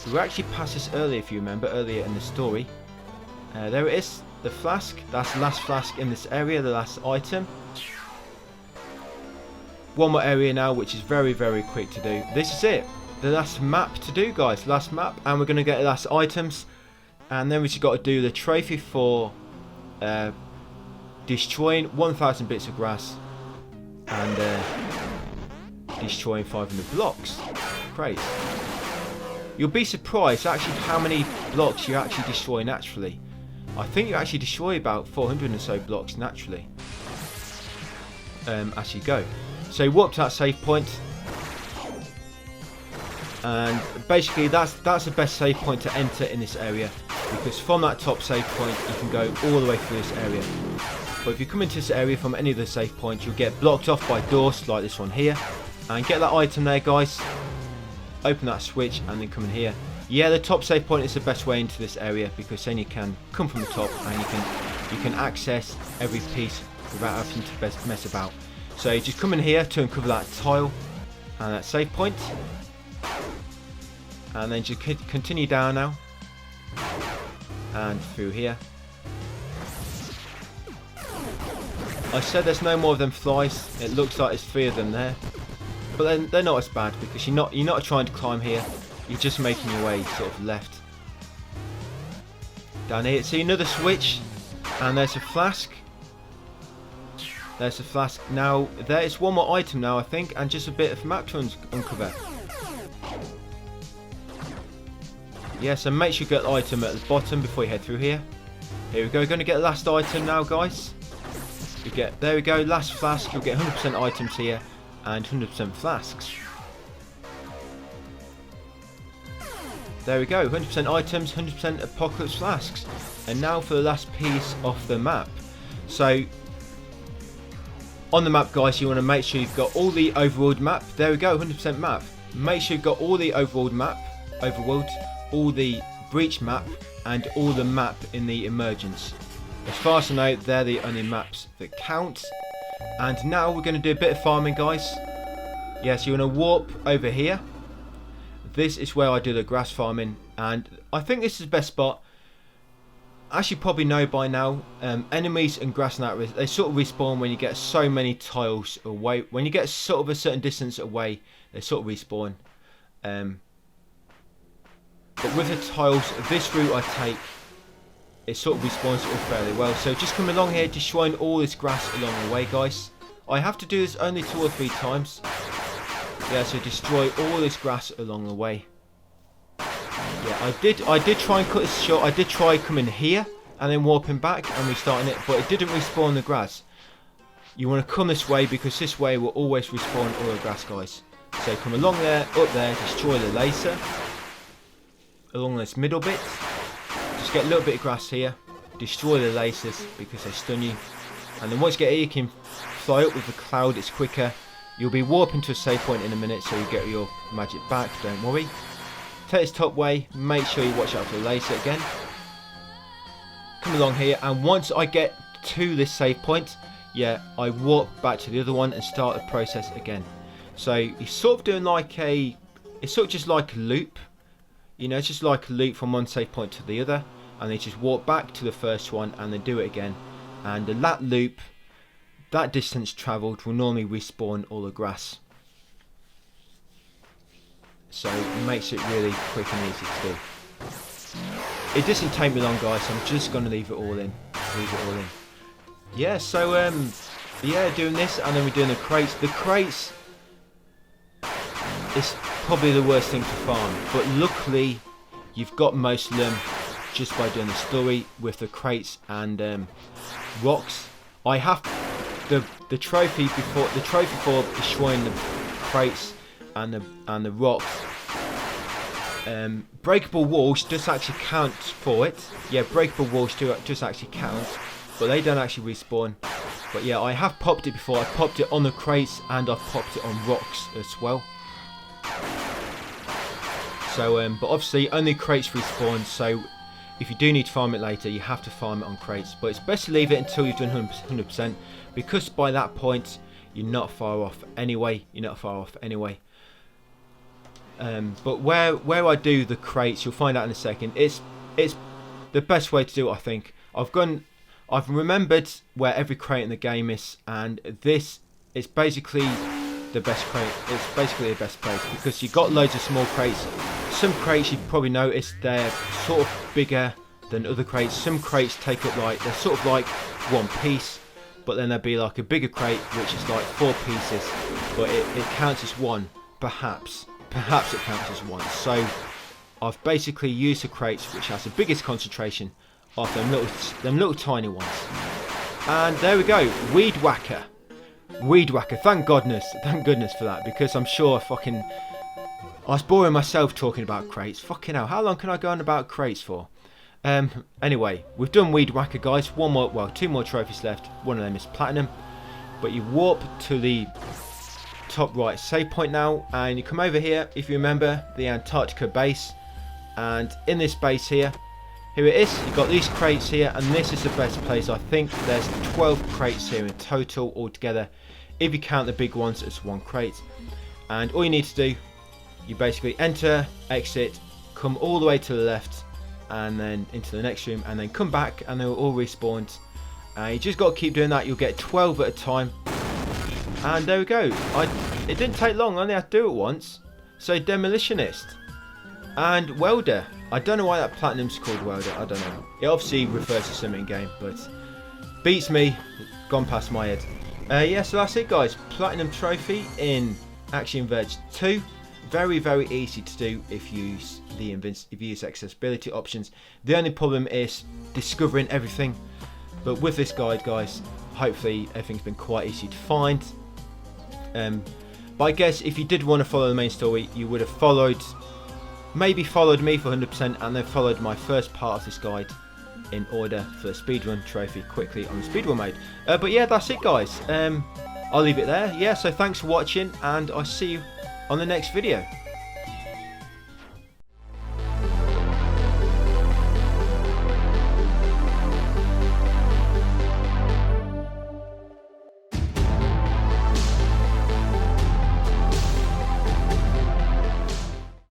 We were actually past this earlier, if you remember, earlier in the story. There it is, the flask. That's the last flask in this area, the last item. One more area now, which is very, very quick to do. This is it. The last map to do, guys. Last map. And we're going to get the last items. And then we just got to do the trophy for destroying 1,000 bits of grass. And destroying 500 blocks. Great. You'll be surprised actually how many blocks you actually destroy naturally. I think you actually destroy about 400 or so blocks naturally. As you go. So warp to that save point, and basically that's the best save point to enter in this area, because from that top save point you can go all the way through this area. But if you come into this area from any of the save points, you'll get blocked off by doors like this one here, and get that item there, guys. Open that switch and then come in here. Yeah, the top save point is the best way into this area, because then you can come from the top and you can access every piece without having to mess about. So you just come in here to uncover that tile and that save point, and then just continue down now and through here. I said there's no more of them flies. It looks like there's 3 of them there, but they're not as bad, because you're not trying to climb here. You're just making your way sort of left down here. See another switch, and there's a flask. There's a flask. Now, there is one more item now, I think, and just a bit of map to uncover. Yeah, so make sure you get the item at the bottom before you head through here. Here we go, we're going to get the last item now, guys. There we go, last flask. You'll get 100% items here and 100% flasks. there we go, 100% items, 100% apocalypse flasks. And now for the last piece of the map. So on the map, guys, you want to make sure you've got all the overworld map. There we go, 100% map. Make sure you've got all the overworld map, all the breach map, and all the map in the emergence. As far as I know, they're the only maps that count. And now we're going to do a bit of farming, guys. Yes, you want to warp over here. This is where I do the grass farming, and I think this is the best spot. As you probably know by now, enemies and grass and that, they sort of respawn when you get so many tiles away. When you get sort of a certain distance away, they sort of respawn. But with the tiles, this route I take, it sort of respawns all fairly well. So just come along here, destroying all this grass along the way, guys. I have to do this only 2 or 3 times. Yeah, so destroy all this grass along the way. Yeah, I did try and cut this short. I did try coming here and then warping back and restarting it, but it didn't respawn the grass. You want to come this way because this way will always respawn all the grass, guys. So come along there, up there, destroy the laser along this middle bit. Just get a little bit of grass here, destroy the lasers because they stun you, and then once you get here you can fly up with the cloud. It's quicker. You'll be warping to a save point in a minute, so you get your magic back, don't worry. Take this top way, make sure you watch out for the laser again. Come along here, and once I get to this save point, yeah, I warp back to the other one and start the process again. So you're sort of doing like it's sort of just like a loop. You know, it's just like a loop from one save point to the other, and they just walk back to the first one and then do it again. And that loop, that distance travelled, will normally respawn all the grass. So it makes it really quick and easy to do. It doesn't take me long, guys. I'm just going to leave it all in. Yeah, so yeah, doing this, and then we're doing the crates. The crates is probably the worst thing to farm, but luckily you've got most of them just by doing the story with the crates and rocks. I have the trophy for destroying the crates and the rocks. Breakable walls does actually count for it. Yeah, breakable walls does actually count, but they don't actually respawn. But yeah, I have popped it before. I popped it on the crates and I've popped it on rocks as well. So, but obviously only crates respawn, so if you do need to farm it later, you have to farm it on crates. But it's best to leave it until you've done 100%, because by that point you're not far off anyway. But where I do the crates, you'll find out in a second. It's the best way to do it, I think. I've remembered where every crate in the game is, and this is basically the best crate. It's basically the best place because you've got loads of small crates. Some crates you've probably noticed they're sort of bigger than other crates. Some crates take up they're sort of like one piece, but then there'll be like a bigger crate which is like 4 pieces, but it counts as one. Perhaps it counts as one. So I've basically used the crates which has the biggest concentration of them little tiny ones. And there we go, Weed Whacker, thank goodness for that, because I'm sure I was boring myself talking about crates. Fucking hell, how long can I go on about crates for? Anyway, we've done Weed Whacker, guys. 2 more trophies left. One of them is platinum. But you warp to the top right save point now, and you come over here, if you remember, the Antarctica base. And in this base here it is. You've got these crates here, and this is the best place. I think there's 12 crates here in total altogether, if you count the big ones as one crate. And all you need to do, you basically enter, exit, come all the way to the left, and then into the next room, and then come back, and they're all respawned. You just got to keep doing that. You'll get 12 at a time. And there we go. It didn't take long. I only had to do it once. So Demolitionist and Welder. I don't know why that platinum's called Welder. I don't know. It obviously refers to something in game, but beats me. Gone past my head. Yeah, so that's it, guys. Platinum trophy in Axiom Verge 2. Very, very easy to do if you use accessibility options. The only problem is discovering everything. But with this guide, guys, hopefully everything's been quite easy to find. But I guess if you did want to follow the main story, you would have followed maybe followed me for 100% and then followed my first part of this guide in order for the speedrun trophy quickly on the speedrun mode. But yeah, that's it guys. I'll leave it there. Yeah, so thanks for watching and I'll see you on the next video.